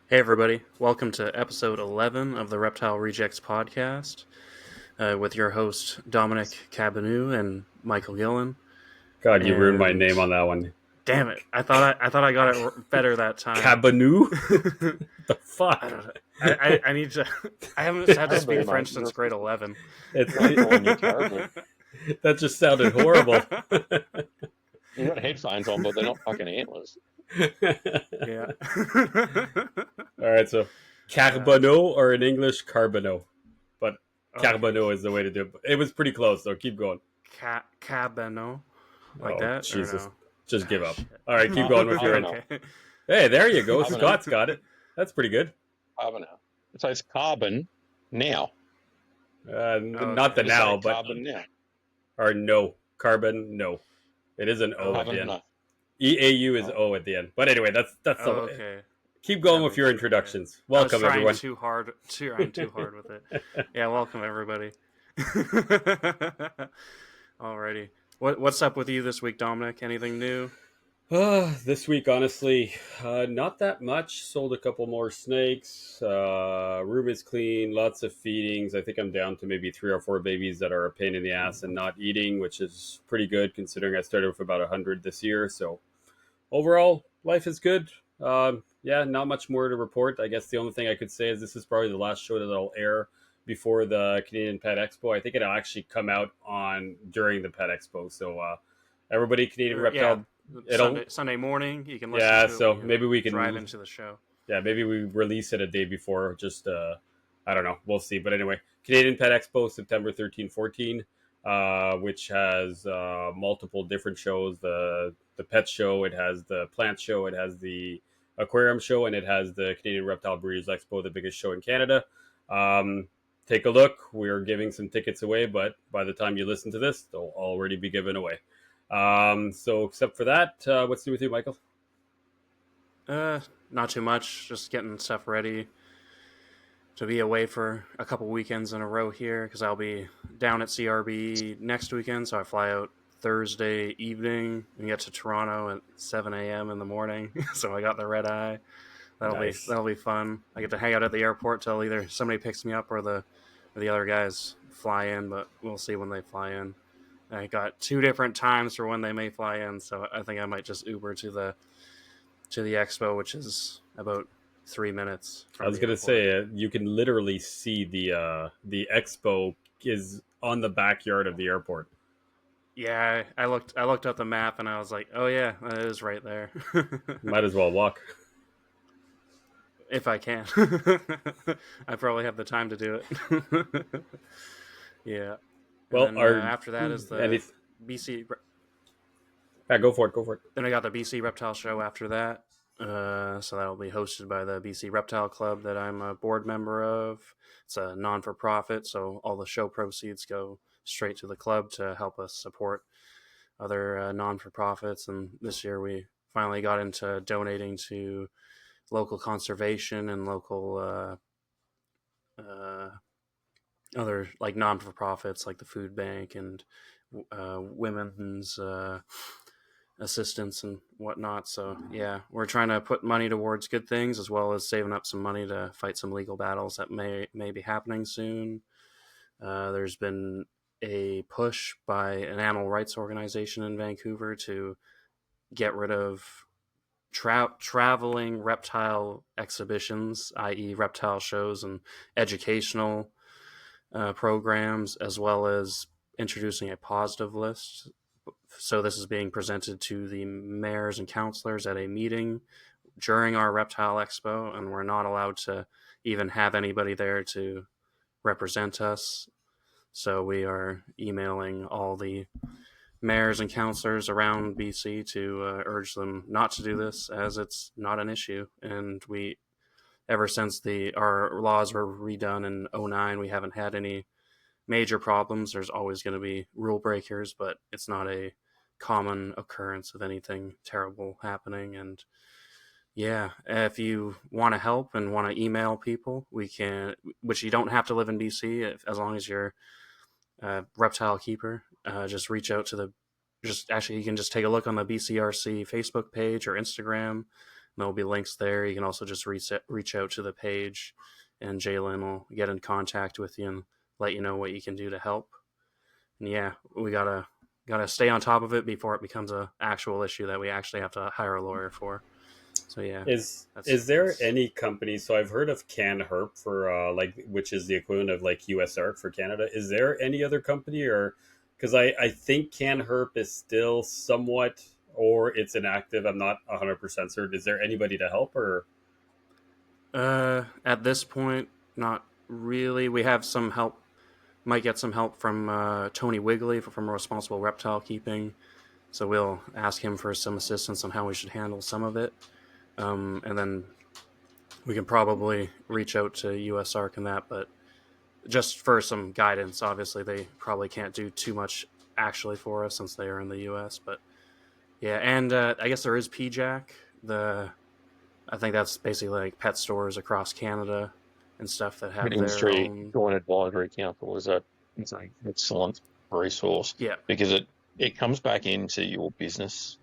Hey, everybody. Welcome to episode 11 of the Reptile Rejects podcast with your host, Dominic Carbonneau and Michael Gillen. God, you ruined my And name on that one. damn it, I thought I got it better that time. Cabanou? The I fuck? don't know. I need to. I haven't had to speak Carbo, French mate. since grade 11. It's We're not calling you Carbo. that just sounded horrible. You got headphones on, but they're not fucking antlers. Yeah. All right, so Carbonneau or in English Carbonneau, but Carbonneau Okay. is the way to do it. It was pretty close, though. Keep going. Cabano, like Oh that or Jesus, no? just give Ah, up. shit. All right, keep going with your. Carbonell. Okay. Hey, there you go. Carbonell. Scott's got it. That's pretty good. Carbonell. So it's carbon now. Not the Just say now, but carbon now. or no carbon. No, it is an O at the Carbon end. no. EAU is Oh. O at the end. But anyway, that's Oh, the. okay. Keep going That with your makes sense, introductions. I was Welcome, trying everyone. trying too hard with it. Yeah, welcome everybody. Alrighty. What's up with you this week, Dominic? Anything new? This week, honestly, not that much. Sold a couple more snakes. Room is clean. Lots of feedings. I think I'm down to maybe 3 or 4 babies that are a pain in the ass and not eating, which is pretty good considering I started with about 100 this year. So overall, life is good. Yeah, not much more to report. I guess the only thing I could say is this is probably the last show that I'll air before the Canadian Pet Expo. I think it'll actually come out on during the Pet Expo. So everybody, Canadian Yeah, Reptile, it'll Sunday morning. You can listen yeah. to it So when you maybe we drive can into the show. maybe we release it a day before. Just I don't know. We'll see. But anyway, Canadian Pet Expo, September 13, 14, which has multiple different shows. The pet show, it has the plant show, it has the aquarium show, and it has the Canadian Reptile Breeders Expo, the biggest show in Canada. Take a look. We're giving some tickets away, but by the time you listen to this, they'll already be given away. So except for that, what's new with you, Michael? Not too much. Just getting stuff ready to be away for a couple weekends in a row here because I'll be down at CRB next weekend. So I fly out Thursday evening and get to Toronto at 7 a.m. in the morning. So I got the red eye. Nice. That'll be fun. I get to hang out at the airport till either somebody picks me up or the other guys fly in, but we'll see when they fly in. I got 2 different times for when they may fly in, so I think I might just Uber to the expo, which is about 3 minutes I from was the gonna airport. say you can literally see the expo is on the backyard of the airport. Yeah, I looked at the map and I was like, oh yeah, that is right there. Might as well walk. If I can, I probably have the time to do it. Yeah, and Well, then are after that is any? the BC. Yeah, go for it. Go for it. Then I got the BC Reptile Show after that. So that'll be hosted by the BC Reptile Club that I'm a board member of. It's a non for profit, so all the show proceeds go straight to the club to help us support other non for profits. And this year we finally got into donating to local conservation and local other like non for profits like the food bank and women's assistance and whatnot. So yeah, we're trying to put money towards good things as well as saving up some money to fight some legal battles that may be happening soon. There's been a push by an animal rights organization in Vancouver to get rid of traveling reptile exhibitions, i.e., reptile shows and educational programs, as well as introducing a positive list. So this is being presented to the mayors and councillors at a meeting during our reptile expo, and we're not allowed to even have anybody there to represent us. So we are emailing all the mayors and councillors around BC to urge them not to do this, as it's not an issue. And we, ever since our laws were redone in '09, we haven't had any major problems. There's always going to be rule breakers, but it's not a common occurrence of anything terrible happening. And yeah, if you want to help and want to email people, we can, which you don't have to live in BC as long as you're a reptile keeper. Just reach out to just actually, you can just take a look on the BCRC Facebook page or Instagram. There'll be links there. You can also just reach out to the page, and Jalen will get in contact with you and let you know what you can do to help. And yeah, we gotta stay on top of it before it becomes a actual issue that we actually have to hire a lawyer for. So yeah, Is there any company? So I've heard of Can Herp for which is the equivalent of like USARC for Canada. Is there any other company, or because I think Can Herp is still somewhat, or it's inactive. I'm not 100% certain. Is there anybody to help, or At this point, not really. We have some help. Might get some help from Tony Wigley from Responsible Reptile Keeping. So we'll ask him for some assistance on how we should handle some of it. And then we can probably reach out to USARC and that, but just for some guidance. Obviously, they probably can't do too much actually for us since they are in the US. But yeah, and I guess there is PJAC. I think that's basically like pet stores across Canada and stuff that have their Industry own. Joint Advisory Council is it's an excellent resource Yeah, because it comes back into your business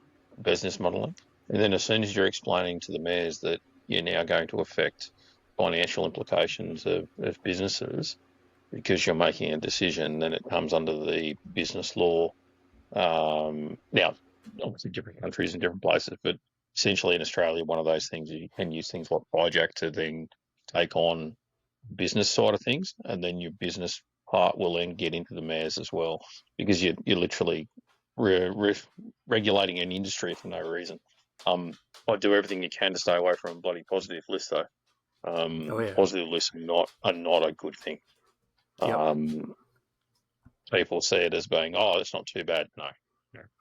modeling, and then as soon as you're explaining to the mayors that you're now going to affect financial implications of businesses because you're making a decision, then it comes under the business law. Now, obviously, different countries and different places, but essentially in Australia, one of those things you can use things like hijack to then take on business side of things, and then your business part will then get into the mayors as well, because you're literally regulating an industry for no reason. I do everything you can to stay away from a bloody positive list, though. oh yeah, Positive lists are not a good thing. yep, Um, People see it as being, oh, it's not too bad. No,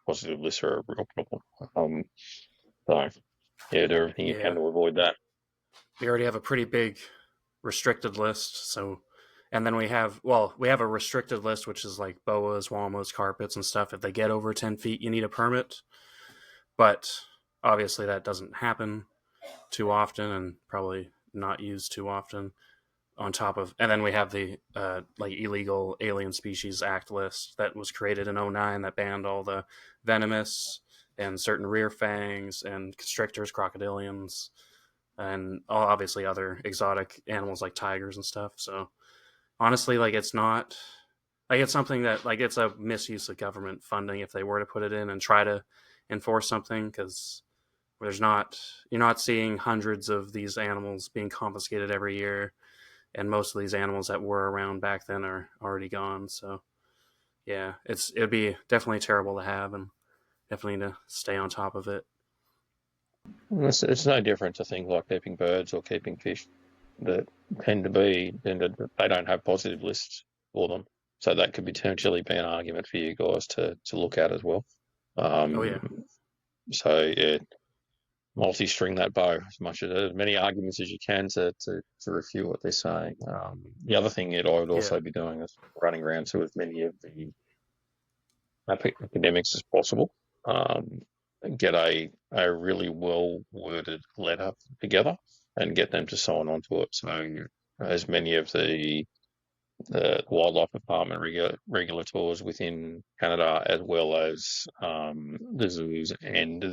positive lists are a real problem. So yeah, do everything you can yeah. to avoid that. We already have a pretty big restricted list. So, and then we have a restricted list which is like boas, llamas, carpets, and stuff. If they get over 10 feet, you need a permit. But obviously, that doesn't happen too often, and probably not used too often. On top of, and then we have the like illegal Alien Species Act list that was created in '09 that banned all the venomous and certain rear fangs and constrictors, crocodilians, and obviously other exotic animals like tigers and stuff. So honestly, like it's not like it's something that like it's a misuse of government funding if they were to put it in and try to enforce something, because there's not you're not seeing hundreds of these animals being confiscated every year, and most of these animals that were around back then are already gone. So yeah, it'd be definitely terrible to have, and definitely to stay on top of it. It's no different to things like keeping birds or keeping fish that they don't have positive lists for them. So that could potentially be an argument for you guys to look at as well. Oh yeah, So yeah, multi-string that bow as many arguments as you can to refute what they're saying. The other thing that I would yeah, also be doing is running around to as many of the academics as possible. And get a really well worded letter together and get them to sign on to it. So as many of the wildlife department regulators within Canada, as well as the zoos and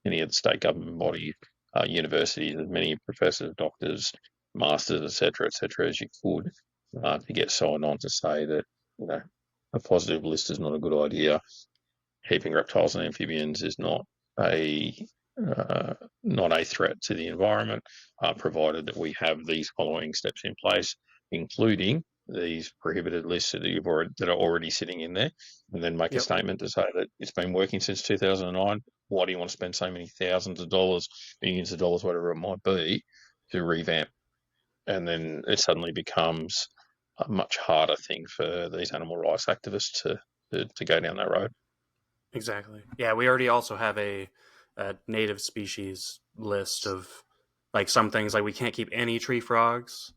any of the state government bodies, universities, as many professors, doctors, masters, etc., as you could, to get signed on to say that a positive list is not a good idea. Keeping reptiles and amphibians is a uh, not a threat to the environment, provided that we have these following steps in place, including these prohibited lists that are already sitting in there, and then make a yep, statement to say that it's been working since 2009. Why do you want to spend so many thousands of dollars, millions of dollars, whatever it might be, to revamp? And then it suddenly becomes a much harder thing for these animal rights activists to go down that road. exactly. Yeah, we already also have a native species list of like some things like we can't keep any tree frogs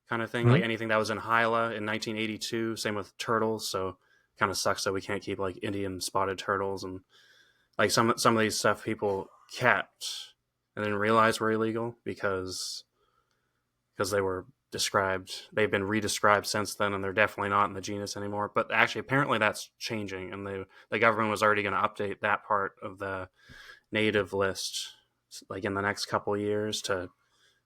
kind of thing, like Mhm. anything that was in Hyla in 1982. Same with turtles. So kind of sucks that we can't keep like Indian spotted turtles, and like some of these stuff people kept and didn't realize were illegal because they were described. They've been redescribed since then, and they're definitely not in the genus anymore. But actually, apparently, that's changing, and the government was already going to update that part of the native list like in the next couple of years to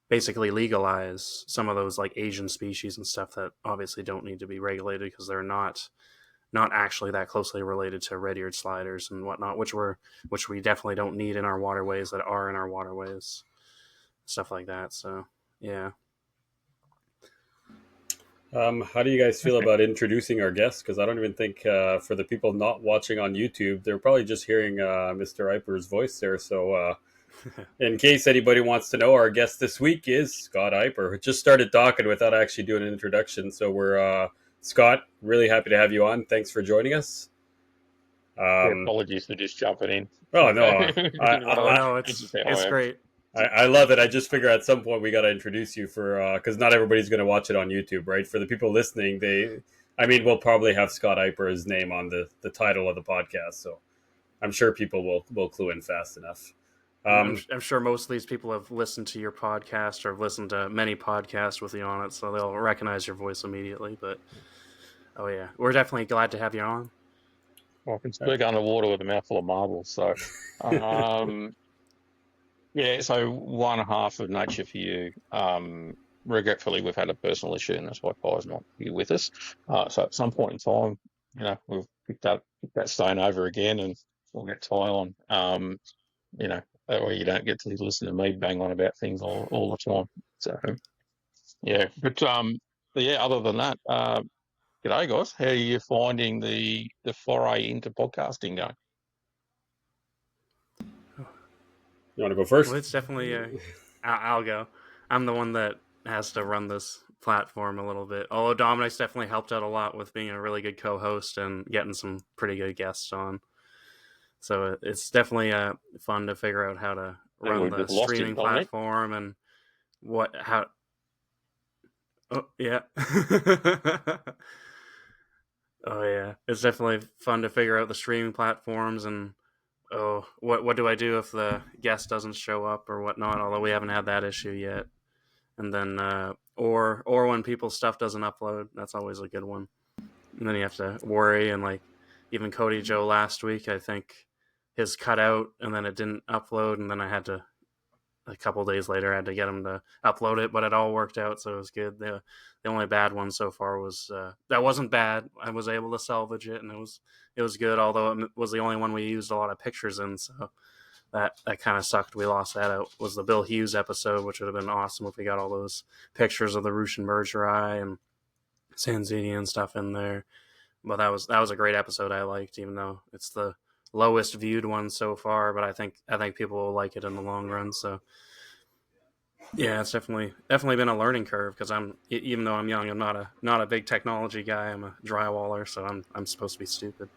basically legalize some of those like Asian species and stuff that obviously don't need to be regulated because they're not actually that closely related to red-eared sliders and whatnot, which we definitely don't need in our waterways that are in our waterways, stuff like that. So yeah. How do you guys feel about introducing our guests? Because I don't even think for the people not watching on YouTube, they're probably just hearing Mr. Eipper's voice there. So, in case anybody wants to know, our guest this week is Scott Eipper. We just started talking without actually doing an introduction. So we're Scott, really happy to have you on. Thanks for joining us. Apologies for just jumping in. Oh no, Oh no, it's great. I love it. I just figure at some point we got to introduce you for because not everybody's going to watch it on YouTube, right? For the people listening, we'll probably have Scott Eipper's name on the title of the podcast, so I'm sure people will clue in fast enough. I'm sure most of these people have listened to your podcast or have listened to many podcasts with you on it, so they'll recognize your voice immediately. But oh yeah, we're definitely glad to have you on. Well, I can speak underwater with a mouthful of marbles. So, yeah, so one half of Nature for You. Regretfully, we've had a personal issue, and that's why Kai's not here with us. So at some point in time, we've picked that stone over again, and we'll get Ty on. That way you don't get to listen to me bang on about things all the time. So, yeah, but yeah, other than that, g'day guys. How are you finding the foray into podcasting going? You want to go first? Well, it's definitely I'll go. I'm the one that has to run this platform a little bit. Although Dominic's definitely helped out a lot with being a really good co-host and getting some pretty good guests on. So it's definitely fun to figure out how to run the streaming platform and how. Oh yeah. Oh yeah, it's definitely fun to figure out the streaming platforms and what do I do if the guest doesn't show up or whatnot? Although we haven't had that issue yet. And then or when people's stuff doesn't upload, that's always a good one. And then you have to worry, and like even Cody Joe last week, I think his cut out and then it didn't upload, and then I had to a couple days later I had to get him to upload it, but it all worked out, so it was good. The only bad one so far was that wasn't bad. I was able to salvage it, and it was good. Although it was the only one we used a lot of pictures in, so that kind of sucked. We lost that out. Was the Bill Hughes episode, which would have been awesome if we got all those pictures of the Russian Bergeri and Sanzini and stuff in there. But that was a great episode. I liked, even though it's the lowest viewed one so far. But I think people will like it in the long run. So yeah, it's definitely been a learning curve because even though I'm young, I'm not a big technology guy. I'm a drywaller, so I'm supposed to be stupid.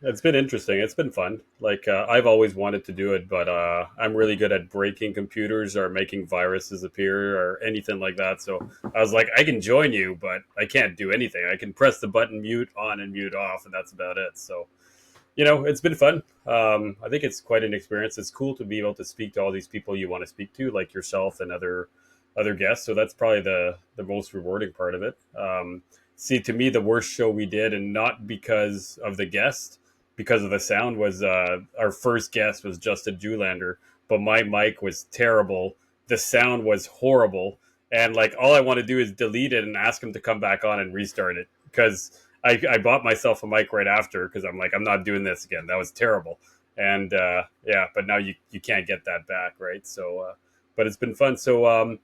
It's been interesting. It's been fun. Like I've always wanted to do it, but I'm really good at breaking computers or making viruses appear or anything like that. So I was like, I can join you, but I can't do anything. I can press the button mute on and mute off, and that's about it. So it's been fun. I think it's quite an experience. It's cool to be able to speak to all these people you want to speak to, like yourself and other guests. So that's probably the most rewarding part of it. See, to me, the worst show we did, and not because of the guest, because of the sound, was our first guest was Justin Julander, but my mic was terrible. The sound was horrible. And like all I want to do is delete it and ask him to come back on and restart it because I bought myself a mic right after because I'm like, I'm not doing this again. That was terrible. And but now you can't get that back, right? So, but it's been fun. So,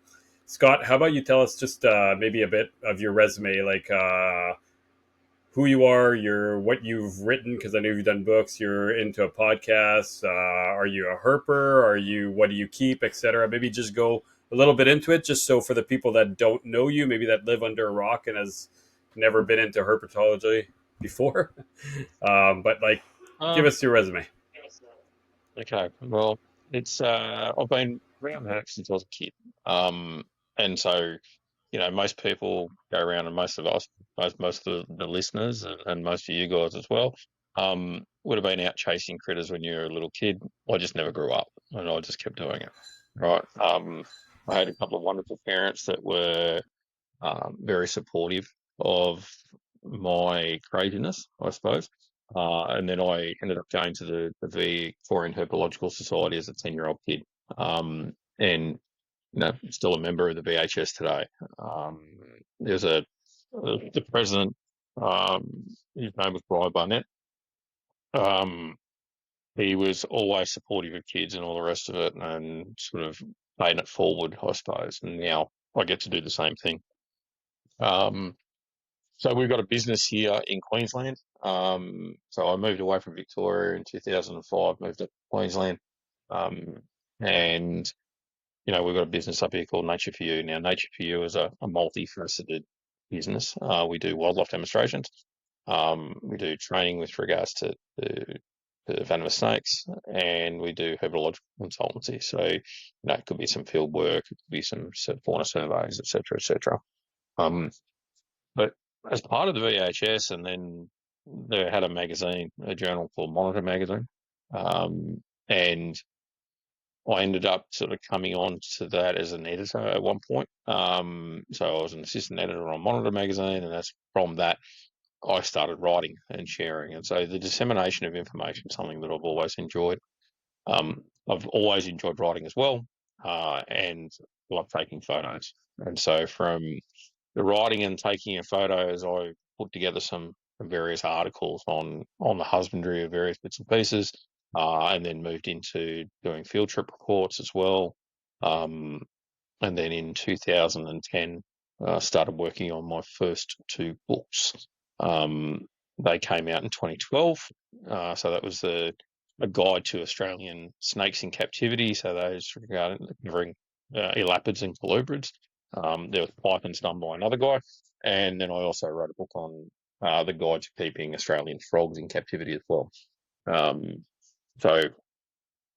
Scott, how about you tell us just maybe a bit of your resume, like who you are, what you've written, because I know you've done books, you're into a podcast. Are you a herper? What do you keep, etc.? Maybe just go a little bit into it, just so for the people that don't know you, maybe that live under a rock and has never been into herpetology before. But like, give us your resume. Okay, well, it's I've been around that since I was a kid, and so most people go around, and most of us, most of the listeners, and most of you guys as well, would have been out chasing critters when you were a little kid. I just never grew up, and I just kept doing it. Right. I had a couple of wonderful parents that were very supportive of my craziness, I suppose. And then I ended up going to the Victorian Herpetological Society as a 10-year-old kid. And still a member of the VHS today. There's the president, his name was Brian Barnett. He was always supportive of kids and all the rest of it, and sort of paying it forward, I suppose. And now I get to do the same thing. So we've got a business here in Queensland. So I moved away from Victoria in 2005, moved up to Queensland, and we've got a business up here called Nature for You. Now, Nature for You is a multifaceted business. We do wildlife demonstrations. We do training with regards to venomous snakes, and we do herpetological consultancy. So, it could be some field work, it could be some fauna surveys, etc., etc. But as part of the VHS, and then they had a magazine, a journal called Monitor Magazine, and I ended up sort of coming on to that as an editor at one point. So I was an assistant editor on Monitor Magazine, and that's from that I started writing and sharing. And so the dissemination of information is something that I've always enjoyed. I've always enjoyed writing as well, and love taking photos. And so from the writing and taking of photos, I put together some various articles on the husbandry of various bits and pieces, and then moved into doing field trip reports as well. And then in 2010, started working on my first two books. They came out in 2012, so that was a guide to Australian snakes in captivity. So those covering elapids and colubrids. There was pythons done by another guy, and then I also wrote a book on the guide to keeping Australian frogs in captivity as well. So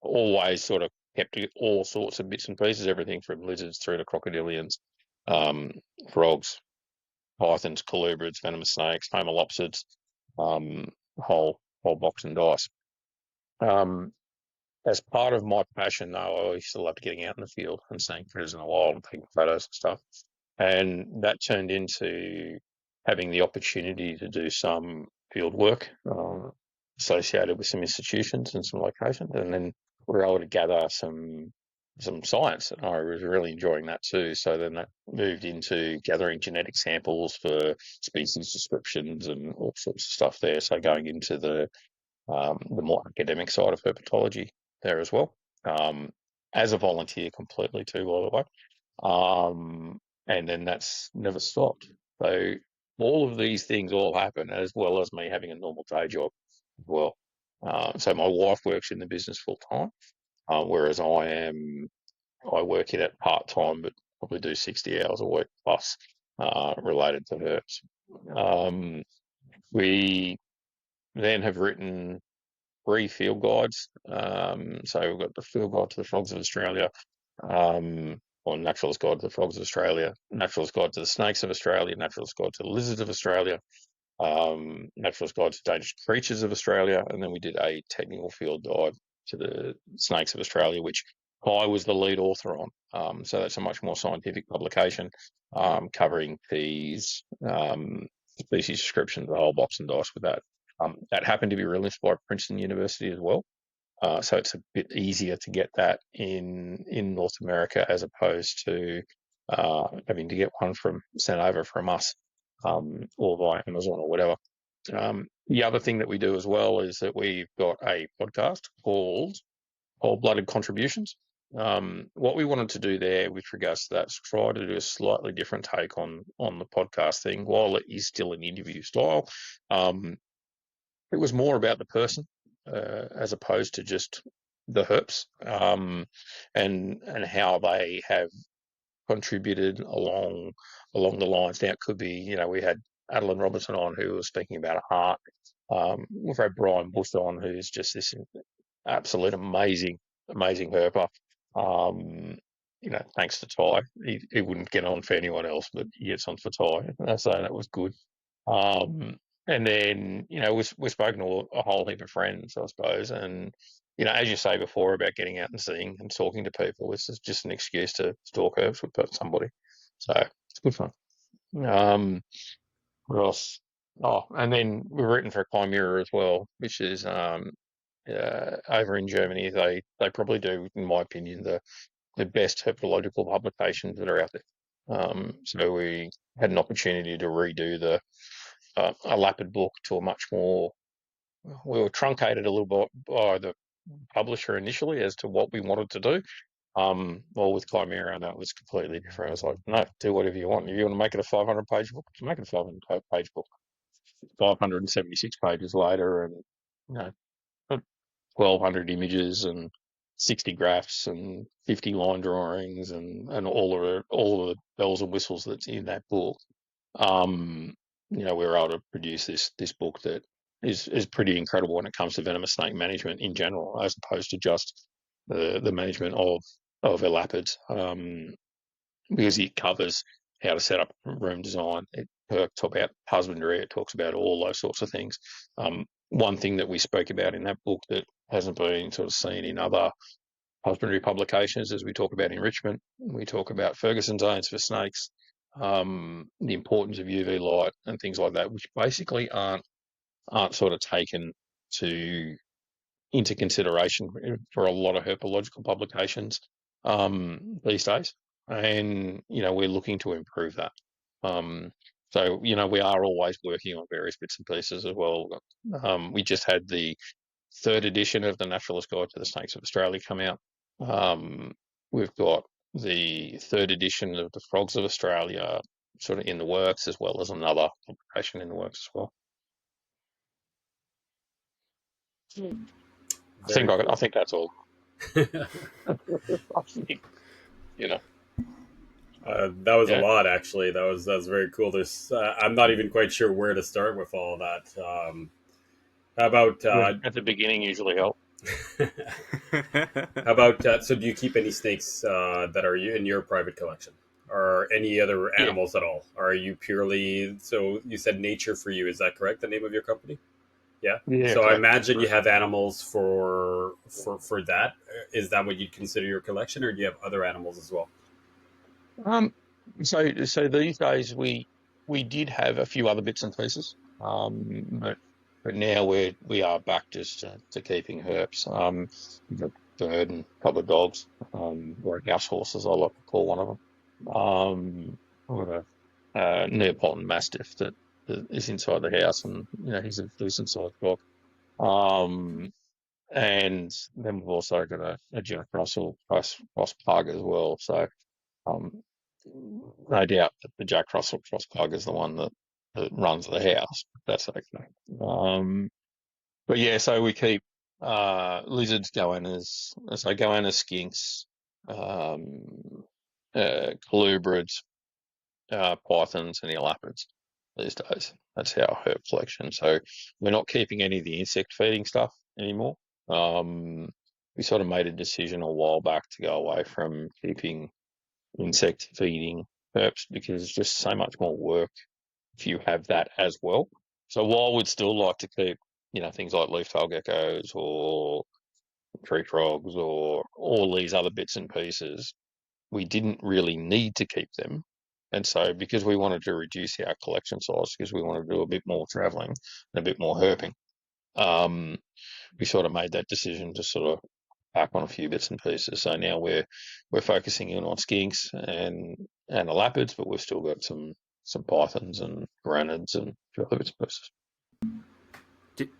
always sort of kept all sorts of bits and pieces, everything from lizards through to crocodilians, frogs, pythons, colubrids, venomous snakes, homelopsids, whole box and dice. As part of my passion, though, I used to love getting out in the field and seeing critters in the wild and taking photos and stuff. And that turned into having the opportunity to do some field work associated with some institutions and some locations. And then we were able to gather some science, and I was really enjoying that too. So then that moved into gathering genetic samples for species descriptions and all sorts of stuff there. So going into the more academic side of herpetology there as well, as a volunteer completely too, by the way. And then that's never stopped. So all of these things all happen as well as me having a normal day job as well. So my wife works in the business full time, whereas I work in it part time, but probably do 60 hours a week plus related to herps. We then have written 3 field guides. So we've got the Field Guide to the Frogs of Australia, or Naturalist Guide to the Frogs of Australia, Naturalist Guide to the Snakes of Australia, Naturalist Guide to the Lizards of Australia, Naturalist Guide to Dangerous Creatures of Australia, and then we did a technical field dive to the Snakes of Australia, which I was the lead author on. So that's a much more scientific publication, covering these species descriptions, the whole box and dice with that. That happened to be released by Princeton University as well. So it's a bit easier to get that in North America as opposed to having to get one sent over from us, or via Amazon or whatever. The other thing that we do as well is that we've got a podcast called Whole-Blooded Contributions. What we wanted to do there with regards to that is try to do a slightly different take on the podcast thing. While it is still an interview style, it was more about the person as opposed to just the herps, and how they have contributed along the lines. Now it could be, we had Adeline Robinson on who was speaking about a heart. We've had Brian Bush on, who's just this absolute amazing herper. Thanks to Ty, he wouldn't get on for anyone else, but he gets on for Ty, so that was good. And then, we've spoken to a whole heap of friends, I suppose. And, as you say before about getting out and seeing and talking to people, this is just an excuse to stalk herbs with somebody. So it's good fun. What else? Oh, and then we've written for Chimera as well, which is over in Germany. They probably do, in my opinion, the best herpetological publications that are out there. So we had an opportunity to redo a Lapid book to a much more. We were truncated a little bit by the publisher initially as to what we wanted to do. Well, with Chimera, that was completely different. I was like, no, do whatever you want. If you want to make it a 500-page book, just make it a 500-page book. 576 pages later, and you know, 1,200 images and 60 graphs and 50 line drawings and all of the bells and whistles that's in that book. We were able to produce this book that is pretty incredible when it comes to venomous snake management in general, as opposed to just the management of elapids. Because it covers how to set up room design. It talks about husbandry. It talks about all those sorts of things. One thing that we spoke about in that book that hasn't been sort of seen in other husbandry publications is we talk about enrichment. We talk about Ferguson zones for snakes, the importance of UV light and things like that, which basically aren't sort of taken to into consideration for a lot of herpetological publications these days, and we're looking to improve that. We are always working on various bits and pieces as well. We just had the third edition of the Naturalist Guide to the Snakes of Australia come out. We've got the third edition of the Frogs of Australia sort of in the works, as well as another publication in the works as well. Very I cool. think that's all. I think, you know, That was a yeah. lot, actually. That was very cool. There's I'm not even quite sure where to start with all that. How about At the beginning usually help. how about so? Do you keep any snakes that are in your private collection, or any other Yeah, animals at all? Or are you purely so? You said Nature for You. Is that correct? The name of your company? Yeah. yeah, So I correct. imagine you Correct. have animals for that. Is that what you'd consider your collection, or do you have other animals as well? Um, so these days we did have a few other bits and pieces. But now we are back just to keeping herps. We've got a bird and a couple of dogs, or house horses, I like to call one of them. I've got a Neapolitan Mastiff that is inside the house, and he's a decent sized dog. Um, and then we've also got a Jack Russell cross pug as well. So um, no doubt that the Jack Russell cross pug is the one that runs the house. That's okay. Um, but yeah, so we keep lizards going as skinks, um, colubrids, pythons, and elapids these days. That's our herb collection. So we're not keeping any of the insect feeding stuff anymore. Um, we sort of made a decision a while back to go away from keeping insect feeding herbs because it's just so much more work if you have that as well. So while we'd still like to keep, things like leaf tail geckos or tree frogs or all these other bits and pieces, we didn't really need to keep them. And so because we wanted to reduce our collection size, because we wanted to do a bit more traveling and a bit more herping, um, we sort of made that decision to sort of back on a few bits and pieces. So now we're focusing in on skinks and elapids, but we've still got some pythons and granids and a few other bits and pieces.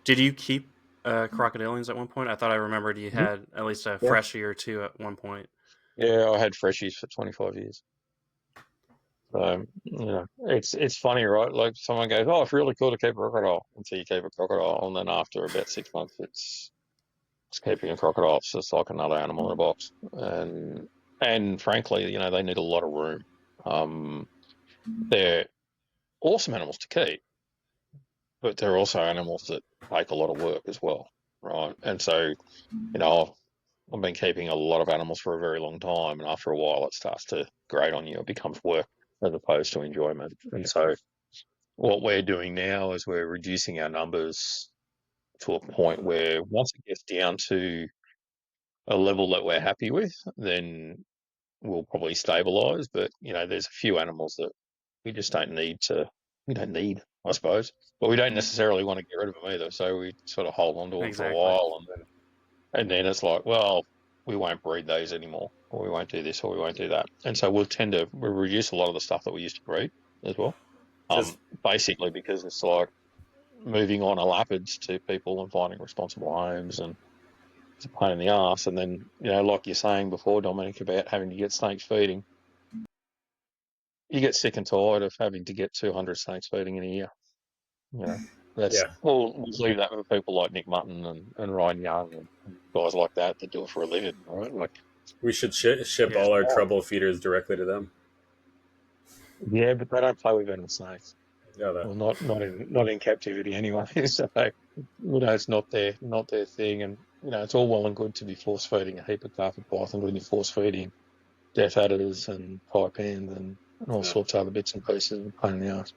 Did you keep crocodilians at one point? I thought I remembered you Mhm. had at least a Yeah, freshie or two at one point. yeah. I had freshies for 25 years. So it's funny, right? Like someone goes, "Oh, it's really cool to keep a crocodile," until you keep a crocodile, and then after about 6 months, it's keeping a crocodile. It's just like another animal in a box, and frankly, they need a lot of room. Um, they're awesome animals to keep, but they're also animals that take a lot of work as well, right? And so, I've been keeping a lot of animals for a very long time, and after a while, it starts to grate on you. It becomes work as opposed to enjoyment. And so, what we're doing now is we're reducing our numbers to a point where once it gets down to a level that we're happy with, then we'll probably stabilise. But there's a few animals that we just don't need to. We don't need. I suppose. But we don't necessarily want to get rid of them either, so we sort of hold on to them for a Exactly. while, and then it's like, well, we won't breed those anymore, or we won't do this, or we won't do that, and so we'll reduce a lot of the stuff that we used to breed as well. Just Basically because it's like moving on a lapids to people and finding responsible homes, and it's a pain in the ass. And then, like you're saying before, Dominic, about having to get snakes feeding, you get sick and tired of having to get 200 snakes feeding in a year. You know, yeah, we'll leave that with people like Nick Mutton and Ryan Young and guys like that that do it for a living, right? Like, we should ship Yeah. all our oh, trouble feeders directly to them. yeah, but they don't play with venomous snakes. Yeah, Well, not in captivity anyway. So, it's not their thing. And it's all well and good to be force feeding a heap of carpet python when you're force feeding death adders and taipans and all yeah. sorts of other bits and pieces and pain in the ass.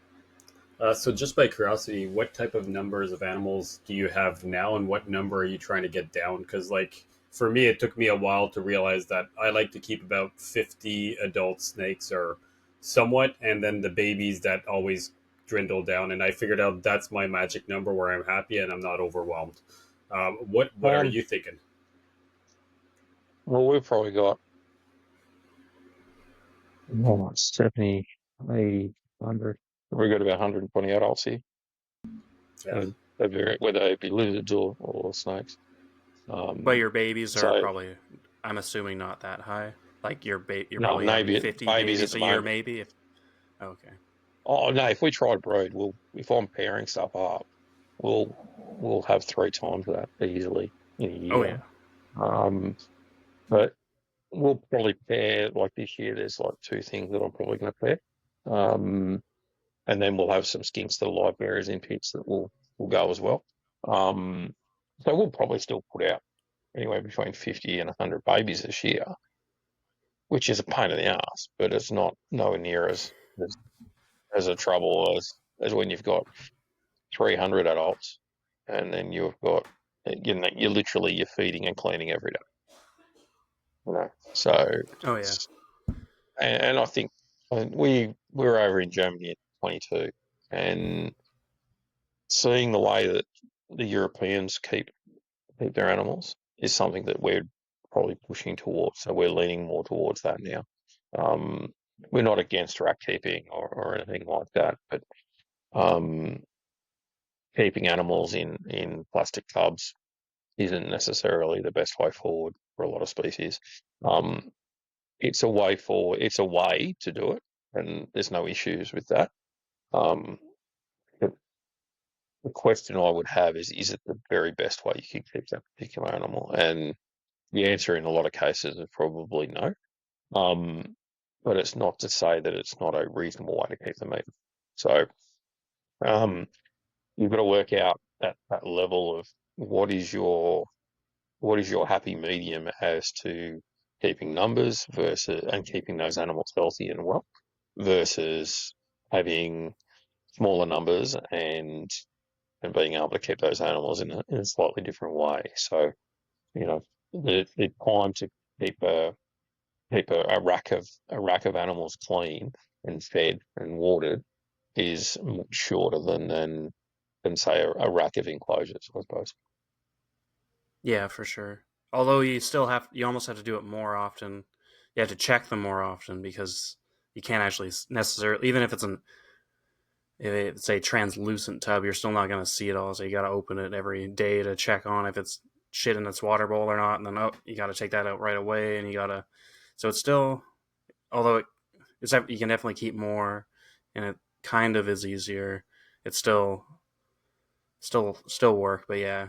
So, just by curiosity, what type of numbers of animals do you have now, and what number are you trying to get down? Because, like, for me, it took me a while to realize that I like to keep about 50 adult snakes or somewhat, and then the babies that always dwindle down. And I figured out that's my magic number where I'm happy and I'm not overwhelmed. What are Um, you thinking? well, we've probably got 70, 80, 100. We've got about 120 adults here. Yeah, And they vary, whether they be lizards or snakes. But Um, your babies are so probably, I'm assuming, not that high. Like you're no, probably having maybe 50 babies at babies the a year, moment. maybe. Okay. Oh no, if we try to breed, if I'm pairing stuff up, we'll have three times that easily in a Oh year. yeah. Um, but we'll probably pair, like this year. There's like two things that I'm probably going to pair, and then we'll have some skinks that are live bearers in pits that will go as well. Um, so we'll probably still put out anywhere between 50 and 100 babies this year, which is a pain in the ass, but it's not nowhere near as a trouble as when you've got 300 adults, and then you've got you're feeding and cleaning every day. So, Oh yeah. and I think we were over in Germany at 22, and seeing the way that the Europeans keep their animals is something that we're probably pushing towards. So we're leaning more towards that now. Um, we're not against rat keeping or anything like that, but um, keeping animals in plastic tubs isn't necessarily the best way forward for a lot of species. Um, it's a way forward. It's a way to do it, and there's no issues with that. Um, but the question I would have is it the very best way you can keep that particular animal? And the answer in a lot of cases is probably no. Um, but it's not to say that it's not a reasonable way to keep them either. So um, you've got to work out that level of what is your happy medium as to keeping numbers versus and keeping those animals healthy and well versus having smaller numbers and being able to keep those animals in a slightly different way. So, the time to keep a rack of animals clean and fed and watered is much shorter than say a rack of enclosures, I suppose. Yeah, for sure. Although you almost have to do it more often. You have to check them more often because you can't actually necessarily, even if it's a translucent tub, you're still not going to see it all. So you got to open it every day to check on if it's shit in its water bowl or not. And then, you got to take that out right away. And so it's still, although you can definitely keep more and it kind of is easier. It's still work. But yeah,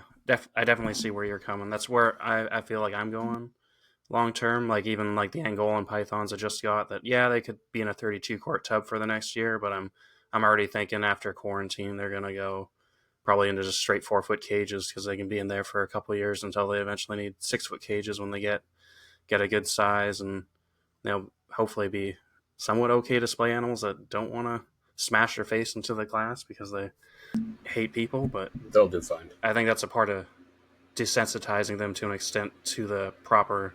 I definitely see where you're coming. That's where I feel like I'm going long term. Like even like the Angolan pythons I just got, that yeah, they could be in a 32 quart tub for the next year, but I'm already thinking after quarantine they're gonna go probably into just straight 4 foot cages because they can be in there for a couple of years until they eventually need 6 foot cages when they get a good size, and they'll hopefully be somewhat okay display animals that don't want to smash their face into the glass because they hate people. But they'll do fine. I think that's a part of desensitizing them to an extent to the proper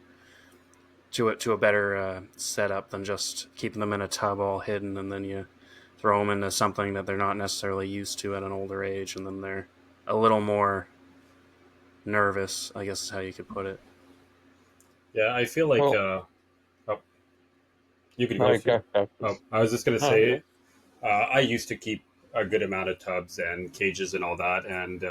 to a better setup than just keeping them in a tub all hidden and then you throw them into something that they're not necessarily used to at an older age, and then they're a little more nervous, I guess is how you could put it. Yeah, I feel like Well, oh, you could go no, if you. go. Oh, I was just gonna No, yeah. say, I used to keep a good amount of tubs and cages and all that, and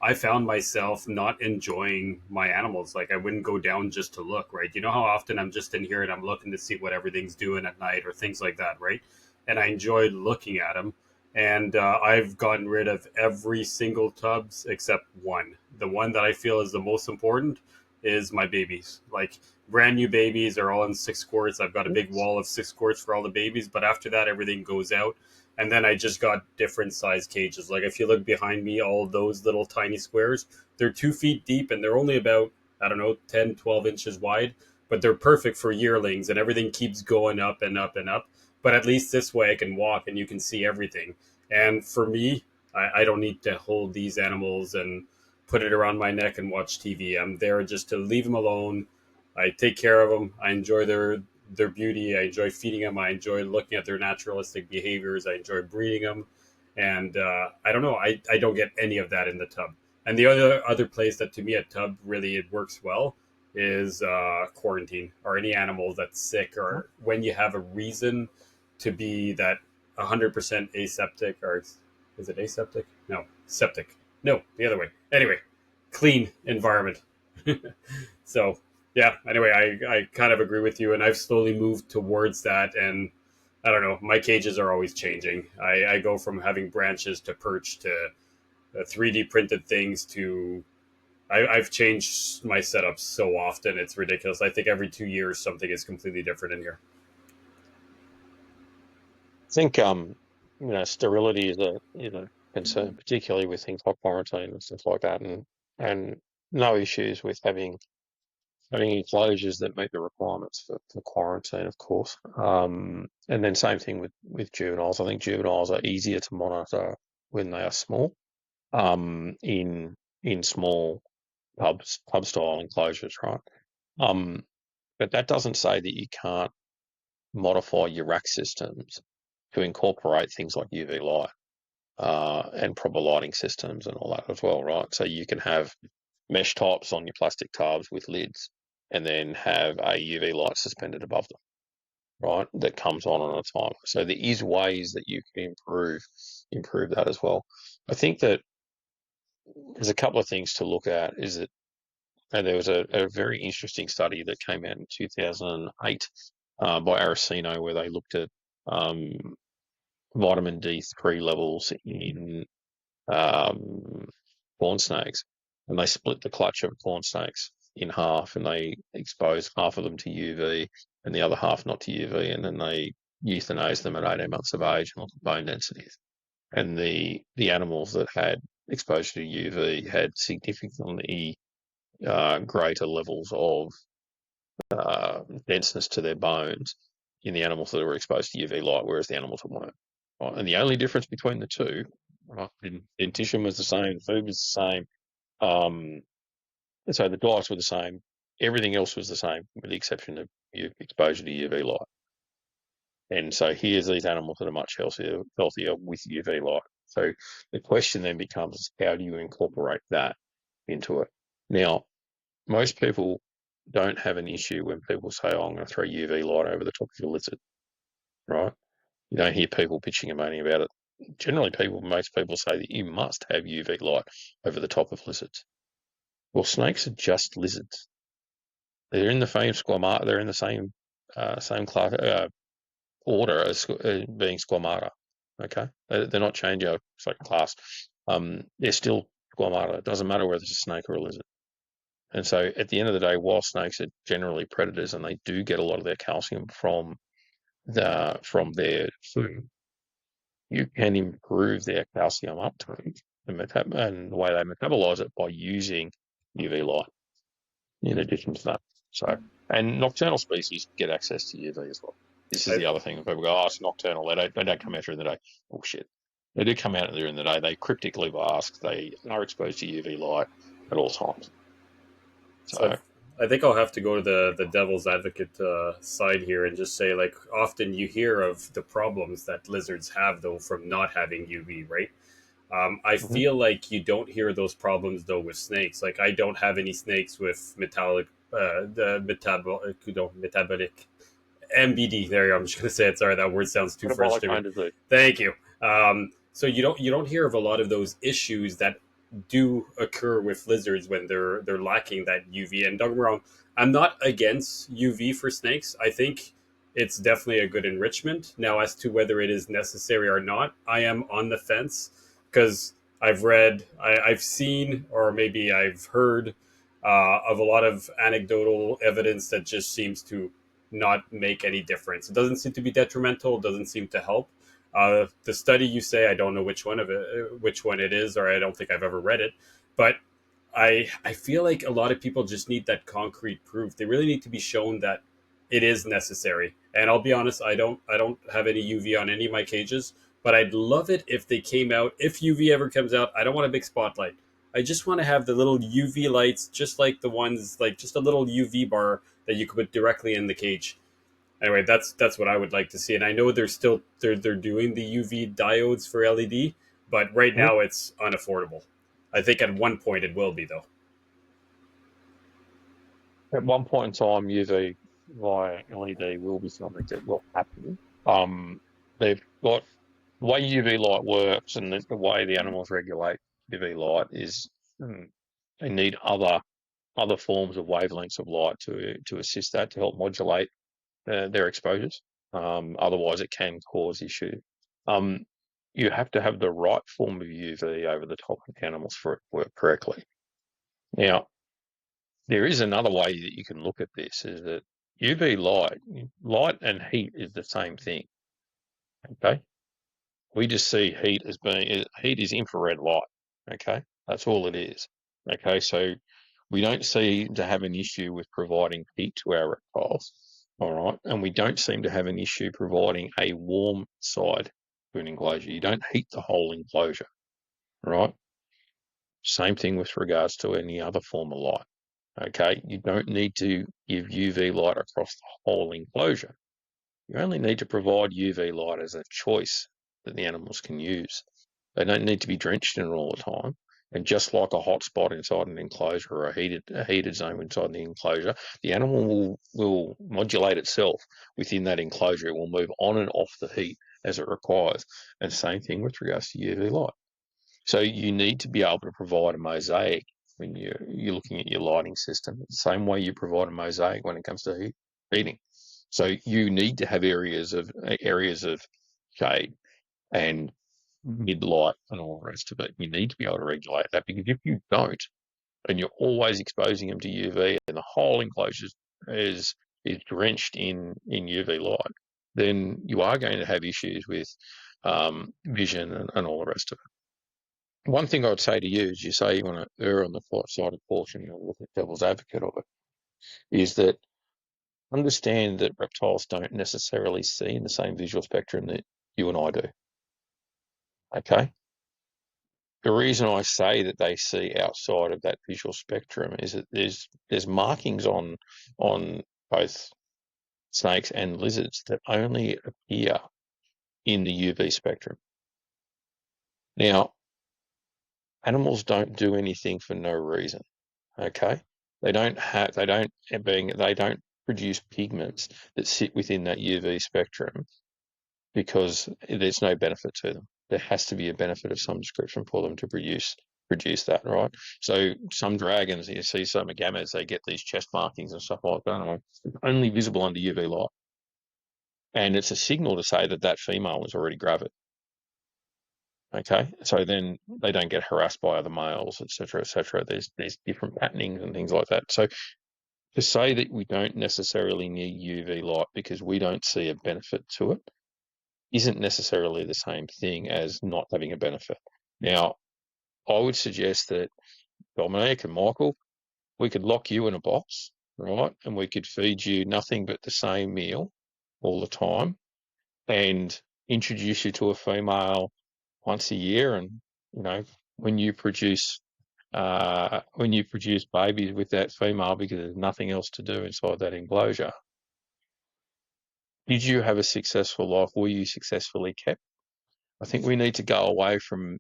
I found myself not enjoying my animals. Like I wouldn't go down just to look, right? You know how often I'm just in here and I'm looking to see what everything's doing at night or things like that, right? And I enjoyed looking at them. And I've gotten rid of every single tubs except one. The one that I feel is the most important is my babies. Like brand new babies are all in 6 quarts. I've got a big wall of 6 quarts for all the babies, but after that, everything goes out. And then I just got different size cages. Like if you look behind me, all those little tiny squares, they're 2 feet deep and they're only about, I don't know, 10, 12 inches wide, but they're perfect for yearlings and everything keeps going up and up and up. But at least this way I can walk and you can see everything. And for me, I don't need to hold these animals and put it around my neck and watch TV. I'm there just to leave them alone. I take care of them. I enjoy their beauty. I enjoy feeding them. I enjoy looking at their naturalistic behaviors. I enjoy breeding them. And I don't know. I don't get any of that in the tub. And the other place that to me a tub really it works well is quarantine or any animal that's sick or when you have a reason to be that 100% aseptic or is it aseptic? No, septic. No, the other way. Anyway, clean environment. So yeah, anyway, I kind of agree with you, and I've slowly moved towards that. And I don't know, my cages are always changing. I go from having branches to perch to 3D printed things to. I've changed my setup so often, it's ridiculous. I think every 2 years something is completely different in here. I think sterility is a concern, particularly with things like quarantine and stuff like that, and no issues with having enclosures that meet the requirements for quarantine, of course. And then same thing with juveniles. I think juveniles are easier to monitor when they are small, in small pub style enclosures, right? Um, but that doesn't say that you can't modify your rack systems to incorporate things like UV light, and proper lighting systems and all that as well, right? So you can have mesh tops on your plastic tubs with lids and then have a UV light suspended above them, right? That comes on a timer. So there is ways that you can improve that as well. I think that there's a couple of things to look at. Is that and there was a very interesting study that came out in 2008 by Aracino where they looked at vitamin D3 levels in um, corn snakes, and they split the clutch of corn snakes in half, and they exposed half of them to UV and the other half not to UV, and then they euthanized them at 18 months of age and looked at bone densities. And the animals that had exposure to UV had significantly greater levels of denseness to their bones in the animals that were exposed to UV light, whereas the animals that weren't. Right? And the only difference between the two, right, dentition was the same, the food was the same, um, so the diets were the same, everything else was the same, with the exception of exposure to UV light. And so here's these animals that are much healthier with UV light. So the question then becomes, how do you incorporate that into it? Now, most people don't have an issue when people say, oh, I'm going to throw UV light over the top of your lizard, right? You don't hear people bitching and moaning about it. Generally, most people say that you must have UV light over the top of lizards. Well, snakes are just lizards. They're in the same squamata. They're in the same class, order as being squamata. Okay, they're not changing class. They're still squamata. It doesn't matter whether it's a snake or a lizard. And so, at the end of the day, while snakes are generally predators and they do get a lot of their calcium from their food, you can improve their calcium uptake and the way they metabolize it by using UV light in addition to that. So, and nocturnal species get access to UV as well. This is I, the other thing. People go, oh, it's nocturnal. They don't come out during the day. Bullshit. They do come out during the day. They cryptically ask. They are exposed to UV light at all times. so So. I think I'll have to go to the devil's advocate side here and just say, like, often you hear of the problems that lizards have, though, from not having UV, right? I Hmm. feel like you don't hear those problems, though, with snakes. Like, I don't have any snakes with metabolic MBD. There you go. I'm just going to say it. Sorry, that word sounds too French Metabolic to me. bone disease. Thank you. So you don't hear of a lot of those issues that do occur with lizards when they're lacking that UV. And don't get me wrong, I'm not against UV for snakes. I think it's definitely a good enrichment. Now, as to whether it is necessary or not, I am on the fence because I've seen, or maybe I've heard of a lot of anecdotal evidence that just seems to not make any difference. It doesn't seem to be detrimental. It doesn't seem to help. The study you say, I don't know which one it is, or I don't think I've ever read it, but I feel like a lot of people just need that concrete proof. They really need to be shown that it is necessary. And I'll be honest, I don't have any UV on any of my cages, but I'd love it if they came out. If UV ever comes out, I don't want a big spotlight. I just want to have the little UV lights, just like the ones, like just a little UV bar that you could put directly in the cage. Anyway, that's what I would like to see. And I know they're doing the UV diodes for LED, but right Mhm. now it's unaffordable. I think at one point it will be though. At one point in time, UV via LED will be something that will happen. Um, they've got the way UV light works and the way the animals regulate UV light is they need other forms of wavelengths of light to assist that to help modulate their exposures. Otherwise, it can cause issue. Um, you have to have the right form of UV over the top of animals for it to work correctly. Now, there is another way that you can look at this: is that UV light and heat is the same thing. Okay, we just see heat as being heat is infrared light. Okay, that's all it is. Okay, so we don't seem to have an issue with providing heat to our reptiles. All right, and we don't seem to have an issue providing a warm side to an enclosure. You don't heat the whole enclosure, right? Same thing with regards to any other form of light. Okay, you don't need to give UV light across the whole enclosure. You only need to provide UV light as a choice that the animals can use. They don't need to be drenched in it all the time. And just like a hot spot inside an enclosure or a heated zone inside the enclosure, the animal will modulate itself within that enclosure. It will move on and off the heat as it requires. And same thing with regards to UV light. So you need to be able to provide a mosaic when you're looking at your lighting system. The same way you provide a mosaic when it comes to heating. So you need to have areas of shade and mid light and all the rest of it. You need to be able to regulate that because if you don't, and you're always exposing them to UV, and the whole enclosure is drenched in UV light, then you are going to have issues with vision and all the rest of it. One thing I would say to you is you say you want to err on the side of caution, you look at devil's advocate of it, is that understand that reptiles don't necessarily see in the same visual spectrum that you and I do. Okay? The reason I say that they see outside of that visual spectrum is that there's markings on both snakes and lizards that only appear in the UV spectrum. Now, animals don't do anything for no reason. Okay? They don't produce pigments that sit within that UV spectrum because there's no benefit to them. There has to be a benefit of some description for them to produce that, right? So some dragons, you see some agamas, they get these chest markings and stuff like that. It's only visible under UV light, and it's a signal to say that that female is already gravid. Okay, so then they don't get harassed by other males, etc., etc. There's different patternings and things like that. So to say that we don't necessarily need UV light because we don't see a benefit to it isn't necessarily the same thing as not having a benefit. Now, I would suggest that Dominic and Michael, we could lock you in a box, right? And we could feed you nothing but the same meal all the time and introduce you to a female once a year. And, you know, when you produce when you produce babies with that female because there's nothing else to do inside that enclosure, did you have a successful life? Were you successfully kept? I think we need to go away from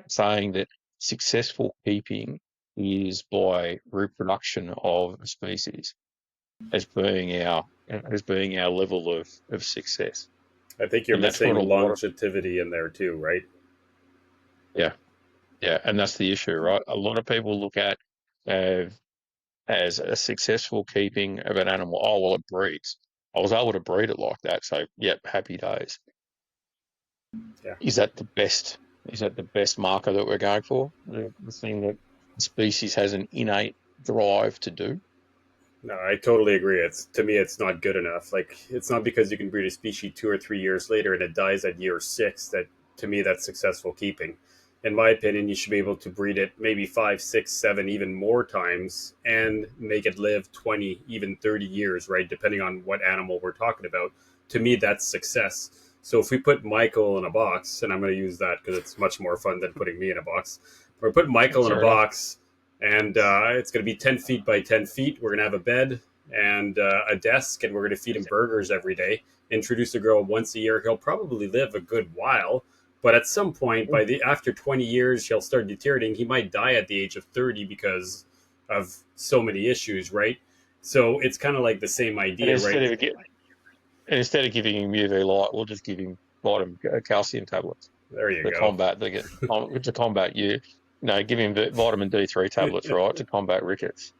saying that successful keeping is by reproduction of a species as being our level of success. I think you're And that's what missing a lot of longevity in there too, right? yeah, yeah, and that's the issue, right? A lot of people look at uh, as a successful keeping of an animal. Oh well, it breeds. I was able to breed it like that, so yep, happy days. Yeah. Is that the best? Is that the best marker that we're going for? The thing that the species has an innate drive to do. No, I totally agree. It's to me, it's not good enough. Like, it's not because you can breed a species 2 or 3 years later and it dies at year 6 that, to me, that's successful keeping. In my opinion, you should be able to breed it maybe 5, 6, 7, even more times and make it live 20, even 30 years, right? Depending on what animal we're talking about. To me, that's success. So if we put Michael in a box, and I'm going to use that because it's much more fun than putting me in a box, or put Michael in a Fair enough. box and it's going to be 10 feet by 10 feet. We're going to have a bed and a desk, and we're going to feed him burgers every day. Introduce a girl once a year. He'll probably live a good while, but at some point, after 20 years, he'll start deteriorating. He might die at the age of 30 because of so many issues, right? So it's kind of like the same And idea, right? instead of giving him UV light, we'll just give him vitamin calcium tablets There you to go. combat give him vitamin D3 tablets, right, to combat rickets.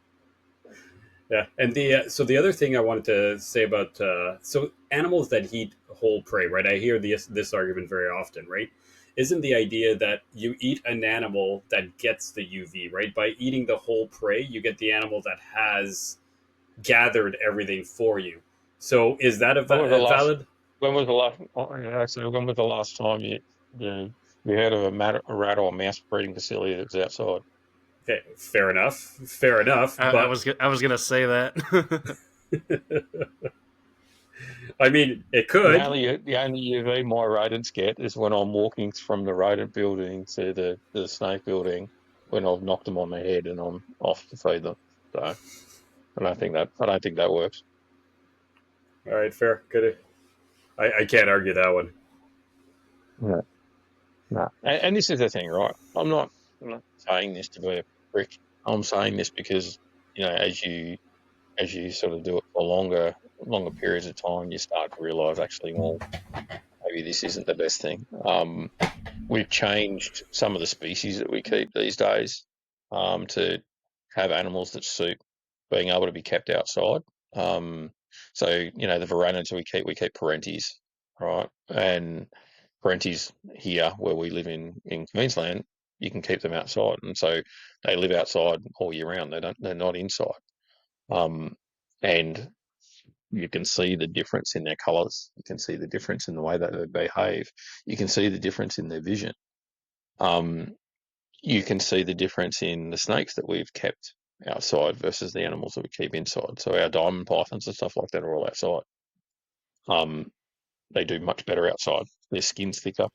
Yeah, and the other thing I wanted to say about so animals that eat whole prey, right? I hear this argument very often, right? Isn't the idea that you eat an animal that gets the UV, right? By eating the whole prey, you get the animal that has gathered everything for you. So is that When was the a last? valid? When was the last? Oh, yeah, actually, when was the last time you heard of a rat or a mouse breeding facility that was outside? Okay, fair enough. But I was gonna say that. I mean, it could. The only UV my rodents get is when I'm walking from the rodent building to the snake building when I've knocked them on the head and I'm off to feed them. So I don't think that works. All right, fair. Good. I can't argue that one. No, no. And this is the thing, right? I'm not saying this to be a prick. I'm saying this because as you sort of do it for longer periods of time, you start to realise actually, well, maybe this isn't the best thing. We've changed some of the species that we keep these days to have animals that suit being able to be kept outside. Um, so the varanids we keep parentes, right? And parentes here, where we live in Queensland, you can keep them outside, and so they live outside all year round. They're not inside. Um, and you can see the difference in their colours. You can see the difference in the way that they behave. You can see the difference in their vision. Um, you can see the difference in the snakes that we've kept outside versus the animals that we keep inside. So our diamond pythons and stuff like that are all outside. Um, they do much better outside. Their skin's thicker.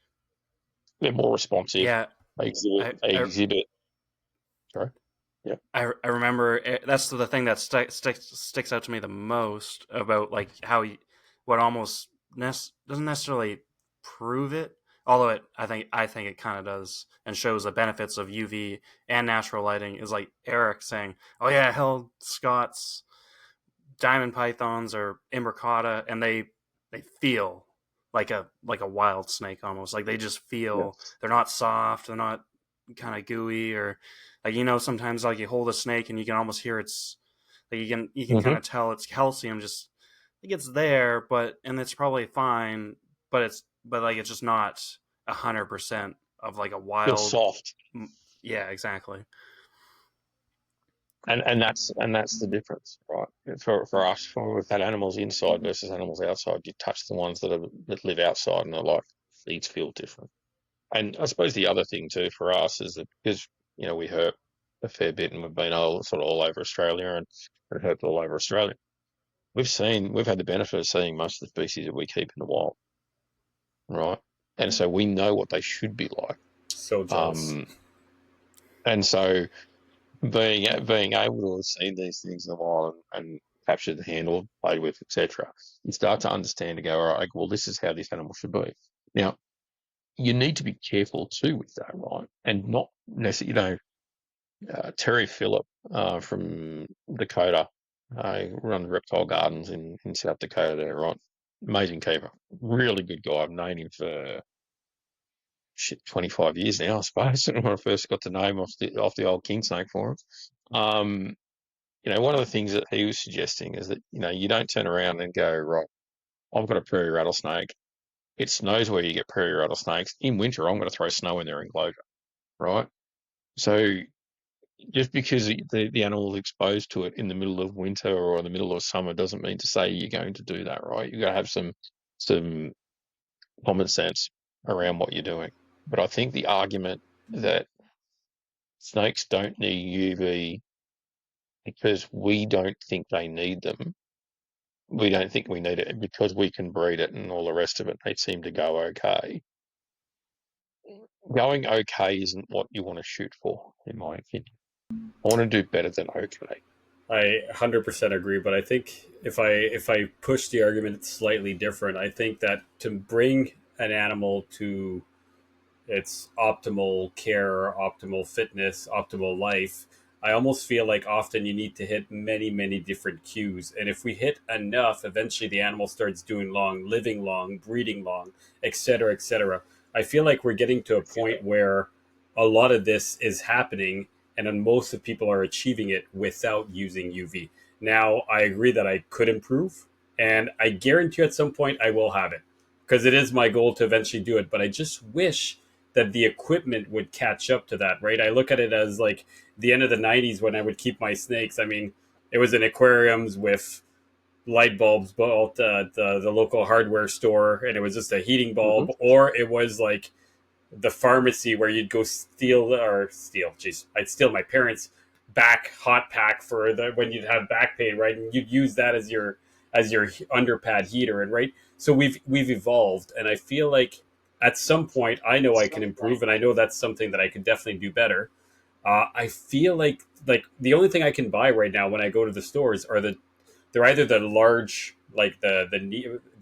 They're more responsive. Yeah, They exhibit. I, They I exhibit. Sorry. Yeah. I remember that's the thing that sticks out to me the most about like how what almost doesn't necessarily prove it, although I think it kind of does and shows the benefits of UV and natural lighting is like Eric saying, "Oh yeah, hell, Scott's diamond pythons or imbricata, and they feel like a wild snake almost. Like they just feel Yes. they're not soft, they're not kind of gooey or like sometimes like you hold a snake and you can almost hear it's like you can kind Mm-hmm. of tell it's calcium just like it's there, but and it's probably fine, but like it's just not 100% of like a Feels wild. soft. Yeah, exactly. And that's the difference, right? For us, we've had animals inside versus animals outside. You touch the ones that live outside, and they're like these feel different. And I suppose the other thing too for us is that because we herp a fair bit, and we've been all over Australia and herped all over Australia. We've had the benefit of seeing most of the species that we keep in the wild, right? And so we know what they should be like. So jealous. Um, And so being able to have seen these things in the wild and captured, handled, played with, etc., you start to understand to go, all right, well, this is how this animal should be. Now, you need to be careful too with that, right? And not necessarily, Terry Phillip from Dakota, runs reptile gardens in South Dakota there, right? Amazing keeper, really good guy. I've known him for 25 years now, I suppose. When I first got to know him off the old king snake forum. Um, one of the things that he was suggesting is that, you don't turn around and go, right, I've got a prairie rattlesnake. It snows where you get prairie rattlesnakes. In winter, I'm going to throw snow in their enclosure, right? So just because the animal is exposed to it in the middle of winter or in the middle of summer doesn't mean to say you're going to do that, right? You've got to have some common sense around what you're doing. But I think the argument that snakes don't need UV because we don't think they need them, we don't think we need it because we can breed it and all the rest of it, they seem to go okay. Going okay isn't what you want to shoot for, in my opinion. I want to do better than okay. I 100% agree, but I think if I push the argument slightly different, I think that to bring an animal to its optimal care, optimal fitness, optimal life, I almost feel like often you need to hit many, many different cues. And if we hit enough, eventually the animal starts doing long, living long, breeding long, etc., etc. I feel like we're getting to a point where a lot of this is happening, and then most of people are achieving it without using UV. Now, I agree that I could improve, and I guarantee at some point I will have it because it is my goal to eventually do it. But I just wish that the equipment would catch up to that, right? I look at it as like the end of the 90s when I would keep my snakes. I mean, it was in aquariums with light bulbs bought at the local hardware store, and it was just a heating bulb, Mm-hmm. or it was like the pharmacy where you'd go I'd steal my parents' back hot pack for the when you'd have back pain, right? And you'd use that as your underpad heater, and right. So we've evolved, and I feel like at some point I know I can improve, and I know that's something that I could definitely do better. I feel like the only thing I can buy right now when I go to the stores are they're either the large like they're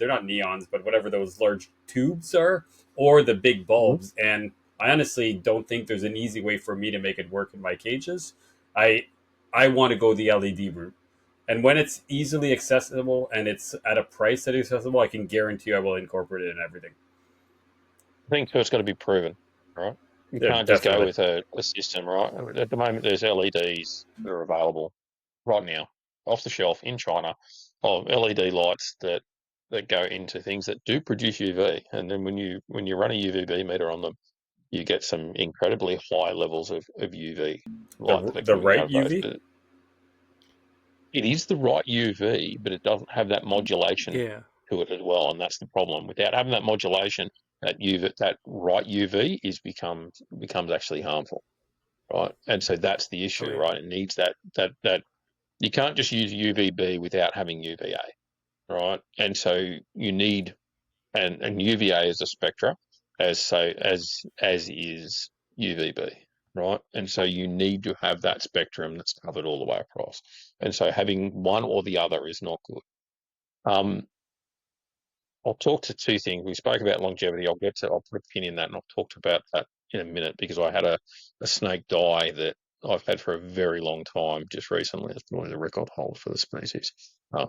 not neons, but whatever those large tubes are, or the big Mm-hmm. bulbs. And I honestly don't think there's an easy way for me to make it work in my cages. I I want to go the LED route. And when it's easily accessible and it's at a price that is accessible, I can guarantee you I will incorporate it in everything. I think it's got to be proven, right? You Yeah, can't just go definitely. with a system, right? At the moment, there's LEDs that are available right now, off the shelf in China, of LED lights that go into things that do produce UV, and then when you run a UVB meter on them, you get some incredibly high levels of UV light that are The coming right out of those. UV? But it is the right UV, but it doesn't have that modulation Yeah. to it as well, and that's the problem. Without having that modulation, that right UV becomes actually harmful, right? And so that's the Oh issue, yeah. right? It needs that you can't just use UVB without having UVA, right? And so you need and UVA is a spectra, as is UVB, right? And so you need to have that spectrum that's covered all the way across. And so having one or the other is not good. Um, I'll talk to two things. We spoke about longevity. I'll put a pin in that, and I'll talk about that in a minute because I had a snake die that I've had for a very long time just recently. It's one of the record hold for the species.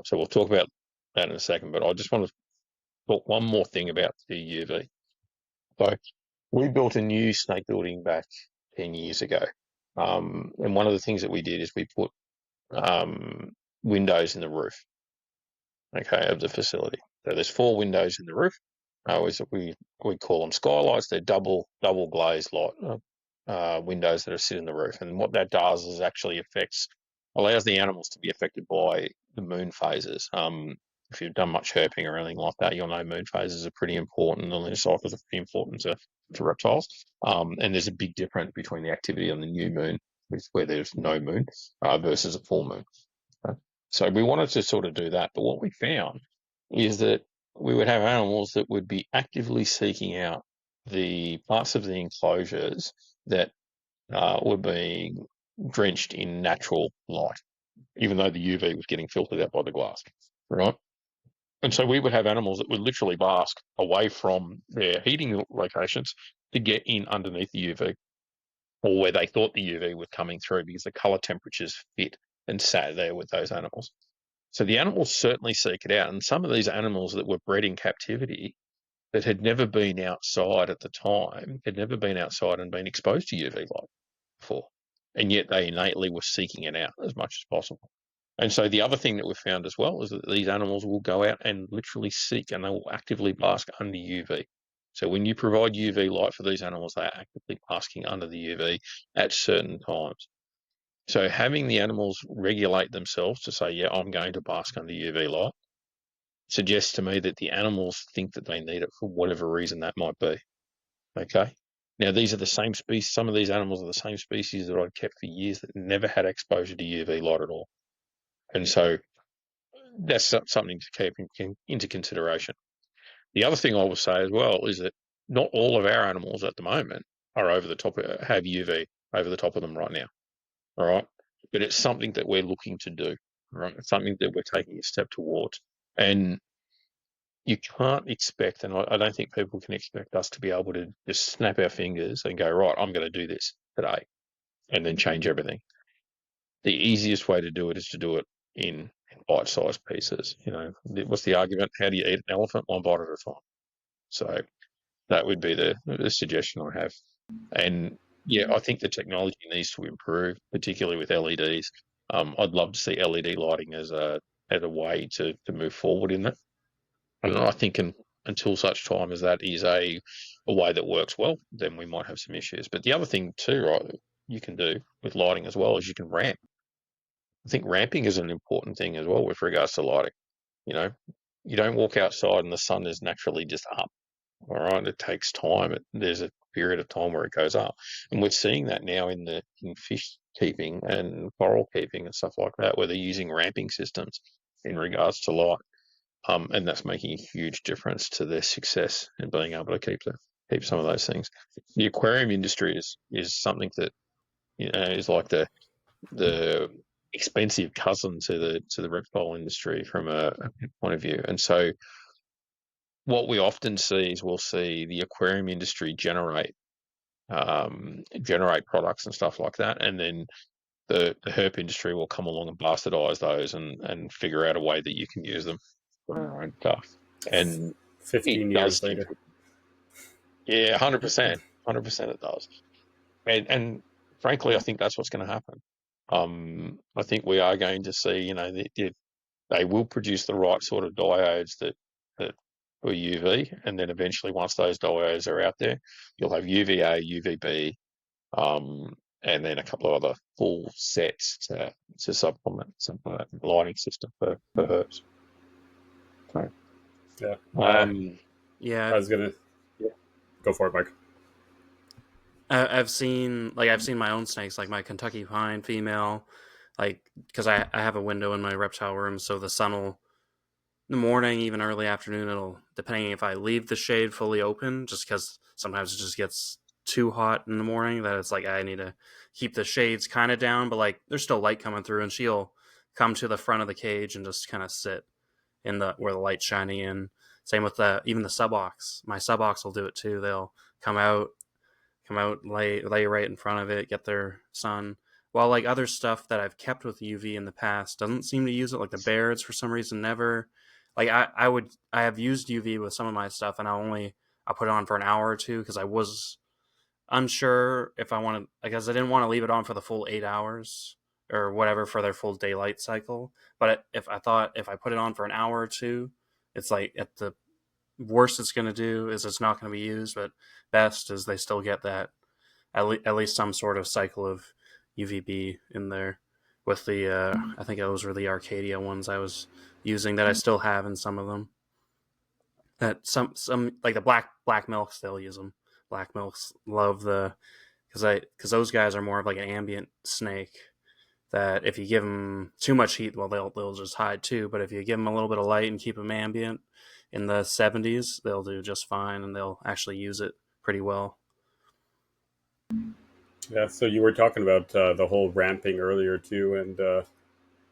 So we'll talk about that in a second. But I just want to talk one more thing about the UV. So we built a new snake building back 10 years ago. And one of the things that we did is we put windows in the roof, okay, of the facility. So there's four windows in the roof. We call them skylights. They're double glazed light windows that are sit in the roof. And what that does is actually allows the animals to be affected by the moon phases. If you've done much herping or anything like that, you'll know moon phases are pretty important. The lunar cycles are pretty important to reptiles. And there's a big difference between the activity on the new moon, where there's no moon, versus a full moon. So we wanted to sort of do that. But what we found is that we would have animals that would be actively seeking out the parts of the enclosures that were being drenched in natural light, even though the UV was getting filtered out by the glass, right? And so we would have animals that would literally bask away from their heating locations to get in underneath the UV, or where they thought the UV was coming through because the color temperatures fit and sat there with those animals. So the animals certainly seek it out. And some of these animals that were bred in captivity that had never been outside at the time, had never been outside and been exposed to UV light before. And yet they innately were seeking it out as much as possible. And so the other thing that we've found as well is that these animals will go out and literally seek, and they will actively bask under UV. So when you provide UV light for these animals, they are actively basking under the UV at certain times. So having the animals regulate themselves to say, yeah, I'm going to bask under UV light, suggests to me that the animals think that they need it for whatever reason that might be. Okay. Now, these are the same species. Some of these animals are the same species that I'd kept for years that never had exposure to UV light at all. And so that's something to keep into consideration. The other thing I will say as well is that not all of our animals at the moment are over the top, have UV over the top of them right now. All right. But it's something that we're looking to do. Right. It's something that we're taking a step towards. And you can't expect, and I don't think people can expect us to be able to just snap our fingers and go, right, I'm going to do this today and then change everything. The easiest way to do it is to do it in bite-sized pieces. You know, what's the argument? How do you eat an elephant? One bite at a time. So that would be the suggestion I have. And yeah, I think the technology needs to improve, particularly with LEDs. I'd love to see LED lighting as a way to move forward in that. And I think until such time as that is a way that works well, then we might have some issues. But the other thing too, right, you can do with lighting as well is you can ramp. I think ramping is an important thing as well with regards to lighting. You know, you don't walk outside and the sun is naturally just up. All right, it takes time. There's a period of time where it goes up, and we're seeing that now in fish keeping and coral keeping and stuff like that, where they're using ramping systems in regards to light. And that's making a huge difference to their success in being able to keep some of those things. The aquarium industry is something that is like the expensive cousin to the reptile industry from a point of view. And so what we often see is we'll see the aquarium industry generate products and stuff like that, and then the herp industry will come along and bastardize those and figure out a way that you can use them for their own stuff. And 15 it years does seem later. yeah, 100%. 100% it does. And frankly, I think that's what's going to happen. I think we are going to see, they will produce the right sort of diodes that for UV, and then eventually once those diodes are out there, you'll have UVA, UVB, and then a couple of other full sets to supplement some lighting system for herps. So, Yeah. Yeah, I was going to go for it, Mike. I've seen my own snakes, like my Kentucky pine female, like because I have a window in my reptile room, so the sun will in the morning, even early afternoon, it'll depending if I leave the shade fully open, just because sometimes it just gets too hot in the morning that it's like I need to keep the shades kind of down, but like there's still light coming through, and she'll come to the front of the cage and just kind of sit in the where the light's shining in. Same with even the subox. My subox will do it too. They'll come out, lay right in front of it, get their sun. While like other stuff that I've kept with UV in the past doesn't seem to use it, like the Bairds for some reason never. Like I have used UV with some of my stuff, and I put it on for an hour or two because I was unsure if I wanted. I guess I didn't want to leave it on for the full 8 hours or whatever for their full daylight cycle. But if I thought if I put it on for an hour or two, it's like at the worst it's going to do is it's not going to be used, but best is they still get that at least some sort of cycle of UVB in there with the I think those were the Arcadia ones I was using that I still have in some of them. That some like the black milks they'll use them. Black milks love the because those guys are more of like an ambient snake that if you give them too much heat, well, they'll just hide too. But if you give them a little bit of light and keep them ambient in the 70s, they'll do just fine, and they'll actually use it pretty well. Yeah. So you were talking about the whole ramping earlier too, and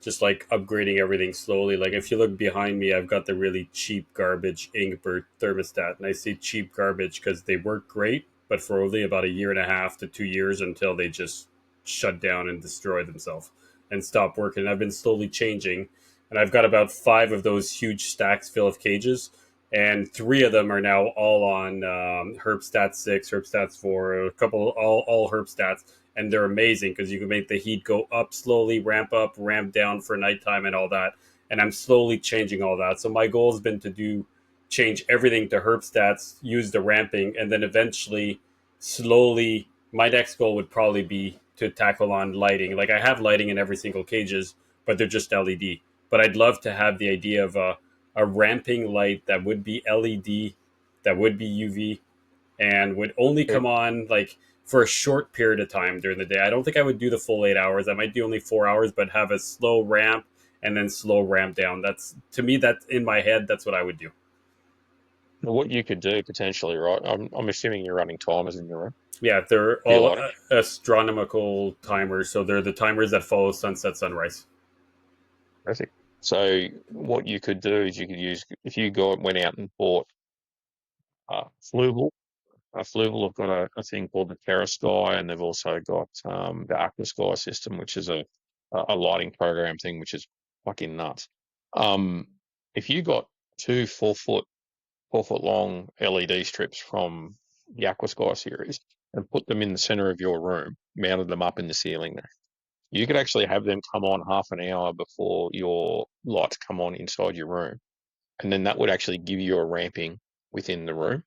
just like upgrading everything slowly. Like if you look behind me, I've got the really cheap garbage Eipper thermostat, and I say cheap garbage because they work great, but for only about a year and a half to 2 years until they just shut down and destroy themselves and stop working. And I've been slowly changing, and I've got about five of those huge stacks full of cages, and three of them are now all on Herp 6, Herp 4, a couple all Herp stats, and they're amazing because you can make the heat go up slowly, ramp down for nighttime, and all that. And I'm slowly changing all that. So my goal has been to do change everything to herp stats, use the ramping, and then eventually, slowly, my next goal would probably be to tackle on lighting. Like I have lighting in every single cages, but they're just LED. But I'd love to have the idea of a ramping light that would be LED, that would be UV, and would only come on like for a short period of time during the day. I don't think I would do the full 8 hours. I might do only 4 hours, but have a slow ramp and then slow ramp down. That's to me, that's in my head. That's what I would do. What you could do potentially, right? I'm assuming you're running timers in your room Yeah, they're for your all lighting. astronomical timers, so they're the timers that follow sunset, sunrise. Perfect. So what you could do is you could use if you went out and bought Fluval. Fluval have got a thing called the Terra Sky, and they've also got the Aqua Sky system, which is a lighting program thing, which is fucking nuts. Um, if you got two 4 foot long LED strips from the Aqua Sky series and put them in the center of your room, mounted them up in the ceiling there, you could actually have them come on half an hour before your lights come on inside your room, and then that would actually give you a ramping within the room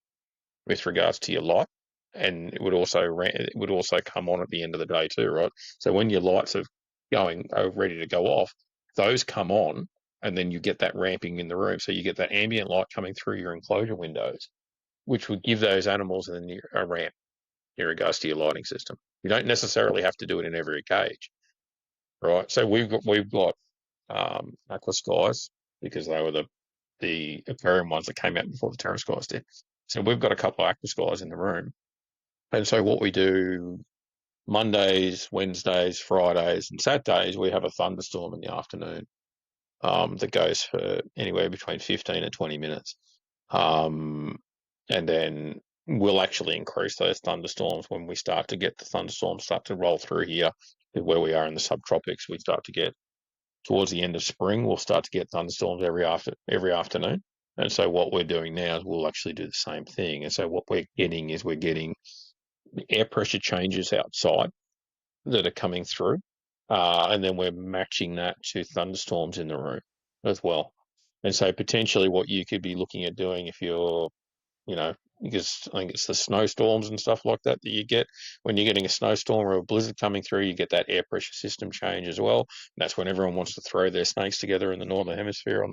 with regards to your light, and it would also come on at the end of the day too, right? So when your lights are ready to go off, those come on, and then you get that ramping in the room, so you get that ambient light coming through your enclosure windows, which would give those animals a ramp in regards to your lighting system. You don't necessarily have to do it in every cage, right? So we've got Aqua Skies because they were the aquarium ones that came out before the Terra Skies did. So we've got a couple of Aqua Skies in the room. And so what we do Mondays, Wednesdays, Fridays, and Saturdays, we have a thunderstorm in the afternoon that goes for anywhere between 15 and 20 minutes. Um, and then we'll actually increase those thunderstorms when we start to get the thunderstorms start to roll through here where we are in the subtropics. We start to get towards the end of spring, we'll start to get thunderstorms every afternoon. And so what we're doing now is we'll actually do the same thing. And so what we're getting air pressure changes outside that are coming through, and then we're matching that to thunderstorms in the room as well. And so potentially what you could be looking at doing if you're you know, because I think it's the snowstorms and stuff like that that you get when you're getting a snowstorm or a blizzard coming through. You get that air pressure system change as well. And that's when everyone wants to throw their snakes together in the northern hemisphere on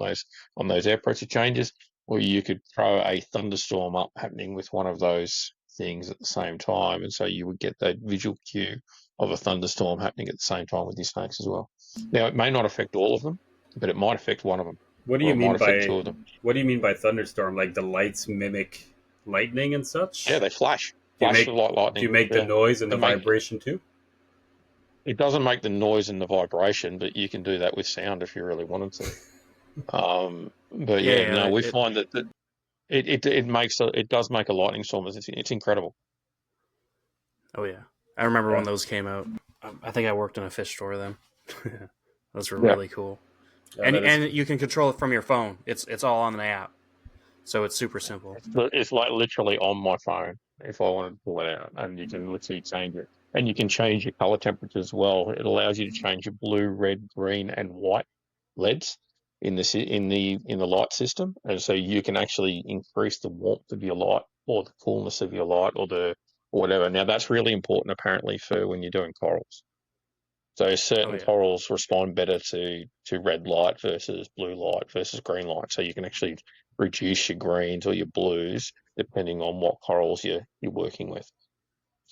those air pressure changes. Or you could throw a thunderstorm up happening with one of those things at the same time, and so you would get that visual cue of a thunderstorm happening at the same time with your snakes as well. Now, it may not affect all of them, but it might affect one of them, What do or you it might mean affect by two of them. thunderstorm? Like the lights mimic lightning and Yeah, such? they Do you flash make like do you lightning. make the Yeah, noise and they the make vibration too? it doesn't make the noise and the vibration, but you can do that with sound if you really wanted to. But Yeah, yeah, yeah. no, we It. find that it does make a lightning storm. It's incredible. Oh yeah. I remember Yeah, when those came out. I think I worked in a fish store then. Those were Yeah, really cool. yeah, And that is. and you can control it from your phone. It's all on the app, so it's super simple. it's like literally on my phone if I wanted to pull it out, and you can literally change it, and you can change your color temperature as well. It allows you to change your blue, red, green, and white LEDs in the light system, and so you can actually increase the warmth of your light or the coolness of your light or whatever. Now that's really important apparently for when you're doing corals. So Oh certain yeah. corals respond better to red light versus blue light versus green light. So you can actually reduce your greens or your blues depending on what corals you're working with.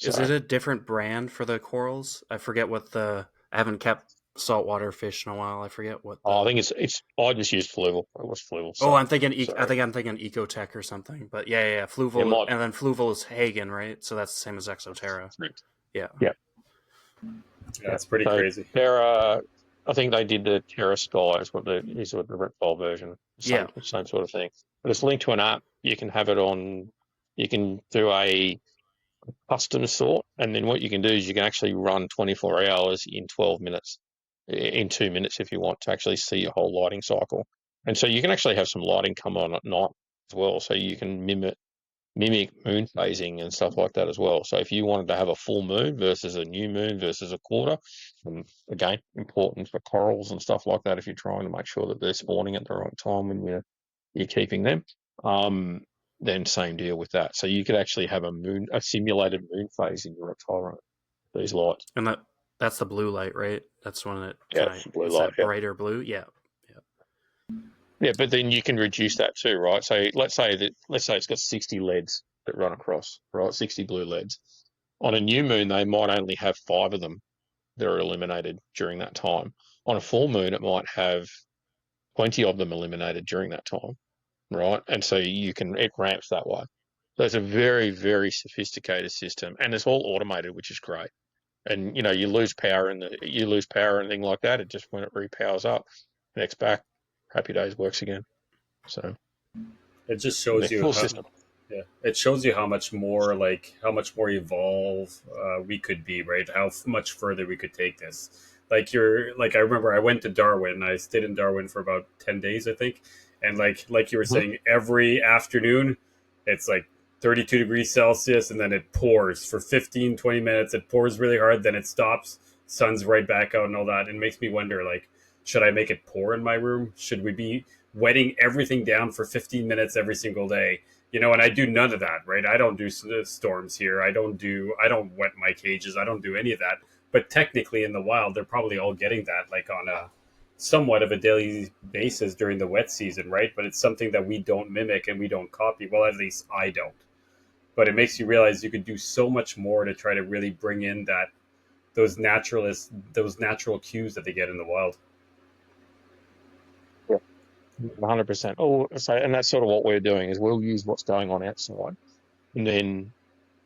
Is it So a different brand for the corals? I forget what the. I haven't kept saltwater fish in a while. I forget what I the. think it's I just used Fluval. It was Fluval. Oh, So I'm thinking. I sorry. think I'm thinking Ecotech or something. But yeah, yeah, yeah. It Fluval, might and then Fluval is Hagen, right? So that's the same as Exoterra. correct. Yeah. Yeah. Yeah, Yeah. it's pretty So crazy. Terra, I think they did the Terra Sky is what the reptile version, Yeah, same sort of thing. But it's linked to an app. You can have it on. You can do a custom sort, and then what you can do is you can actually run 24 hours in 12 minutes, in 2 minutes if you want to actually see your whole lighting cycle. And so you can actually have some lighting come on at night as well, so you can mimic moon phasing and stuff like that as well. So if you wanted to have a full moon versus a new moon versus a quarter, and again, important for corals and stuff like that, if you're trying to make sure that they're spawning at the right time when you're keeping them, um, then same deal with that. So you could actually have a simulated moon phase in your reptile room. These lights. and that's the blue light, right? That's when it Yeah, kind of it's blue is light. that Yeah. brighter blue. Yeah, yeah. Yeah, but then you can reduce that too, right? So let's say it's got 60 LEDs that run across, right? 60 blue LEDs. On a new moon, they might only have 5 of them that are eliminated during that time. On a full moon, it might have 20 of them eliminated during that time, right? And so it ramps that way. So it's a very, very sophisticated system, and it's all automated, which is great. And you lose power and thing like that. It just when it repowers up, connects back, happy days works again. So It just the shows you full how, system. yeah, it shows you how much more like how much more evolved we could be, right? How much further we could take this. Like I remember I went to Darwin. I stayed in Darwin for about 10 days, I think, and like you were Mhm. saying, every afternoon it's like 32 degrees Celsius, and then it pours for 15-20 minutes. It pours really hard, then it stops. Sun's right back out and all that. It makes me wonder, like, should I make it pour in my room? Should we be wetting everything down for 15 minutes every single day? And I do none of that, right? I don't do storms here. I don't wet my cages. I don't do any of that. But technically in the wild, they're probably all getting that, like, on a somewhat of a daily basis during the wet season, right? But it's something that we don't mimic and we don't copy. Well, at least I don't. But it makes you realize you could do so much more to try to really bring in that those natural cues that they get in the wild. Yeah, 100%. Oh, so and that's sort of what we're doing is we'll use what's going on outside and then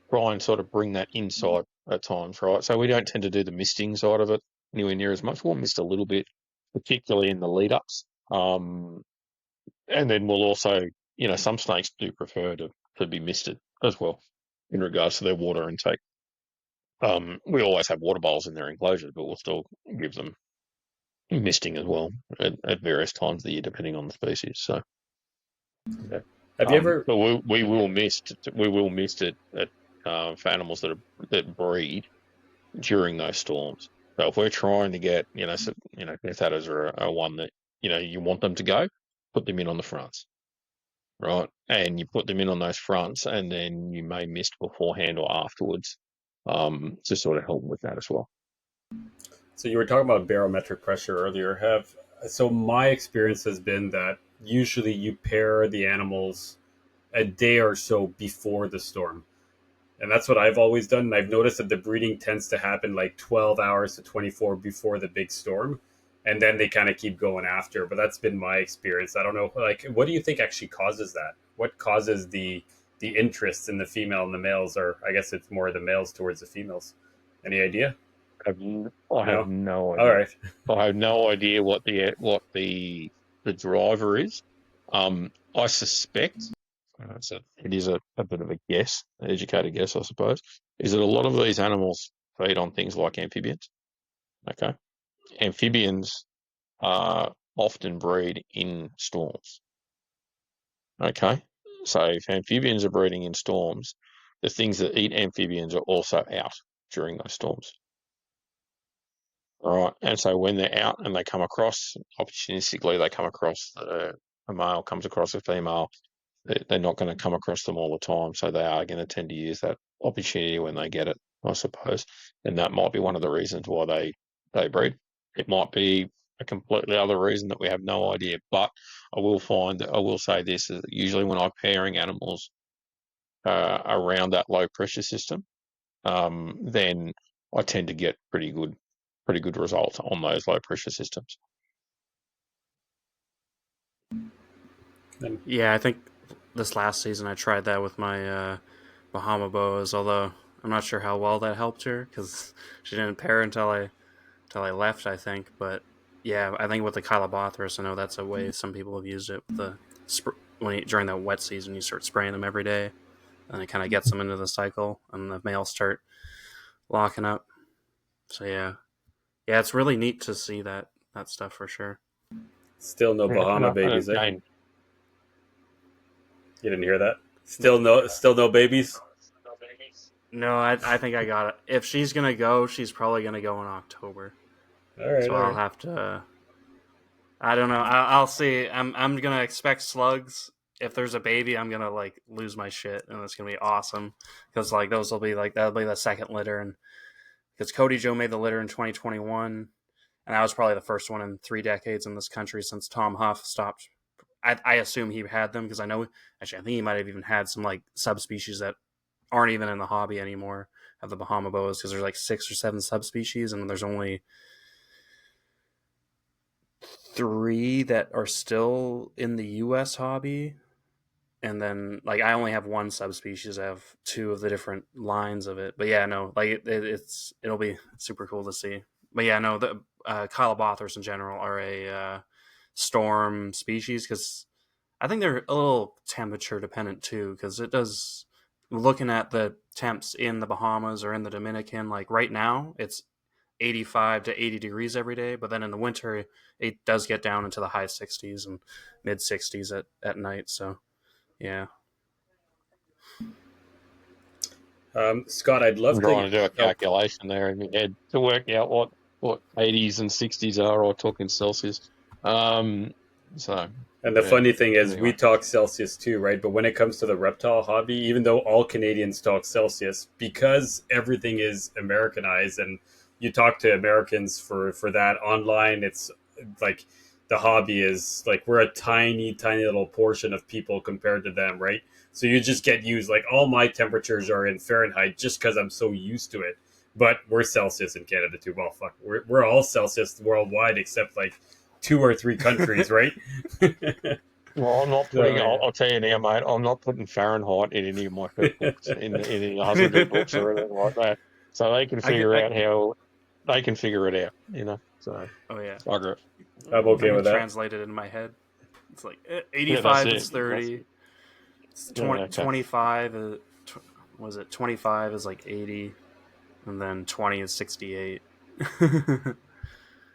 try and sort of bring that inside at times, right? So we don't tend to do the misting side of it anywhere near as much. We'll mist a little bit, particularly in the lead ups. And then we'll also, some snakes do prefer to be misted as well in regards to their water intake. We always have water bowls in their enclosures, but we'll still give them misting as well at various times of the year, depending on the species. So, yeah. Have you ever? But we will mist it for animals that breed during those storms. So if we're trying to get, death adders are one that you want them to go, put them in on the fronts, right? And you put them in on those fronts, and then you may mist beforehand or afterwards, to sort of help with that as well. So you were talking about barometric pressure earlier. Have So my experience has been that usually you pair the animals a day or so before the storm. And that's what I've always done. And I've noticed that the breeding tends to happen like 12 hours to 24 before the big storm. And then they kind of keep going after. But that's been my experience. I don't know. Like, what do you think actually causes that? What causes the interest in the female and the males? Or I guess it's more the males towards the females. Any idea? I have No? no All idea. right. I have no idea what the driver is. I suspect it is a bit of a guess, an educated guess, I suppose. Is that a lot of these animals feed on things like amphibians? Okay, amphibians often breed in storms. Okay, so if amphibians are breeding in storms, the things that eat amphibians are also out during those storms. All right. And so when they're out and they come across, opportunistically, they come across a male comes across a female, they're not going to come across them all the time. So they are going to tend to use that opportunity when they get it, I suppose. And that might be one of the reasons why they breed. It might be a completely other reason that we have no idea. But I will say this, is that usually when I'm pairing animals around that low pressure system, then I tend to get pretty good results on those low pressure systems. And Yeah, I think this last season I tried that with my Bahama boas, although I'm not sure how well that helped her because she didn't pair until I left, I think. But yeah, I think with the Kylobothris, I know that's a way some people have used it. During the wet season, you start spraying them every day, and it kind of gets them into the cycle, and the males start locking up. So yeah, it's really neat to see that stuff for sure. Still no Yeah, Bahama and babies, eh? again, You didn't hear that? No, Still no babies. no, I think I got it. If she's gonna go, she's probably gonna go in October. All right, So all I'll right. have to. I don't know. I'll see. I'm gonna expect slugs. If there's a baby, I'm gonna like lose my shit, and it's gonna be awesome because like those will be like that'll be the second litter, and because Cody Joe made the litter in 2021, and that was probably the first one in 3 decades in this country since Tom Huff stopped. I assume he had them because I know actually I think he might have even had some like subspecies that aren't even in the hobby anymore of the Bahama boas because there's like 6 or 7 subspecies, and there's only 3 that are still in the U.S. hobby. And then like I only have 1 subspecies. I have 2 of the different lines of it. But yeah, no, like it'll be super cool to see. But yeah, no, the Kylobothris in general are a storm species because I think they're a little temperature dependent too. Because it does looking at the temps in the Bahamas or in the Dominican, like right now it's 85 to 80 degrees every day, but then in the winter it does get down into the high 60s and mid 60s at night. So yeah. Scott, I'd love I'm to. trying to do a Oh, calculation there in my head to work out what 80s and 60s are, or talking Celsius. Um, so and the yeah. funny thing is, we Anyway, talk Celsius too, right? But when it comes to the reptile hobby, even though all Canadians talk Celsius, because everything is Americanized, and you talk to Americans for that online, it's like the hobby is like we're a tiny, tiny little portion of people compared to them, right? So you just get used like all my temperatures are in Fahrenheit just because I'm so used to it. But we're Celsius in Canada too. Well, fuck, we're all Celsius worldwide except like 2 or 3 countries, right? well, I'm not putting. So yeah. I'll tell you now, mate. I'm not putting Fahrenheit in any of my herp books, in any husbandry books or anything like that. So they can I get. figure out how they can figure it out. So Oh yeah. bugger it. I'm I okay can with that. translate it in my head. It's like Yeah, that's 85 it. is 30. It's Yeah, 20, okay. 25 is, was it 25 is like 80, and then 20 is 68.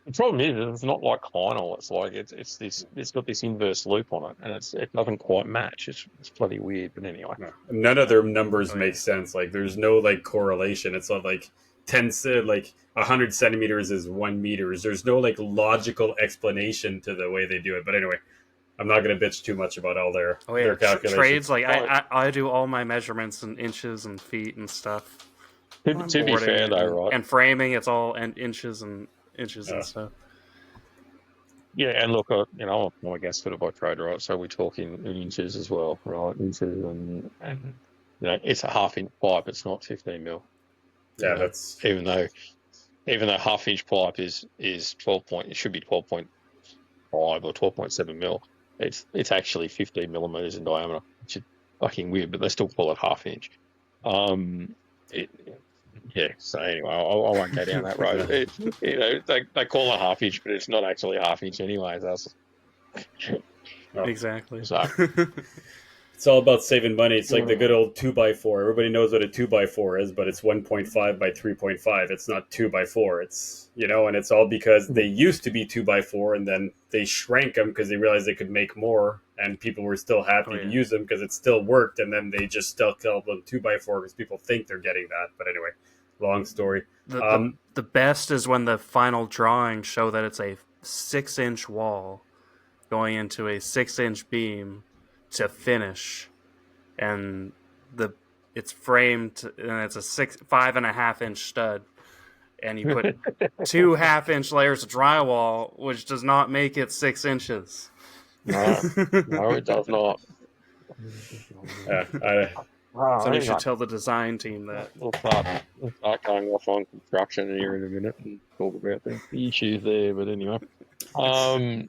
The problem is it's not like Clonal. It's like it's got this inverse loop on it, and it doesn't quite match. It's bloody weird. But anyway, No. None of their numbers Oh make yeah. sense. Like there's no like correlation. It's not like 100 centimeters is 1 meters. There's no like logical explanation to the way they do it. But anyway, I'm not gonna bitch too much about all Oh their yeah. Trades calculations. like well, I do all my measurements in inches and feet and stuff. On to be boarding fair though, right? and framing, it's all in inches and Uh, stuff. Yeah, and look, I'm a gasket by trade, right? So we're talking in inches as well, right? Inches and it's a half-inch pipe. It's not 15 mil. You yeah, know, that's even though half-inch pipe is 12 point, it should be 12.5 or 12.7 mil. It's actually 15 millimeters in diameter, which is fucking weird, but they still call it half inch. Um, it, yeah. So anyway, I won't go down that road. They call it half inch, but it's not actually half inch anyway. That's oh, Exactly. so. it's all about saving money. It's like the Yeah. good old 2x4. Everybody knows what a 2x4 is, but it's 1.5 by 3.5. It's not 2x4. And it's all because they used to be 2x4 and then they shrank them because they realized they could make more and people were still Oh happy to yeah. use them because it still worked. And then they just still call them 2x4 because people think they're getting that. But anyway, long story. The the Um, the best is when the final drawings show that it's a 6-inch wall going into a 6-inch beam to finish, and the it's framed and it's a 5.5-inch stud, and you put 2 half-inch layers of drywall, which does not make it 6 inches. No, no, it does not. I, Somebody Anyway, should tell the design team that. we'll start going off on construction here in a minute and talk about the issues there. But anyway, um,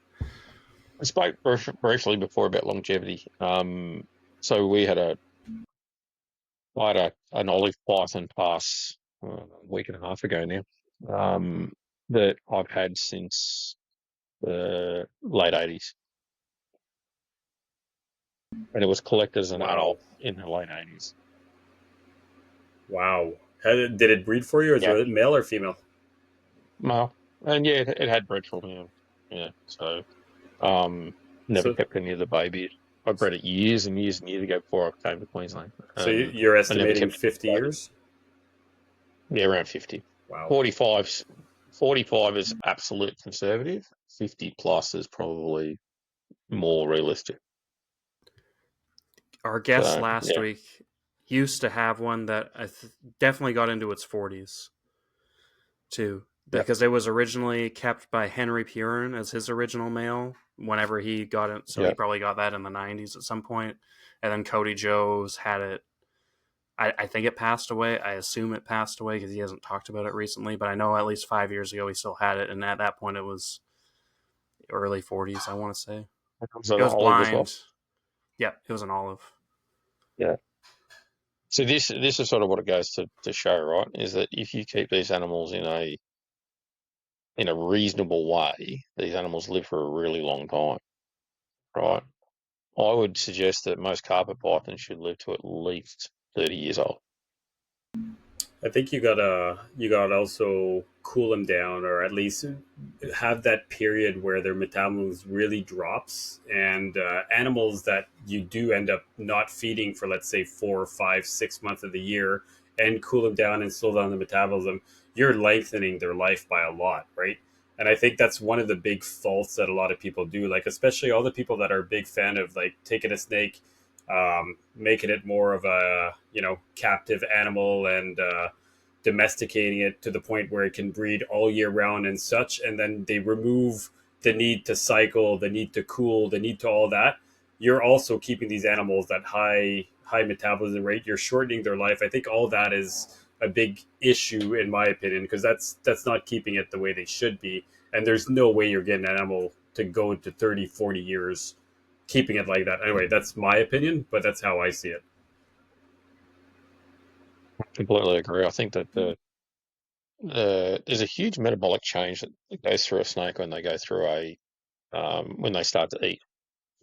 I spoke briefly before about longevity. So we had a I had an olive python pass a week and a half ago now, that I've had since the late 80s. And it was collected as an Wow. adult in the late 80s. Wow. Did it breed for you? Is Yeah. it male or female? Well, and yeah, it had bred for me. Yeah. So, um, never So, kept any of the babies. I bred it years and years and years ago before I came to Queensland. so And you're I never estimating kept 50 any babies. years? Yeah, around 50. Wow. 45's, 45 is absolute conservative. 50 plus is probably more realistic. Our guest So, last yeah. week used to have one that definitely got into its 40s too, Yeah. because it was originally kept by Henry Purin as his original male. Whenever he got it, so he Yeah. probably got that in the 90s at some point, and then Cody Joe's had it. I think it passed away. I assume it passed away because he hasn't talked about it recently. But I know at least 5 years ago he still had it, and at that point it was early 40s. I want to say It comes an it was olive as well. blind. Yeah, it was an olive. Yeah. So this is sort of what it goes to show, right? Is that if you keep these animals in a reasonable way, these animals live for a really long time, right? I would suggest that most carpet pythons should live to at least 30 years old. I think you gotta also cool them down, or at least have that period where their metabolism really drops. And animals that you do end up not feeding for, let's say, 4, 5, 6 months of the year, and cool them down and slow down the metabolism, you're lengthening their life by a lot, right? And I think that's one of the big faults that a lot of people do, like especially all the people that are a big fan of like taking a snake, making it more of a captive animal, and domesticating it to the point where it can breed all year round and such, and then they remove the need to cycle, the need to cool, the need to all that. You're also keeping these animals at high metabolism rate. You're shortening their life. I think all that is a big issue in my opinion, because that's not keeping it the way they should be. And there's no way you're getting an animal to go to 30, 40 years keeping it like that. Anyway, that's my opinion, but that's how I see it. Completely agree. I think that there's a huge metabolic change that goes through a snake when they go through when they start to eat,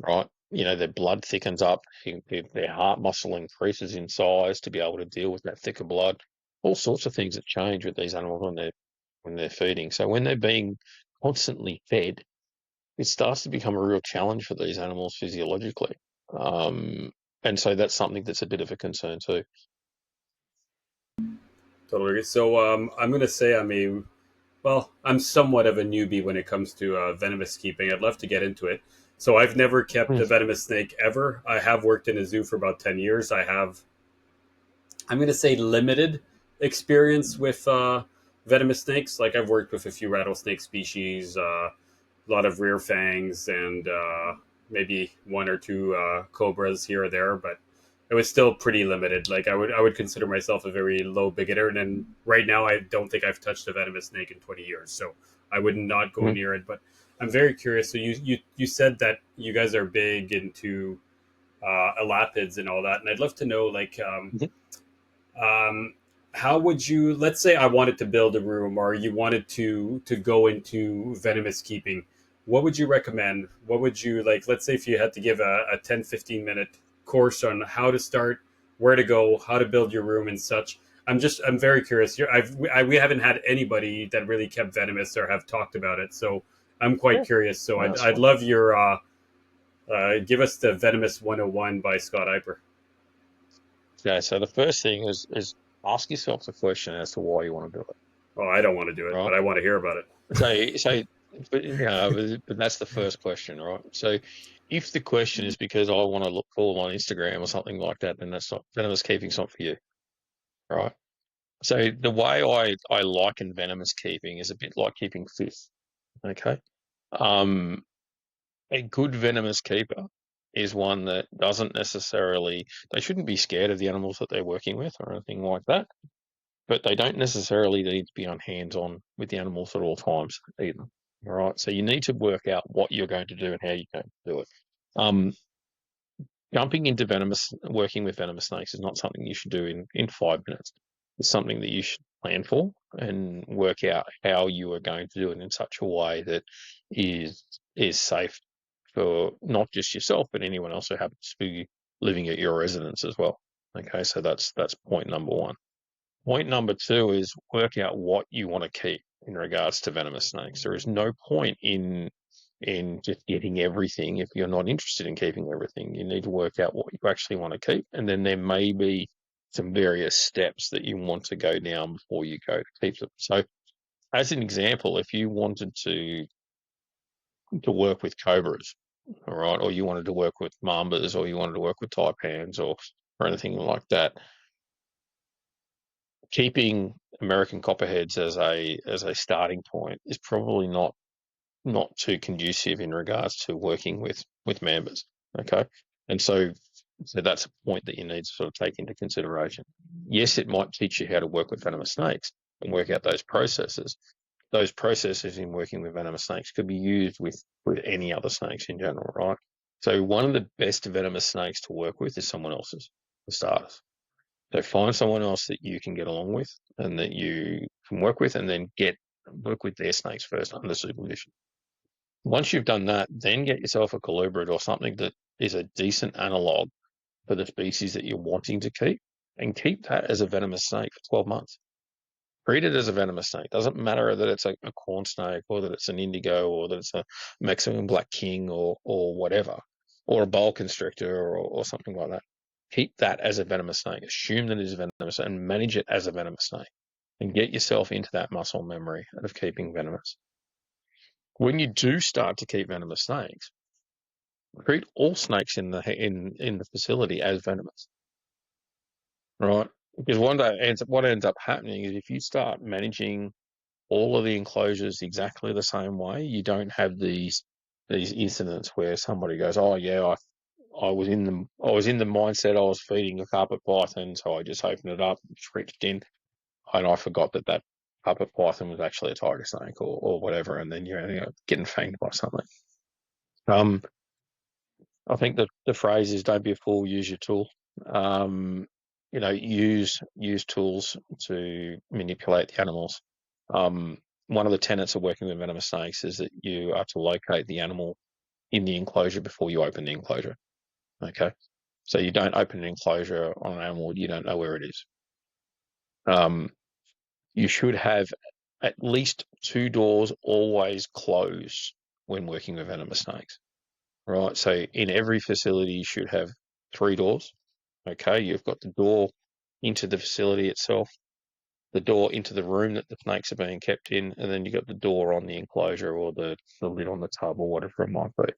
right? You know, their blood thickens up, their heart muscle increases in size to be able to deal with that thicker blood. All sorts of things that change with these animals when they're feeding. So when they're being constantly fed, it starts to become a real challenge for these animals physiologically. Um, and so that's something that's a bit of a concern too. Totally. So I'm going to say I'm somewhat of a newbie when it comes to venomous keeping. I'd love to get into it. So I've never kept Mm. a venomous snake ever. I have worked in a zoo for about 10 years. I'm going to say, limited experience with venomous snakes. Like I've worked with a few rattlesnake species, a lot of rear fangs, and maybe one or two cobras here or there, but it was still pretty limited. Like I would consider myself a very low beginner, and then right now I don't think I've touched a venomous snake in 20 years, so I would not go Mm. near it. But I'm very curious. So you said that you guys are big into elapids and all that, and I'd love to know like um, how would you, let's say I wanted to build a room, or you wanted to go into venomous keeping, what would you recommend? What would you like, let's say if you had to give a 10-15 minute course on how to start, where to go, how to build your room and such. I'm very curious. We haven't had anybody that really kept venomous or have talked about it, so I'm quite Yeah, curious. So no, I'd, that's I'd fine. love your give us the Venomous 101 by Scott Eipper. Okay, so the first thing is ask yourself the question as to why you want to do it, Oh, I don't want to do it, but right? I want to hear about it. So, but but that's the first question, right? So, if the question is because I want to look cool on Instagram or something like that, then that's not venomous keeping's not for you, right? So the way I liken venomous keeping is a bit like keeping fish. Okay. Um, a good venomous keeper is one that doesn't necessarily, they shouldn't be scared of the animals that they're working with or anything like that, but they don't necessarily need to be on hands-on with the animals at all times either. All right. So you need to work out what you're going to do and how you're going to do it. Um, jumping into working with venomous snakes is not something you should do in 5 minutes. It's something that you should plan for and work out how you are going to do it in such a way that is safe for not just yourself, but anyone else who happens to be living at your residence as well. Okay, so that's point number one. Point number two is work out what you want to keep in regards to venomous snakes. There is no point in just getting everything if you're not interested in keeping everything. You need to work out what you actually want to keep, and then there may be some various steps that you want to go down before you go to keep them. So, as an example, if you wanted to work with cobras, all right, or you wanted to work with mambas, or you wanted to work with taipans, or anything like that, keeping American copperheads as a starting point is probably not too conducive in regards to working with mambas. Okay, and so that's a point that you need to sort of take into consideration. Yes, it might teach you how to work with venomous snakes and work out those processes. Those processes in working with venomous snakes could be used with any other snakes in general, right? So one of the best venomous snakes to work with is someone else's, for starters. So find someone else that you can get along with and that you can work with, and then work with their snakes first under supervision. Once you've done that, then get yourself a colubrid or something that is a decent analog for the species that you're wanting to keep, and keep that as a venomous snake for 12 months. Treat it as a venomous snake. Doesn't matter that it's a corn snake or that it's an indigo or that it's a Mexican black king or whatever, or a boa constrictor or something like that. Keep that as a venomous snake. Assume that it is venomous and manage it as a venomous snake, and get yourself into that muscle memory of keeping venomous. When you do start to keep venomous snakes, treat all snakes in the facility as venomous, right? Because what ends up happening is if you start managing all of the enclosures exactly the same way, you don't have these incidents where somebody goes, "Oh yeah, I was in the mindset I was feeding a carpet python, so I just opened it up, reached in, and I forgot that carpet python was actually a tiger snake or whatever," and then you're getting fanged by something. I think that the phrase is "Don't be a fool, use your tool." Um, use tools to manipulate the animals. One of the tenets of working with venomous snakes is that you are to locate the animal in the enclosure before you open the enclosure. Okay, so you don't open an enclosure on an animal you don't know where it is. You should have at least 2 doors always closed when working with venomous snakes. Right, so in every facility you should have 3 doors. Okay, you've got the door into the facility itself, the door into the room that the snakes are being kept in, and then you've got the door on the enclosure or the lid on the tub or whatever it might be.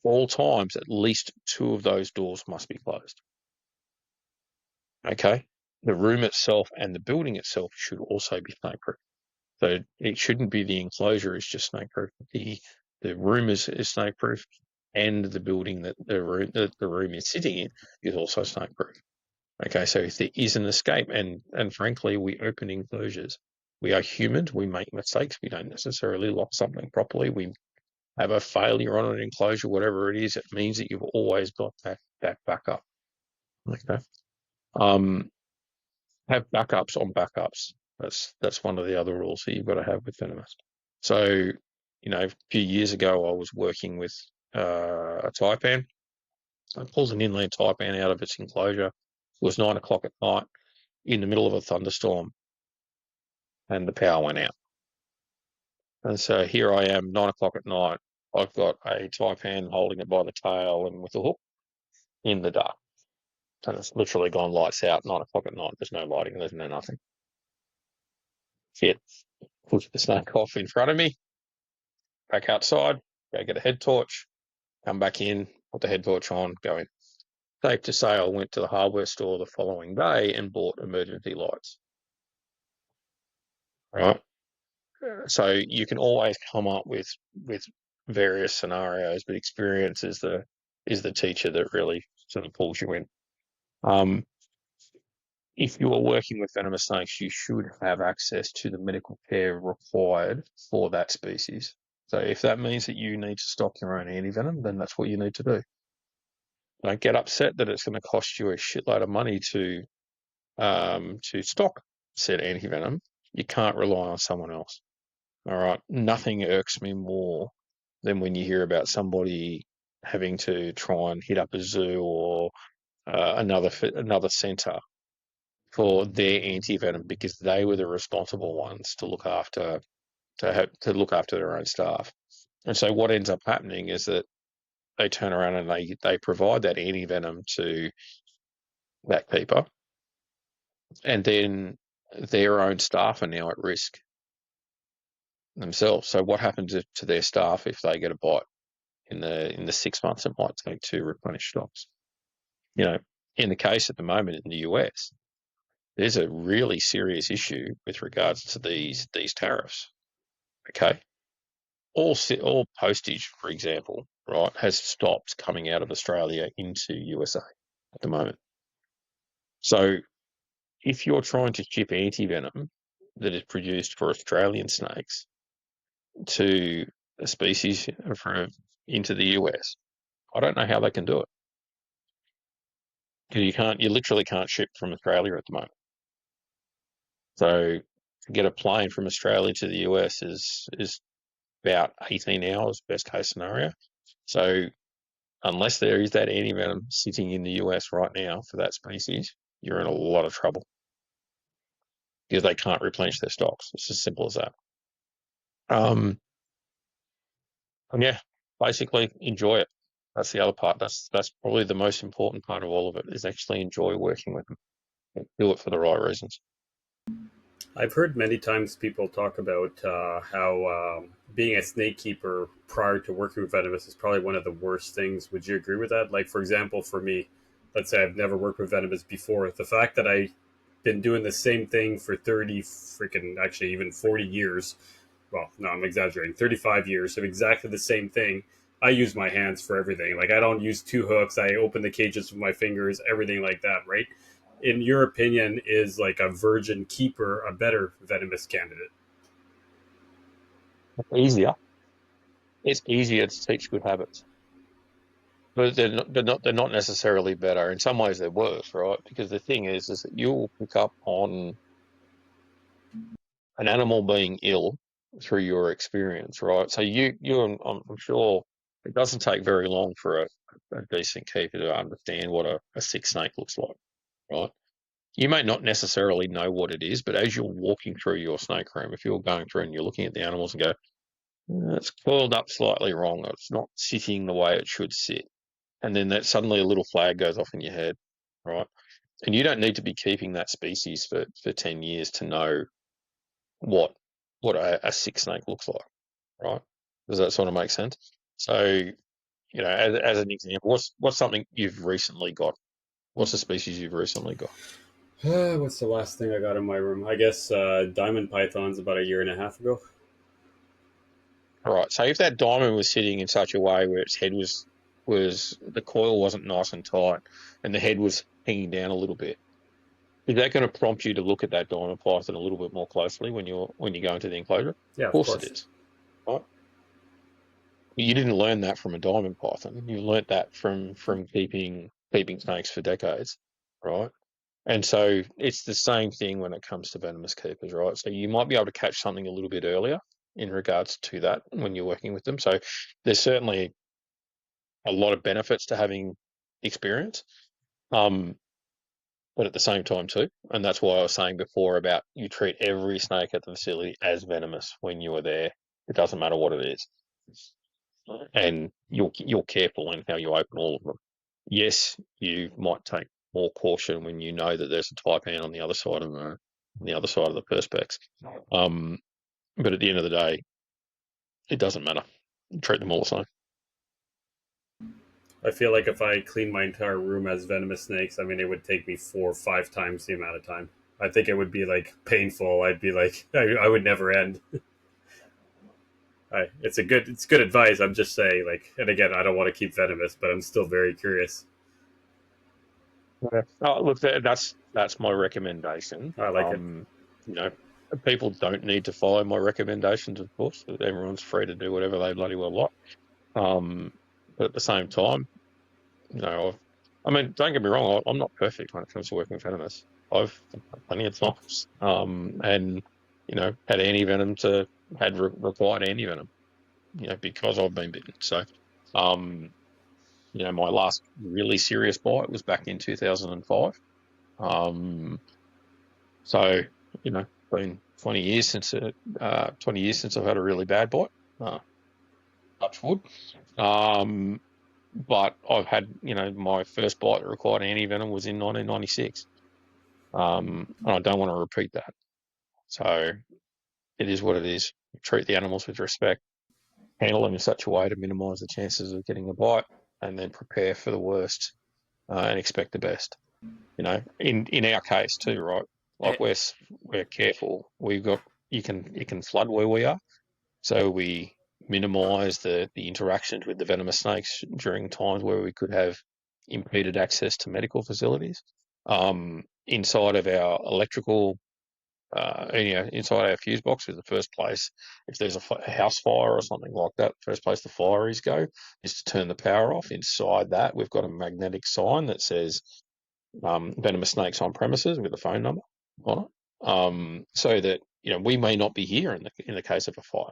All times, at least 2 of those doors must be closed. Okay, the room itself and the building itself should also be snake-proof. So it shouldn't be the enclosure is just snake-proof. The room is snake-proof, and the building that the room is sitting in is also snake-proof. Okay, so if there is an escape, and frankly, we open enclosures. We are human. We make mistakes. We don't necessarily lock something properly. We have a failure on an enclosure, whatever it is. It means that you've always got that backup. Okay. Have backups on backups. That's one of the other rules that you've got to have with venomous. So, a few years ago, I was working with a taipan. I pulled an inland taipan out of its enclosure. It was 9 o'clock at night in the middle of a thunderstorm, and the power went out. And so here I am, 9 o'clock at night. I've got a taipan holding it by the tail and with a hook in the dark. And it's literally gone lights out, 9 o'clock at night. There's no lighting, there's no nothing. Shit. Push the snake off in front of me, back outside, go get a head torch, come back in, put the head torch on, go in. Safe to say I went to the hardware store the following day and bought emergency lights. Right? So you can always come up with various scenarios, but experience is the teacher that really sort of pulls you in. If you are working with venomous snakes, you should have access to the medical care required for that species. So if that means that you need to stock your own antivenom, then that's what you need to do. Don't get upset that it's going to cost you a shitload of money to stock said antivenom. You can't rely on someone else. All right. Nothing irks me more than when you hear about somebody having to try and hit up a zoo or another centre for their antivenom because they were the responsible ones to look after look after their own staff. And so what ends up happening is that they turn around and they provide that antivenom to that keeper, and then their own staff are now at risk themselves. So what happens to their staff if they get a bite in the 6 months it might take to replenish stocks? You know, in the case at the moment in the US, there's a really serious issue with regards to these tariffs. Okay, all postage, for example, right, has stopped coming out of Australia into USA at the moment. So if you're trying to ship antivenom that is produced for Australian snakes to a species into the US, I don't know how they can do it. Because you literally can't ship from Australia at the moment. So to get a plane from Australia to the US is about 18 hours, best case scenario. So unless there is that antivenom sitting in the US right now for that species, you're in a lot of trouble because they can't replenish their stocks. It's as simple as that. And yeah, basically enjoy it. That's the other part. That's probably the most important part of all of it is actually enjoy working with them. Do it for the right reasons. I've heard many times people talk about how being a snake keeper prior to working with venomous is probably one of the worst things. Would you agree with that? Like, for example, for me, let's say I've never worked with venomous before. The fact that I've been doing the same thing for 30 freaking, actually even 40 years. Well, no, I'm exaggerating. 35 years of exactly the same thing. I use my hands for everything. Like, I don't use two hooks. I open the cages with my fingers, everything like that, right? In your opinion, is like a virgin keeper a better venomous candidate? Easier. It's easier to teach good habits, but they're not necessarily better. In some ways, they're worse, right? Because the thing is that you'll pick up on an animal being ill through your experience, right? So I'm sure it doesn't take very long for a decent keeper to understand what a sick snake looks like, right? You may not necessarily know what it is, but as you're walking through your snake room, if you're going through and you're looking at the animals and go, it's coiled up slightly wrong, or it's not sitting the way it should sit. And then that suddenly a little flag goes off in your head, right? And you don't need to be keeping that species for 10 years to know what a sick snake looks like, right? Does that sort of make sense? So, as an example, what's something you've recently got? What's the species you've recently got? What's the last thing I got in my room? I guess diamond pythons about a year and a half ago. All right. So if that diamond was sitting in such a way where its head was the coil wasn't nice and tight and the head was hanging down a little bit, is that going to prompt you to look at that diamond python a little bit more closely when you go into the enclosure? Yeah, Of of course it course. is. Right? You didn't learn that from a diamond python. You learnt that from keeping snakes for decades, right? And so it's the same thing when it comes to venomous keepers, right? So you might be able to catch something a little bit earlier in regards to that when you're working with them. So there's certainly a lot of benefits to having experience, um, but at the same time too, and that's why I was saying before about you treat every snake at the facility as venomous when you are there. It doesn't matter what it is, and you're careful in how you open all of them. Yes, you might take more caution when you know that there's a taipan on the other side of the perspex. But at the end of the day, it doesn't matter. You treat them all the same. I feel like if I cleaned my entire room as venomous snakes, I mean, it would take me 4 or 5 times the amount of time. I think it would be like painful. I'd be like, I would never end. It's good advice. I'm just saying, like, and again, I don't want to keep venomous, but I'm still very curious. Yeah. Oh, look, that's my recommendation. I like it. You know, people don't need to follow my recommendations, of course. Everyone's free to do whatever they bloody well like. But at the same time, I mean, don't get me wrong, I'm not perfect when it comes to working with venomous. I've done plenty of times, and had anti-venom required anti-venom, because I've been bitten. So, um, my last really serious bite was back in 2005. Um, so, been 20 years since 20 years since I've had a really bad bite. Uh, touch wood. Um, but I've had, my first bite that required anti-venom was in 1996. And I don't want to repeat that. So it is what it is. Treat the animals with respect, handle them in such a way to minimise the chances of getting a bite, and then prepare for the worst and expect the best. In our case too, right? Like we're careful. We've got it can flood where we are, so we minimise the interactions with the venomous snakes during times where we could have impeded access to medical facilities. Inside of our electrical, inside our fuse box is the first place. If there's a house fire or something like that, the first place the fireys go is to turn the power off. Inside that, we've got a magnetic sign that says venomous snakes on premises with a phone number on it, so that we may not be here in the case of a fire.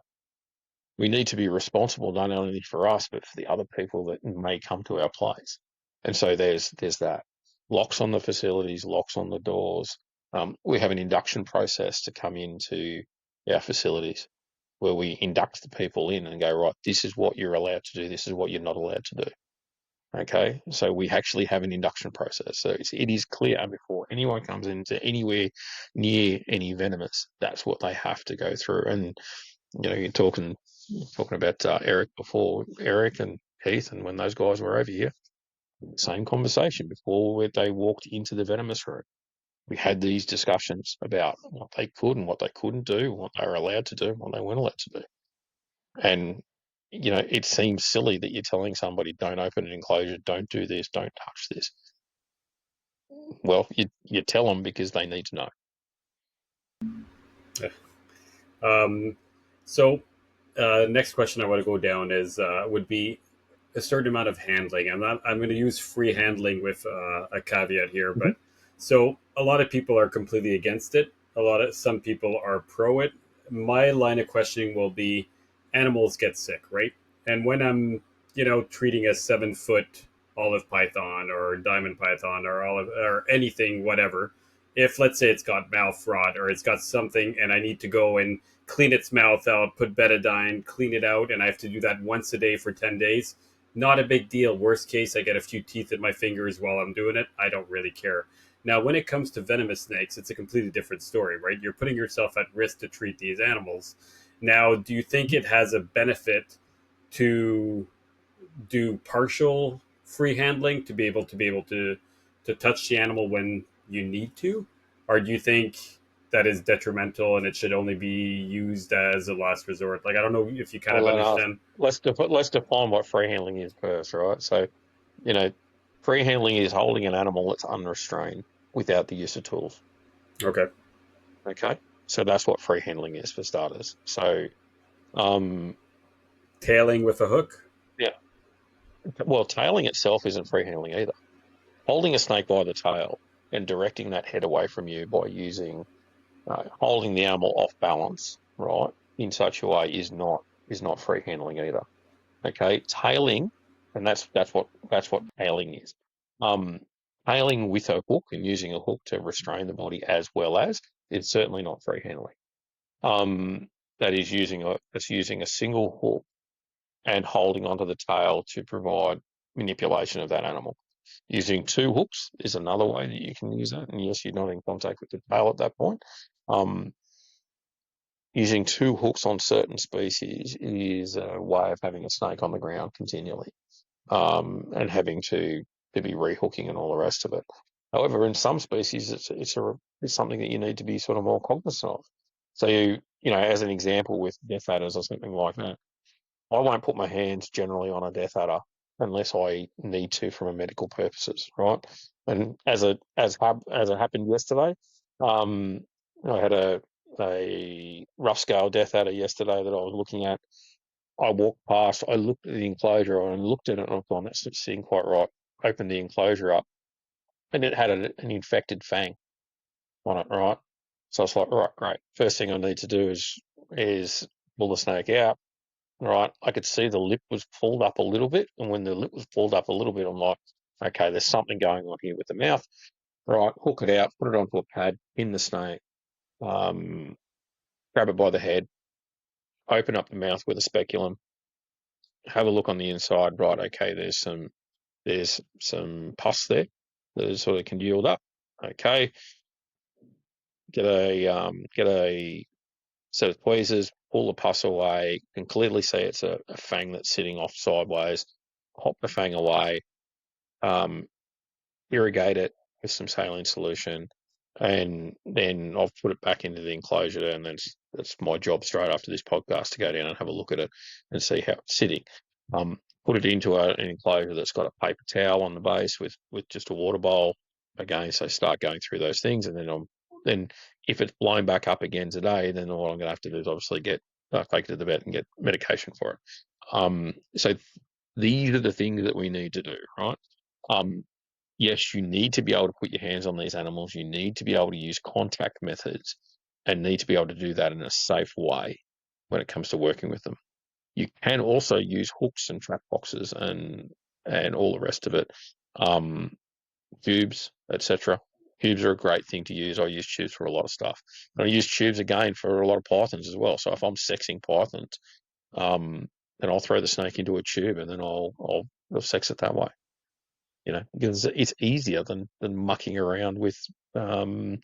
We need to be responsible not only for us but for the other people that may come to our place. And so there's that. Locks on the facilities, locks on the doors. We have an induction process to come into our facilities where we induct the people in and go, right, this is what you're allowed to do, this is what you're not allowed to do. Okay, so we actually have an induction process. So it is clear before anyone comes into anywhere near any venomous, that's what they have to go through. And you're talking about Eric before, Eric and Keith, and when those guys were over here, same conversation before they walked into the venomous room. We had these discussions about what they could and what they couldn't do, what they were allowed to do, what they weren't allowed to do. And it seems silly that you're telling somebody, don't open an enclosure, don't do this, don't touch this. Well, you tell them because they need to know. Um, so, next question I want to go down is would be a certain amount of handling. I'm going to use free handling with a caveat here, Mm-hmm. but so a lot of people are completely against it. Some people are pro it. My line of questioning will be animals get sick, right? And when I'm treating a 7 foot olive python or diamond python or olive or anything, whatever, if let's say it's got mouth rot or it's got something and I need to go and clean its mouth out, put betadine, clean it out, and I have to do that once a day for 10 days, not a big deal. Worst case, I get a few teeth in my fingers while I'm doing it. I don't really care. Now, when it comes to venomous snakes, it's a completely different story, right? You're putting yourself at risk to treat these animals. Now, do you think it has a benefit to do partial free handling to be able to touch the animal when you need to, or do you think that is detrimental and it should only be used as a last resort? Like, I don't know if you kind of Well, then understand. let's define what free handling is first, right? So, you know, free handling is holding an animal that's unrestrained without the use of tools. Okay. Okay, so that's what free handling is for starters. So, um, Tailing with a hook. yeah, well, tailing itself isn't free handling either. Holding a snake by the tail and directing that head away from you by using holding the animal off balance, right, in such a way is not free handling either. Okay, tailing, and that's what tailing is. Um, Tailing with a hook and using a hook to restrain the body as well as it's certainly not free handling. That is using a single hook and holding onto the tail to provide manipulation of that animal. Using two hooks is another way that you can use that, and yes, you're not in contact with the tail at that point. Um, Using two hooks on certain species is a way of having a snake on the ground continually, and having to be rehooking and all the rest of it. However, in some species, it's something that you need to be sort of more cognizant of. So as an example with death adders or something like that, I won't put my hands generally on a death adder unless I need to from a medical purposes, right? And as it happened yesterday, um, I had a rough scale death adder yesterday that I was looking at. I walked past, I looked at the enclosure and looked at it and I thought, that's not sitting quite right. opened the enclosure up, and it had an infected fang on it, right? So I was like, right, great. First thing I need to do is pull the snake out, right? I could see the lip was pulled up a little bit, and when the lip was pulled up a little bit, I'm like, okay, there's something going on here with the mouth. Right, hook it out, put it onto a pad, pin the snake, grab it by the head, open up the mouth with a speculum, have a look on the inside. Right, okay, there's some pus there that is sort of congealed up. Okay, get a set of tweezers, pull the pus away. You can clearly see it's a fang that's sitting off sideways. Hop the fang away, um, irrigate it with some saline solution, and then I've put it back into the enclosure. And then it's my job straight after this podcast to go down and have a look at it and see how it's sitting. Put it into an enclosure that's got a paper towel on the base with just a water bowl. Again, so start going through those things, and then if it's blown back up again today, then what I'm going to have to do is obviously take it to the vet and get medication for it. So these are the things that we need to do, right? Yes, you need to be able to put your hands on these animals. You need to be able to use contact methods and need to be able to do that in a safe way when it comes to working with them. You can also use hooks and trap boxes and all the rest of it, tubes, etc. Tubes are a great thing to use. I use tubes for a lot of stuff. And I use tubes again for a lot of pythons as well. So if I'm sexing pythons, then I'll throw the snake into a tube and then I'll sex it that way. Because it's easier than mucking around with trying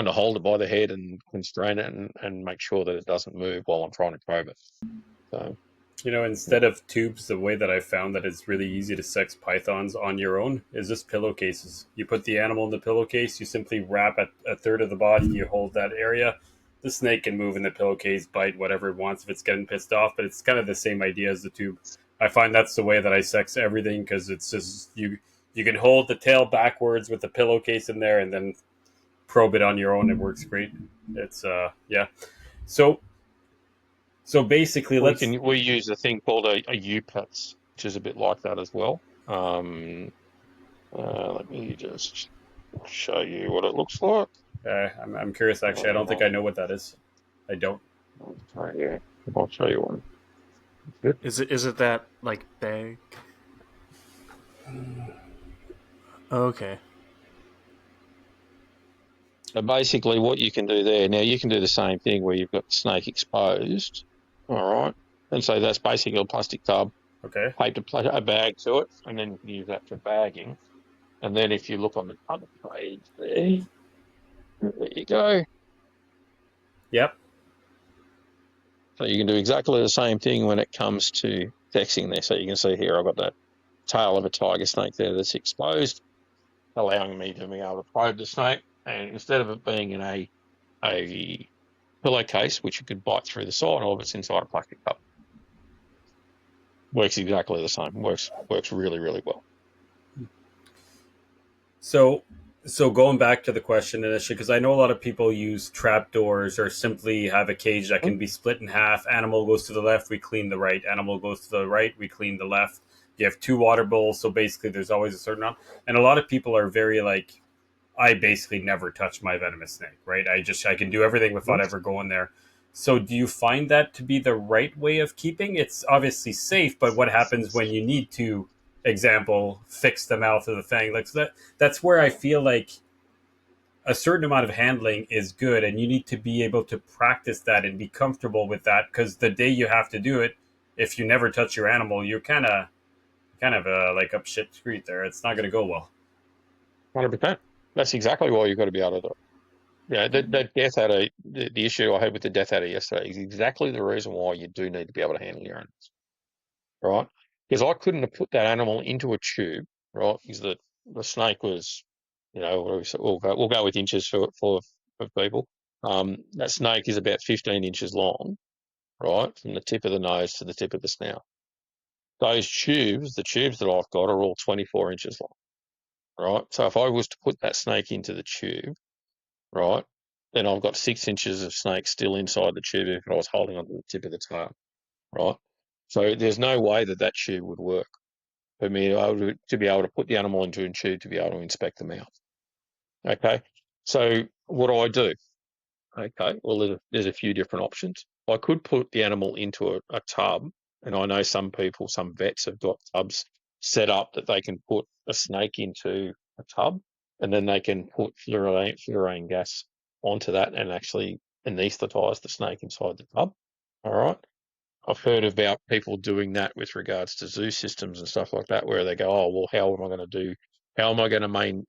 to hold it by the head and constrain it and make sure that it doesn't move while I'm trying to probe it. So, Instead of tubes, the way that I found that it's really easy to sex pythons on your own is just pillowcases. You put the animal in the pillowcase, you simply wrap a third of the body, you hold that area. The snake can move in the pillowcase, bite whatever it wants if it's getting pissed off, but it's kind of the same idea as the tube. I find that's the way that I sex everything, because it's just you can hold the tail backwards with the pillowcase in there and then probe it on your own. It works great. It's yeah. So basically, we use a thing called a U-Pets, which is a bit like that as well. Let me just show you what it looks like. I'm curious, actually. I don't think I know what that is. I don't. Yeah, I'll show you one. Good. Is it that like bag? Okay. So basically what you can do there, now you can do the same thing where you've got the snake exposed, all right? And so that's basically a plastic tub, Okay. taped a bag to it, and then you can use that for bagging. And then if you look on the other page there you go. Yep. So you can do exactly the same thing when it comes to sexing there. So you can see here I've got that tail of a tiger snake there that's exposed, allowing me to be able to probe the snake. And instead of it being in a pillowcase, which you could bite through the side of, it's inside a plastic cup. Works exactly the same. Works really, really well. So going back to the question initially, because I know a lot of people use trapdoors or simply have a cage that can be split in half. Animal goes to the left, we clean the right. Animal goes to the right, we clean the left. You have two water bowls, so basically there's always a certain amount. And a lot of people are very like, I basically never touch my venomous snake, right? I can do everything without ever going there. So do you find that to be the right way of keeping? It's obviously safe, but what happens when you need to, example, fix the mouth of the fang? Like, so that's where I feel like a certain amount of handling is good, and you need to be able to practice that and be comfortable with that, because the day you have to do it, if you never touch your animal, you're kind of like up shit street there. It's not going to go well. 100%. That's exactly why you've got to be able to do it. Yeah, that death adder, the issue I had with the death adder yesterday is exactly the reason why you do need to be able to handle your animals, right? Because I couldn't have put that animal into a tube, right? Because the snake was, we'll go with inches for people. That snake is about 15 inches long, right, from the tip of the nose to the tip of the snout. Those tubes, the tubes that I've got, are all 24 inches long, right? So if I was to put that snake into the tube, right, then I've got 6 inches of snake still inside the tube if I was holding onto the tip of the tail, right? So there's no way that tube would work. for me to be able to put the animal into a tube to be able to inspect the mouth. Okay, so what do? Okay, well, there's a few different options. I could put the animal into a tub, and I know some vets have got tubs set up that they can put a snake into a tub, and then they can put fluorine gas onto that and actually anaesthetize the snake inside the tub. All right. I've heard about people doing that with regards to zoo systems and stuff like that, where they go, "Oh, well, how am I going to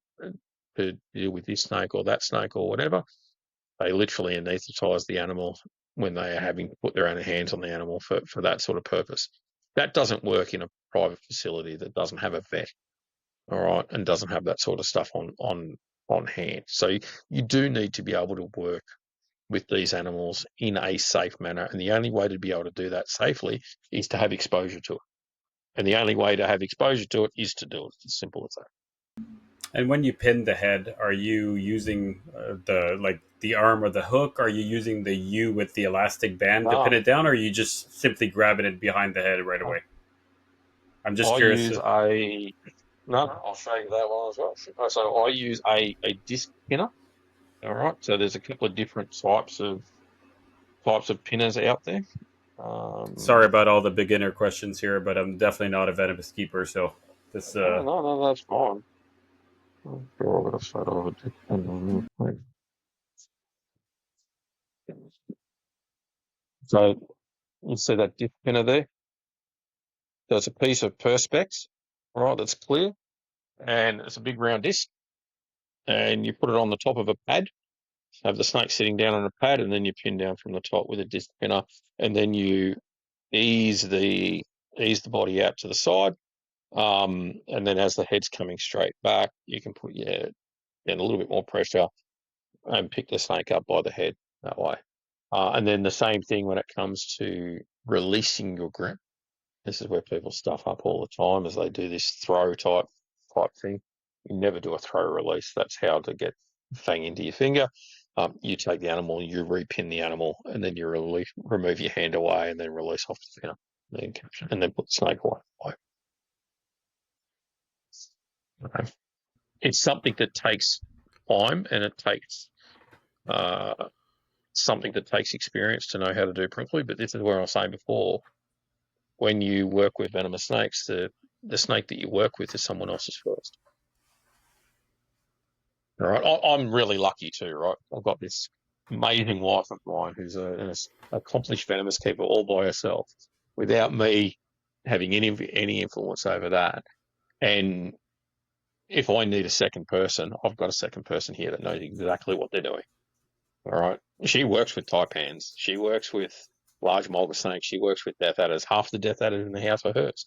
to deal with this snake or that snake or whatever?" They literally anaesthetize the animal when they are having to put their own hands on the animal for that sort of purpose. That doesn't work in a private facility that doesn't have a vet, all right, and doesn't have that sort of stuff on hand. So you do need to be able to work with these animals in a safe manner, and the only way to be able to do that safely is to have exposure to it. And the only way to have exposure to it is to do it. It's as simple as that. And when you pin the head, are you using the arm or the hook? Are you using the U with the elastic band to pin it down, or are you just simply grabbing it behind the head right away? I'm just I curious. use a no. I'll show you that one as well. So I use a disc pinner. All right. So there's a couple of different types of pinners out there. Sorry about all the beginner questions here, but I'm definitely not a venomous keeper, so this. No, that's fine. I'm sure I've got a photo of a disc pinner. So you see that disc pinner there? There's a piece of perspex, all right, that's clear, and it's a big round disc, and you put it on the top of a pad. Have the snake sitting down on a pad, and then you pin down from the top with a disc pinner, and then you ease the body out to the side, and then as the head's coming straight back, you can put in a little bit more pressure and pick the snake up by the head that way. And then the same thing when it comes to releasing your grip. This is where people stuff up all the time, as they do this throw type thing. You never do a throw release. That's how to get fang into your finger. You take the animal, you repin the animal, and then you remove your hand away, and then release off the pinner, and then put the snake away. Okay. It's something that takes time, and it takes something that takes experience to know how to do properly. But this is where I was saying before, when you work with venomous snakes, the snake that you work with is someone else's first. All right. I'm really lucky too, right? I've got this amazing wife of mine who's an accomplished venomous keeper all by herself, without me having any influence over that. And if I need a second person, I've got a second person here that knows exactly what they're doing. All right. She works with taipans. She works with large mulga snakes. She works with death adders. Half the death adders in the house are hers.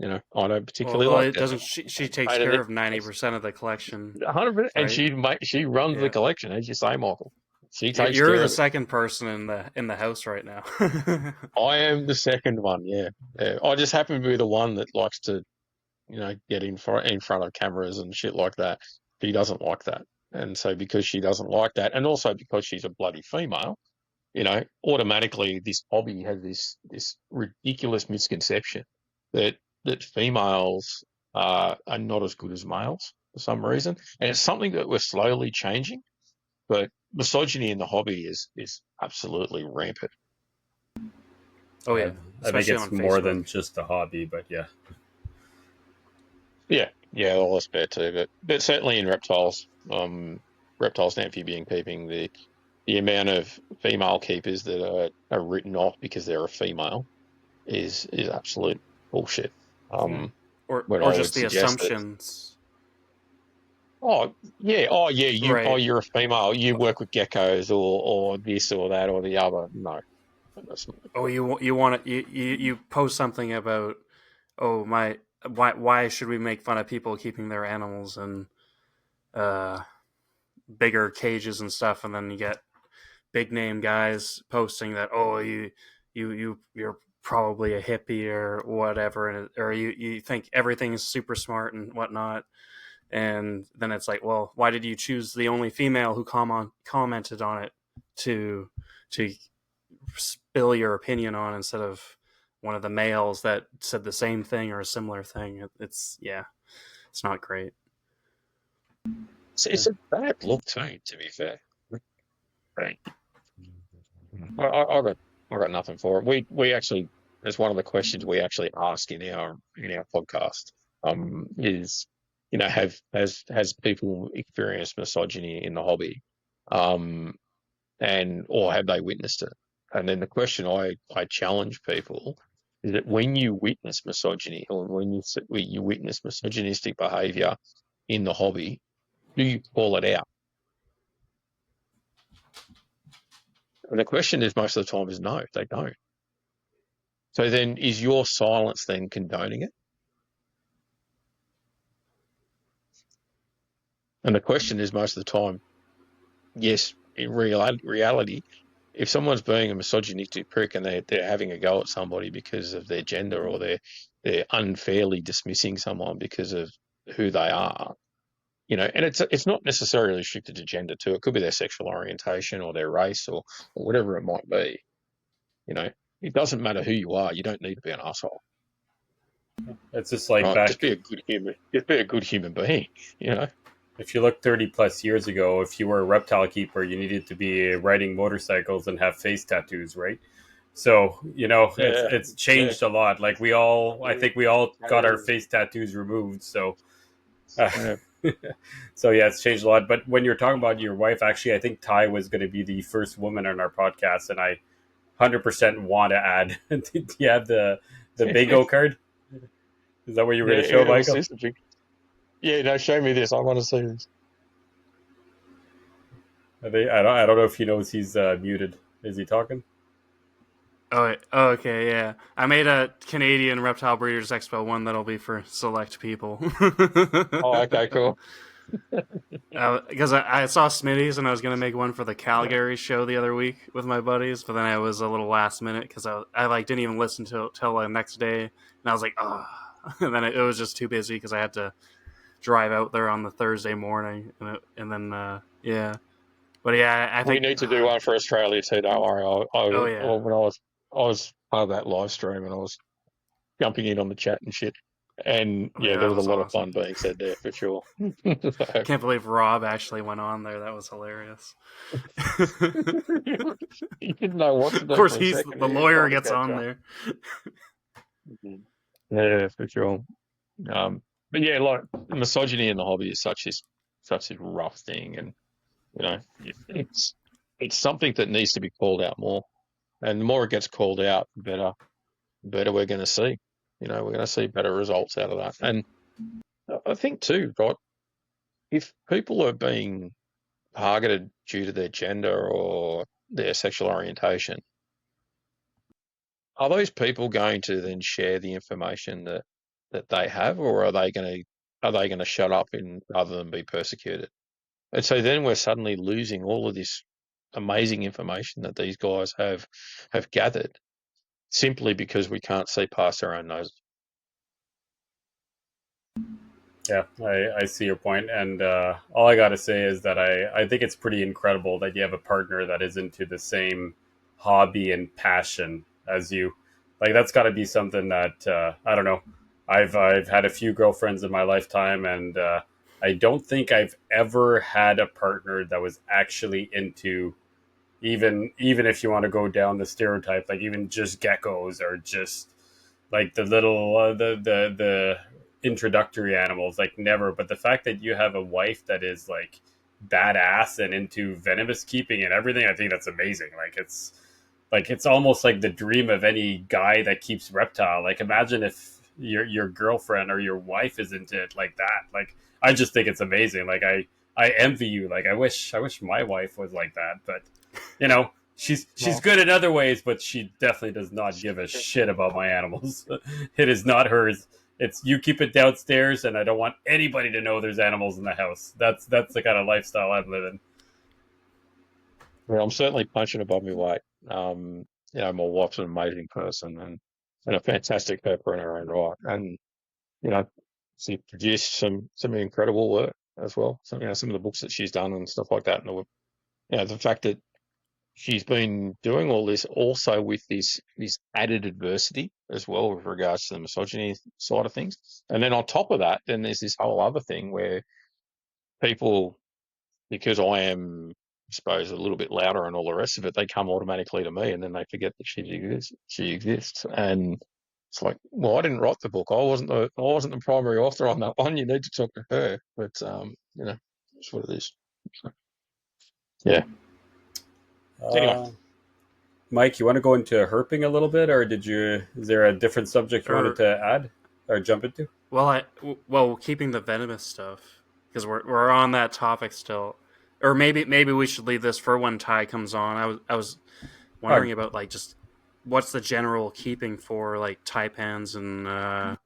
I don't particularly like it death doesn't. adders. She takes care of 90% of the collection, 100%, and right? she runs the Yeah. collection, as you say, Michael. She takes You're care the of it. second person in the house right now. I am the second one. Yeah. I just happen to be the one that likes to, get in front of cameras and shit like that. She doesn't like that, and so because she doesn't like that, and also because she's a bloody female, automatically this hobby has this ridiculous misconception that females are not as good as males for some reason, and it's something that we're slowly changing. But misogyny in the hobby is absolutely rampant. Oh yeah, I think especially it's on more Facebook. than just a hobby, but yeah. Yeah, well, that's fair too. But certainly in reptiles, reptiles and amphibian keeping, the amount of female keepers that are written off because they're a female is absolute bullshit. Yeah. When Or I would just the suggest that, assumptions, oh yeah, right? you're a female, you work with geckos or this or that or the other. No, that's not the Oh, case. you want to you post something about, oh my, why should we make fun of people keeping their animals in uh bigger cages and stuff, and then you get big name guys posting that, oh, you're probably a hippie or whatever, or you think everything is super smart and whatnot. And then it's like, well, why did you choose the only female who commented on it to spill your opinion on, instead of one of the males that said the same thing or a similar thing. It's not great. It's a bad look too, to be fair. Right. I got nothing for it. We actually, it's one of the questions we actually ask in our podcast. Is, has people experienced misogyny in the hobby, um, and or have they witnessed it? And then the question I challenge people is that when you witness misogyny or when you witness misogynistic behaviour in the hobby, do you call it out? And the question is most of the time is no, they don't. So then is your silence then condoning it? And the question is most of the time, yes, in reality, if someone's being a misogynistic prick and they're having a go at somebody because of their gender, or they're unfairly dismissing someone because of who they are, and it's not necessarily restricted to gender too. It could be their sexual orientation or their race or whatever it might be. It doesn't matter who you are. You don't need to be an asshole. It's just like Right? Just back. be a good human. Just be a good human being. If you look 30 plus years ago, if you were a reptile keeper, you needed to be riding motorcycles and have face tattoos, right? So, it's Yeah, it's yeah, changed a lot. Like I think we all got our face tattoos removed. So, uh, yeah. so yeah, it's changed a lot. But when you're talking about your wife, actually, I think Ty was going to be the first woman on our podcast, and I 100% want to add. Do you have the bingo card? Is that what you were going to show, Yeah, what's Michael? this? Yeah, no, show me this. I want to see this. I don't know if he knows he's muted. Is he talking? Oh, okay, yeah. I made a Canadian Reptile Breeders Expo one that'll be for select people. Oh, okay, cool. Because I saw Smitty's and I was gonna make one for the Calgary show the other week with my buddies, but then I was a little last minute because I like didn't even listen till the next day, and I was like, oh, and then it was just too busy because I had to drive out there on the Thursday morning, and then yeah, but yeah, I We think need to do one for Australia too. Don't worry. oh yeah, When I was part of that live stream and I was jumping in on the chat and shit. And oh yeah, yeah, there that was a was lot of awesome. fun being said there for sure. Can't believe Rob actually went on there. That was hilarious. You didn't know what to Of do course, for a he's second. the You were lawyer trying to gets catch on up. there. Yeah, for sure. But yeah, like misogyny in the hobby is such a rough thing, and you know, it's it's something that needs to be called out more. And the more it gets called out, the better we're going to see. We're going to see better results out of that. And I think too, right, if people are being targeted due to their gender or their sexual orientation, are those people going to then share the information that they have, or are they going to shut up in rather than be persecuted? And so then we're suddenly losing all of this amazing information that these guys have gathered simply because we can't see past our own noses. Yeah, I see your point, and all I got to say is that I think it's pretty incredible that you have a partner that is into the same hobby and passion as you. Like that's got to be something that I don't know. I've had a few girlfriends in my lifetime, and I don't think I've ever had a partner that was actually into even if you want to go down the stereotype, like even just geckos or just like the little the introductory animals, like never. But the fact that you have a wife that is like badass and into venomous keeping and everything, I think that's amazing. It's almost like the dream of any guy that keeps reptile. Like imagine if your girlfriend or your wife is into it like that. Like I just think it's amazing. Like I envy you. Like I wish my wife was like that. But she's Well, good in other ways, but she definitely does not give a shit about my animals. It is not hers. It's you keep it downstairs, and I don't want anybody to know there's animals in the house. That's the kind of lifestyle I'm living. well, I'm certainly punching above my weight. My wife's an amazing person and a fantastic herper in her own right. And, you know, she produced some incredible work as well. Some of the books that she's done and stuff like that. And the fact that she's been doing all this also with this added adversity as well with regards to the misogyny side of things. And then on top of that, then there's this whole other thing where people, because I am, I suppose, a little bit louder and all the rest of it, they come automatically to me, and then they forget that she exists. She exists, and it's like, well, I didn't write the book. I wasn't the primary author on that one. You need to talk to her. But that's what it is. So, yeah. Anyway, Uh, Mike, you want to go into herping a little bit, or is there a different subject you wanted Or to add or jump into? well, keeping the venomous stuff because we're on that topic still, or maybe we should leave this for when Ty comes on. I was Oh, wondering about like just what's the general keeping for like taipans and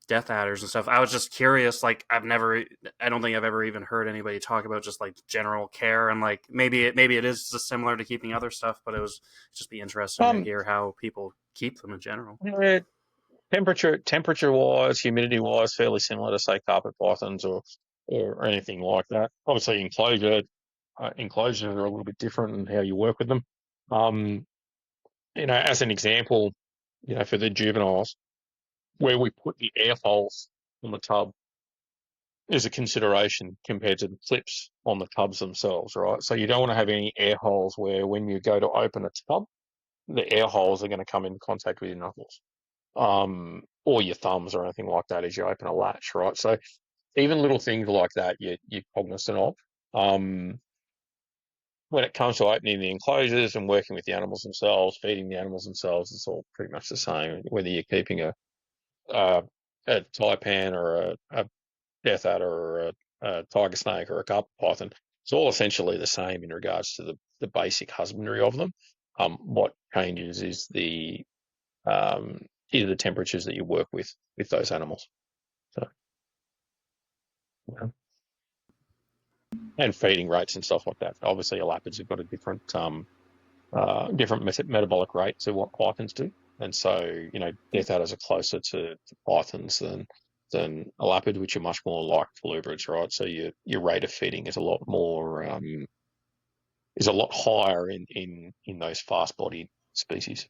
death adders and stuff. I was just curious. Like I don't think I've ever even heard anybody talk about just like general care and like maybe it is just similar to keeping other stuff, but it was just be interesting to um, hear how people keep them in general. yeah, temperature wise, humidity wise, fairly similar to say carpet pythons or anything like that. Obviously, enclosures are a little bit different in how you work with them. Um, as an example, for the juveniles, where we put the air holes on the tub is a consideration compared to the clips on the tubs themselves, right? So you don't want to have any air holes where when you go to open a tub, the air holes are going to come in contact with your knuckles, or your thumbs or anything like that as you open a latch, right? So even little things like that, you're cognizant of. Um, when it comes to opening the enclosures and working with the animals themselves, feeding the animals themselves, it's all pretty much the same. Whether you're keeping uh, a taipan or a death adder or a tiger snake or a carpet python, it's all essentially the same in regards to the basic husbandry of them. What changes is um, either the temperatures that you work with those animals. So, yeah. And feeding rates and stuff like that. Obviously, elapids have got a different metabolic rate to what pythons do, and so death adders are closer to pythons than elapid, which are much more like colubrids, right? So your rate of feeding is a lot more is a lot higher in those fast-bodied species.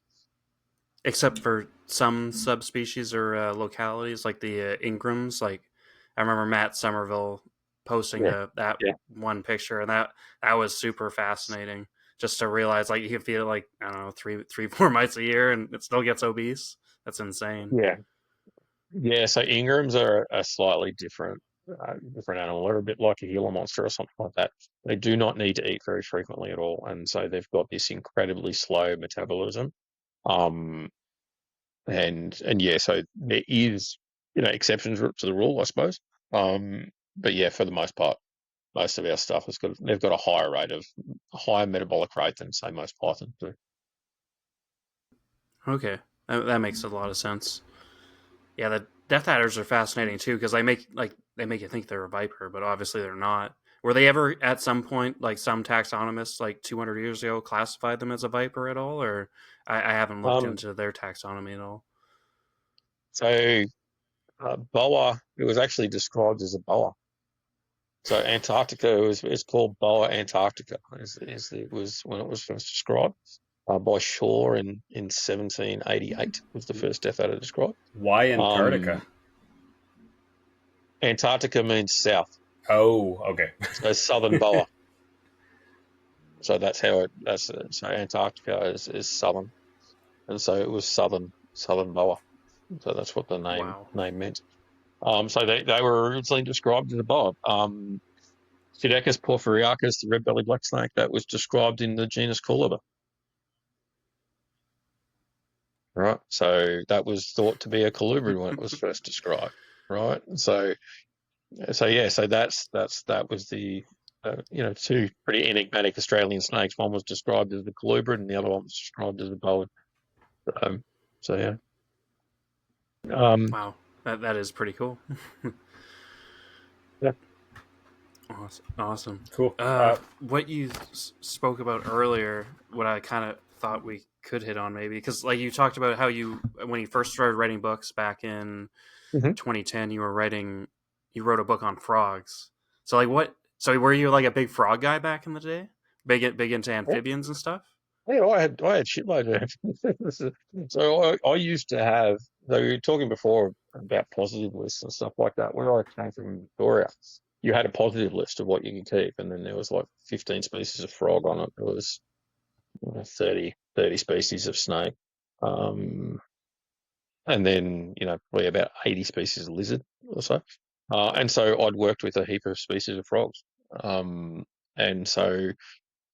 Except for some subspecies or localities like the Ingrams. Like I remember Matt Somerville posting Yeah, that yeah, one picture, and that was super fascinating. Just to realize, like you can feed it like I don't know 4 mites a year, and it still gets obese. That's insane. yeah, yeah. So Ingrams are a slightly different animal. They're a bit like a Gila monster or something like that. They do not need to eat very frequently at all, and so they've got this incredibly slow metabolism. Um, and yeah, so there is exceptions to the rule, I suppose. But yeah, for the most part, most of our stuff they've got a higher metabolic rate than say most pythons do. Okay, that makes a lot of sense. Yeah, the Death Adders are fascinating too because they make you think they're a viper, but obviously they're not. Were they ever at some point like some taxonomists like 200 years ago classified them as a viper at all, or I haven't looked Um, into their taxonomy at all. so boa, it was actually described as a boa. So Antarctica is called Boa Antarctica. It was when it was first described by Shaw in 1788 was the first death adder described. why Antarctica? Um, Antarctica means south, Oh, okay. so southern boa. So that's how so Antarctica is southern, and so it was southern boa. So that's what the Wow. name meant. So they were originally described as a boa. Psittacus porphyriacus, the red-bellied black snake, that was described in the genus Coluber. Right, so that was thought to be a colubrid when it was first described. Right, so yeah, so that was the two pretty enigmatic Australian snakes. One was described as the colubrid, and the other one was described as the boa. Um, so yeah. Um, Wow, that is pretty cool. yeah. Awesome. Cool. What you spoke about earlier, what I kind of thought we could hit on maybe, because like you talked about how when you first started writing books back in Mhm. 2010, you wrote a book on frogs. So like what? So were you like a big frog guy back in the day? Big into Yeah. amphibians and stuff? Yeah, I had shitloads of so I used to have. So you were talking before about positive lists and stuff like that. Where I came from Victoria, you had a positive list of what you could keep, and then there was like 15 species of frog on it. There was 30 species of snake, um, and then probably about 80 species of lizard or so. And so I'd worked with a heap of species of frogs, um, and so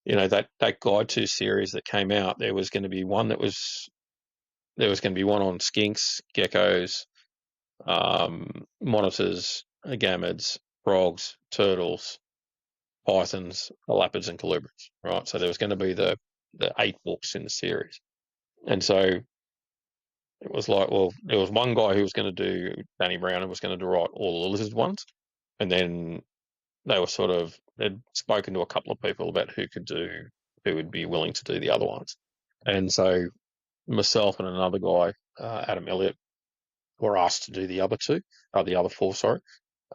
that guide to series that came out, there was going to be one on skinks, geckos, monitors, agamids, frogs, turtles, pythons, elapids, and colubrids. Right, so there was going to be the 8 books in the series, and so it was like, well, there was one guy who was going to do Danny Brown and was going to write all the lizard ones, and then they'd spoken to a couple of people about who would be willing to do the other ones, and so myself and another guy, Adam Elliott, were asked to do the other four, sorry.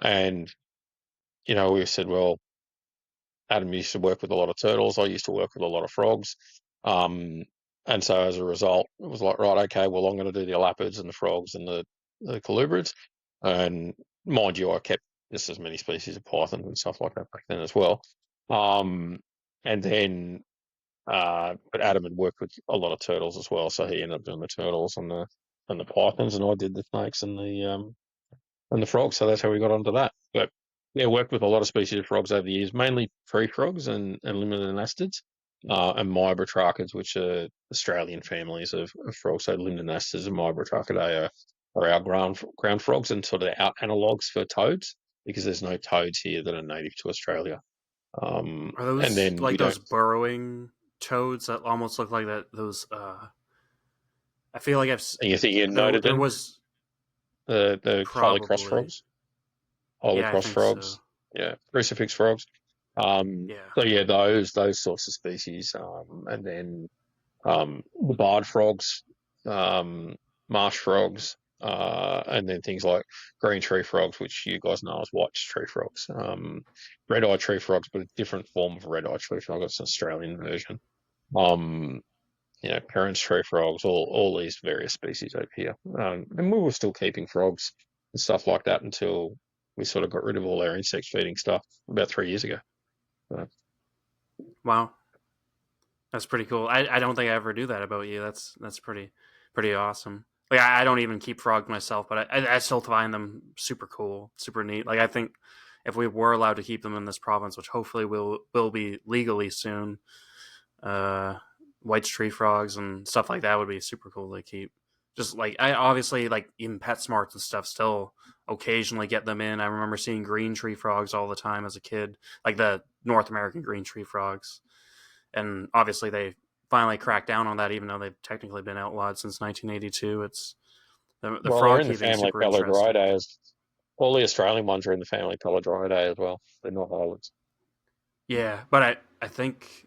And, we said, well, Adam used to work with a lot of turtles. I used to work with a lot of frogs. Um, and so as a result, it was like, right, okay, well, I'm going to do the elapids and the frogs and the colubrids. And mind you, I kept just as many species of pythons and stuff like that back then as well. Um, and then, but Adam had worked with a lot of turtles as well, so he ended up doing the turtles and the pythons, and I did the snakes and the frogs. So that's how we got onto that. But yeah, worked with a lot of species of frogs over the years, mainly tree frogs and limited anastids, and myrobatrachids, which are Australian families of frogs. So limnastids and myrobatrachidae are our ground frogs and sort of our analogues for toads, because there's no toads here that are native to Australia. Are And those then we like don't. those burrowing toads that almost look like that? Those I feel like And you think you noted there them, was the holy cross probably, frogs, holy yeah, I cross think frogs, so. yeah, crucifix frogs. Yeah. So yeah, those sorts of species, and then the barred frogs, um, marsh frogs, and then things like green tree frogs, which you guys know as white tree frogs, red-eyed tree frogs, but a different form of red-eyed tree frog. It's an Australian version. Um, parents tree frogs, all these various species over here, and we were still keeping frogs and stuff like that until we sort of got rid of all our insect feeding stuff about 3 years ago. So, Wow, that's pretty cool. I don't think I ever do that about you. That's pretty awesome. Like I don't even keep frogs myself, but I still find them super cool, super neat. Like I think if we were allowed to keep them in this province, which hopefully will be legally soon, uh, white tree frogs and stuff like that would be super cool to keep. Just like I obviously like even PetSmarts and stuff still occasionally get them in. I remember seeing green tree frogs all the time as a kid, like the North American green tree frogs, and obviously they finally cracked down on that, even though they've technically been outlawed since 1982. It's the well, they're frog in the keeping is family super interesting. Palladriidae. All the Australian ones are in the family Palladriidae as well. They're not hylids. Yeah, but I think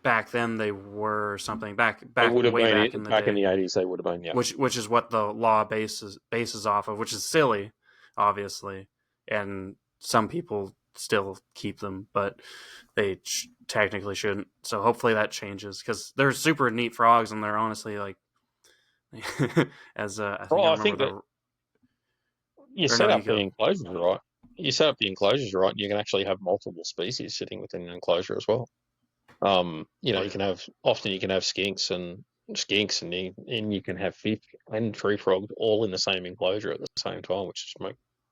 back then they were something They back would have way been back in the back in day, the 80s. They would have been, yeah. which is what the law bases off of, which is silly, obviously, and some people still keep them, but they technically shouldn't. So hopefully that changes because they're super neat frogs, and they're honestly like, as I think Well, I I remember think that the you or set no, you up the go. enclosures right. You set up the enclosures right, and you can actually have multiple species sitting within an enclosure as well. Oh You yeah, can have often you can have skinks and you can have fish and tree frogs all in the same enclosure at the same time, which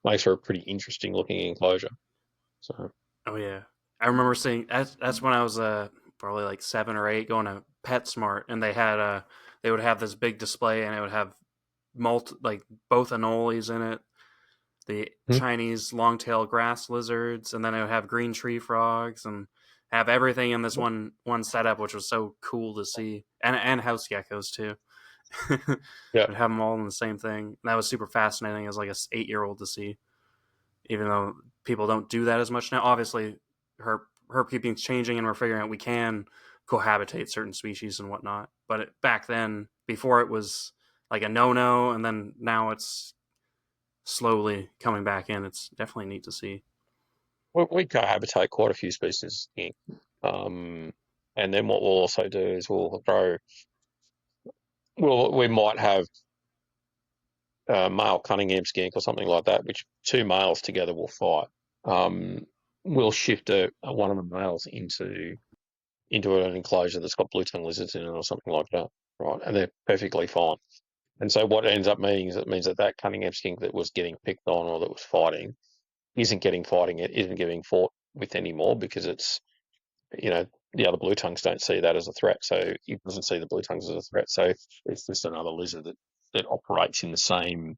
makes for a pretty interesting looking enclosure. So, oh yeah. I remember seeing that's when I was probably like 7 or 8 going to PetSmart, and they would have this big display, and it would have like both anoles in it, the hmm, Chinese long-tailed grass lizards, and then it would have green tree frogs and have everything in this one setup, which was so cool to see, and house geckos too. yeah. Would have them all in the same thing. And that was super fascinating as like a 8-year-old to see, even though people don't do that as much now. Obviously, herp keeping's changing, and we're figuring out we can cohabitate certain species and whatnot. But back then, before it was like a no-no, and then now it's slowly coming back in. It's definitely neat to see. We cohabitate quite a few species. Yeah. Um, And then what we'll also do is we might have male Cunningham skink or something like that, which two males together will fight. We'll shift one of the males into an enclosure that's got blue tongue lizards in it or something like that, right? And they're perfectly fine. And so what it ends up meaning is it means that Cunningham skink that was getting picked on or that was fighting isn't getting fought with anymore because it's, the other blue tongues don't see that as a threat. So he doesn't see the blue tongues as a threat. So it's just another lizard that operates in the same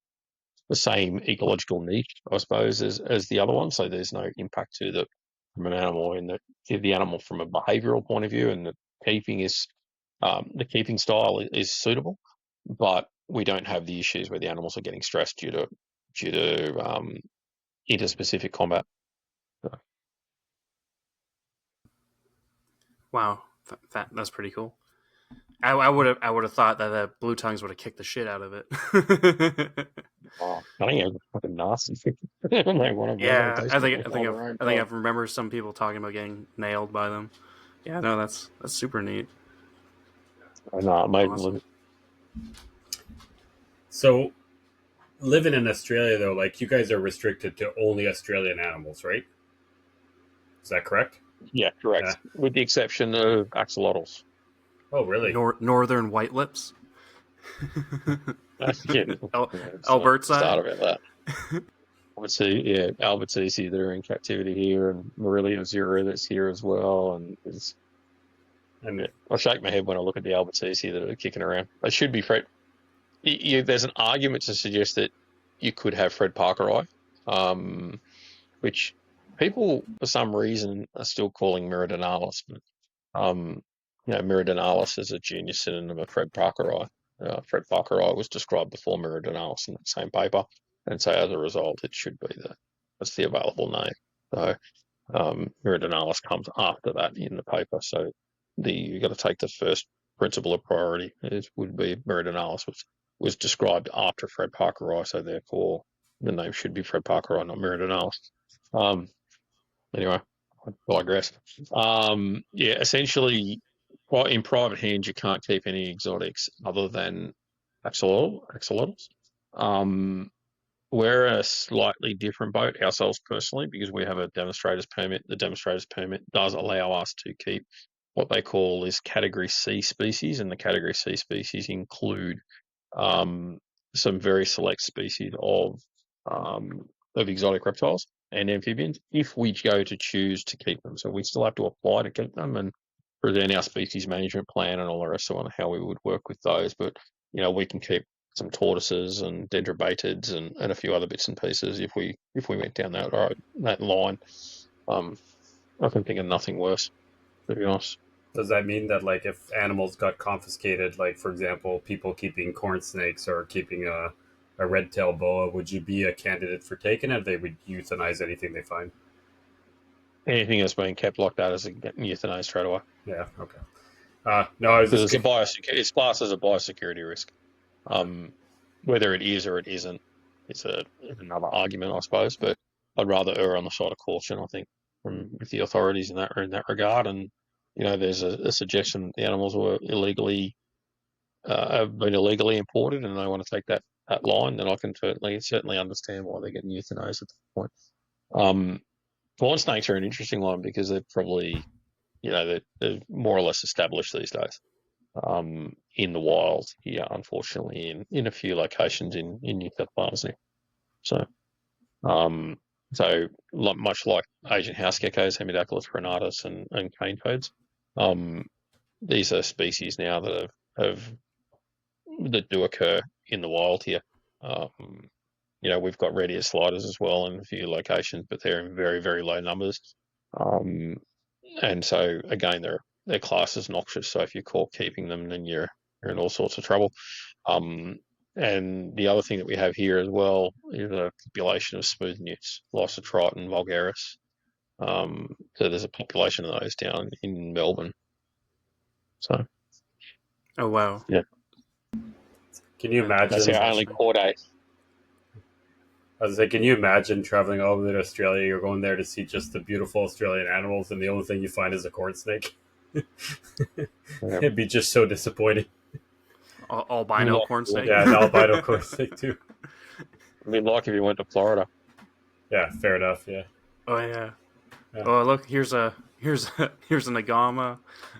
ecological niche, I suppose, as the other one. So there's no impact from an animal in the animal from a behavioural point of view, and the keeping style is suitable, but we don't have the issues where the animals are getting stressed due to interspecific combat. Wow, that's pretty cool. I would have thought that the blue tongues would have kicked the shit out of it. Oh, I think it's fucking nasty. They want to Yeah, taste it. I think I remember some people talking about getting nailed by them. Yeah, no, that's super neat. No, mate, Awesome. So, living in Australia, though, like you guys are restricted to only Australian animals, right? Is that correct? yeah, Yeah. correct. With the exception of axolotls. Oh, really? Northern white lips. Yeah, let's not Albert side. start about that. Albertese that are in captivity here, and Morelia Zero that's here as well. And And I shake my head when I look at the Albertese that are kicking around. They should be Fred. There's an argument to suggest that you could have Fred Parkeri, which people for some reason are still calling Meridionalis. But, Meridionalis is a junior synonym of Fred Parkeri. Fred Parkeri was described before Meridionalis in that same paper, and so as a result, it should be that's the available name. So Meridionalis comes after that in the paper. So you've got to take the first principle of priority. It would be Meridionalis, which was described after Fred Parkeri, so therefore the name should be Fred Parkeri, not Meridionalis. Anyway, I digress. Essentially, in private hands, you can't keep any exotics other than axolotls. We're a slightly different boat ourselves personally because we have a demonstrators permit. The demonstrators permit does allow us to keep what they call is Category C species, and the Category C species include some very select species of exotic reptiles and amphibians if we go to choose to keep them. So we still have to apply to keep them and present our species management plan and all the rest of how we would work with those. But, we can keep some tortoises and dendrobatids and a few other bits and pieces if we went down that line. I can think of nothing worse, to be honest. does that mean that, like, if animals got confiscated, like for example, people keeping corn snakes or keeping a red-tailed boa, would you be a candidate for taking it? They would euthanize anything they find. Anything that's being kept like that is getting euthanized straight away. Yeah. Okay. No, I was Because just. it's classed as a biosecurity risk. Whether it is or it isn't, it's another argument, I suppose. But I'd rather err on the side of caution, I think, with the authorities in that regard. And there's a suggestion that the animals were have been illegally imported, and they want to take that line. Then I can certainly understand why they're getting euthanized at that point. Corn snakes are an interesting one because they're probably, they're more or less established these days in the wild here, unfortunately, in a few locations in New South Wales now. So much like Asian house geckos, Hemidactylus crenatus, and cane toads, these are species now that do occur in the wild here. We've got red ear sliders as well in a few locations, but they're in very, very low numbers. And so again, they're classed as noxious. So if you're caught keeping them, then you're in all sorts of trouble. And the other thing that we have here as well is a population of smooth newts, Lysotriton vulgaris. So there's a population of those down in Melbourne. So, Oh wow! yeah, Can you that's imagine? our only caught eight. I was like, can you imagine traveling all over to Australia? You're going there to see just the beautiful Australian animals, and the only thing you find is a corn snake. Yeah. It'd be just so disappointing. I mean, Albino like, corn snake. Yeah, an albino corn snake too. like if you went to Florida. Yeah, fair enough. Yeah. Oh yeah. Yeah. Oh look, here's an agama,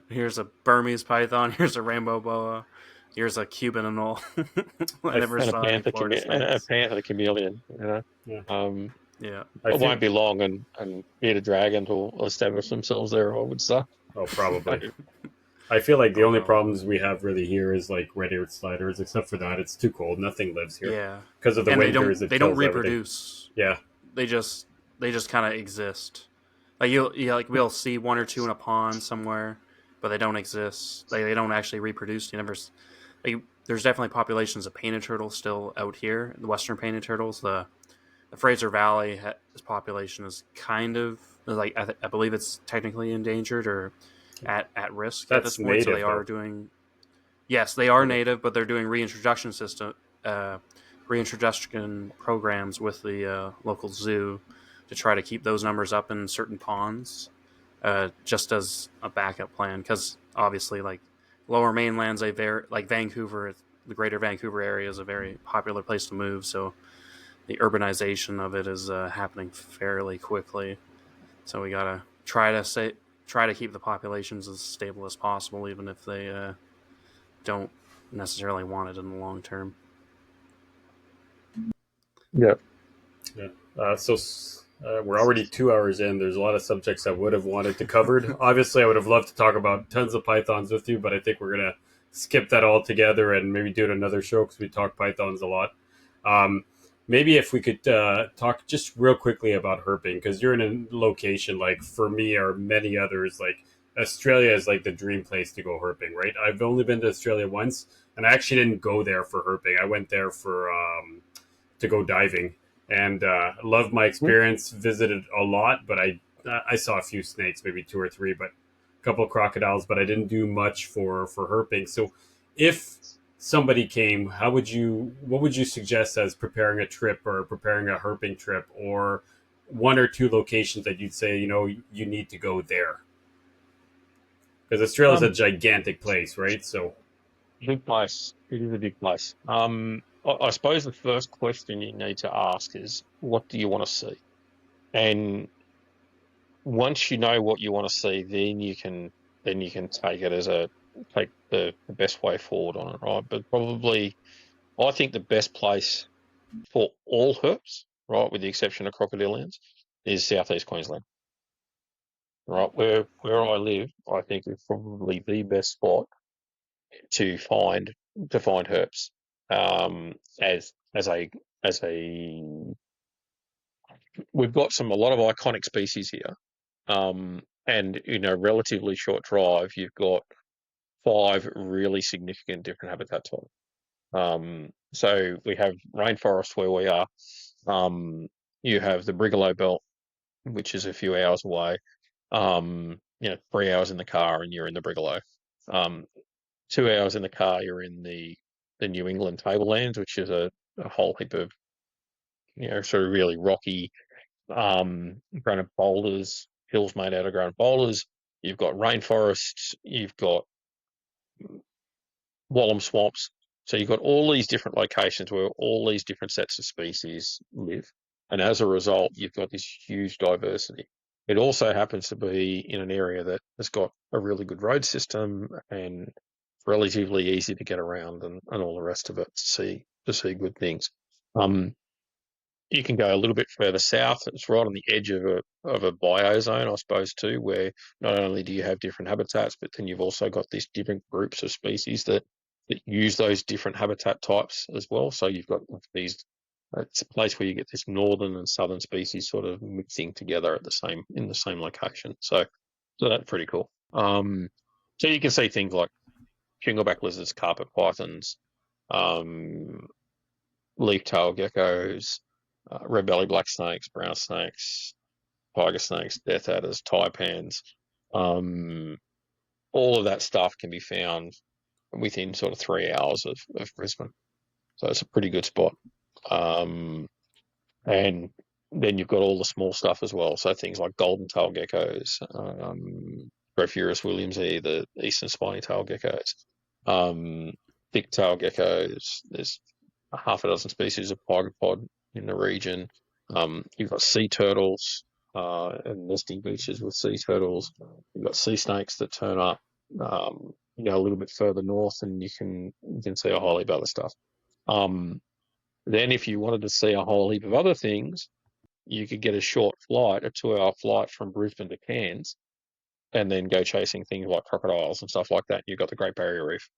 here's a Burmese python, here's a rainbow boa, here's a Cuban anole. I never And a saw any panther, Florida and a snakes. panther chameleon. Yeah. Um, Yeah. I it feel. won't be long, and bearded dragons will establish themselves there, I would say. Oh, probably. I feel like the Oh only no. problems we have really here is like red-eared sliders. Except for that, it's too cold. Nothing lives here Yeah. because of the And winters. It they don't kills everything. reproduce. Yeah. They just kind of exist. Like you like we'll see one or two in a pond somewhere, but they don't exist. They don't actually reproduce. You never like, there's definitely populations of painted turtles still out here. The western painted turtles, the Fraser Valley population is kind of like I believe it's technically endangered or at risk at That's this point. So they native are though. doing yes, they are Okay. native, but they're doing reintroduction programs with the local zoo to try to keep those numbers up in certain ponds, just as a backup plan. Because obviously, like Lower Mainland's a very like Vancouver, the Greater Vancouver area is a very popular place to move. So the urbanization of it is happening fairly quickly. So we gotta try to keep the populations as stable as possible, even if they don't necessarily want it in the long term. Yeah. Yeah. We're already 2 hours in. There's a lot of subjects I would have wanted to covered. Obviously, I would have loved to talk about tons of pythons with you, but I think we're gonna skip that all together and maybe do it another show because we talk pythons a lot. Um, Maybe if we could talk just real quickly about herping because you're in a location like for me or many others like Australia is like the dream place to go herping, right? I've only been to Australia once, and I actually didn't go there for herping. I went there for to go diving, and loved my experience. Visited a lot, but I saw a few snakes, maybe two or three, but a couple of crocodiles. But I didn't do much for herping. So, if somebody came, what would you suggest as preparing a trip or preparing a herping trip, or one or two locations that you'd say you need to go there? Because Australia is a Um, gigantic place, right? So, Big place. It is a big place. I suppose the first question you need to ask is, what do you want to see? And once you know what you want to see, then you can take the best way forward on it, right? But probably, I think the best place for all herps, right, with the exception of crocodilians, is southeast Queensland, right? Where I live, I think is probably the best spot to find herps, um, as a as a we've got a lot of iconic species here, and in a relatively short drive, you've got five really significant different habitat types. So we have rainforest where we are. You have the Brigalow Belt, which is a few hours away. 3 hours in the car and you're in the Brigalow. Um, 2 hours in the car, you're in the New England tablelands, which is a whole heap of sort of really rocky granite boulders, hills made out of granite boulders. You've got rainforests, you've got Wallum swamps. So you've got all these different locations where all these different sets of species live. And as a result, you've got this huge diversity. It also happens to be in an area that has got a really good road system and relatively easy to get around and all the rest of it to see good things. Um, you can go a little bit further south. It's right on the edge of a biozone, I suppose, too, where not only do you have different habitats, but then you've also got these different groups of species that use those different habitat types as well. So you've got these. It's a place where you get this northern and southern species sort of mixing together in the same location. So that's pretty cool. So you can see things like shingleback lizards, carpet pythons, um, leaf-tailed geckos, red-bellied black snakes, brown snakes, tiger snakes, death adders, taipans. Um, all of that stuff can be found within sort of 3 hours of Brisbane. So it's a pretty good spot. Um, and then you've got all the small stuff as well. So things like golden tail geckos, Gropurus williamsi, the eastern spiny tail geckos, thick tail geckos. There's a half a dozen species of pygopod in the region. You've got sea turtles and nesting beaches with sea turtles. You've got sea snakes that turn up, a little bit further north, and you can see a whole heap of other stuff. Then, if you wanted to see a whole heap of other things, you could get a short flight, a 2-hour flight from Brisbane to Cairns, and then go chasing things like crocodiles and stuff like that. You've got the Great Barrier Reef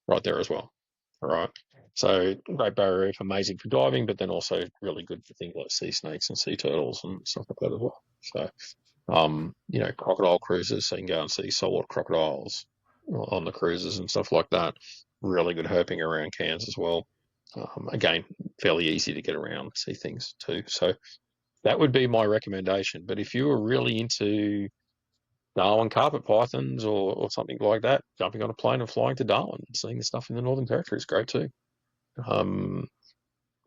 right there as well. All right. So Great Barrier Reef, amazing for diving, but then also really good for things like sea snakes and sea turtles and stuff like that as well. So, crocodile cruises, so you can go and see saltwater crocodiles on the cruises and stuff like that. Really good herping around Cairns as well. Again, fairly easy to get around, see things too. So that would be my recommendation. But if you were really into Darwin carpet pythons or something like that, jumping on a plane and flying to Darwin and seeing the stuff in the Northern Territory is great too.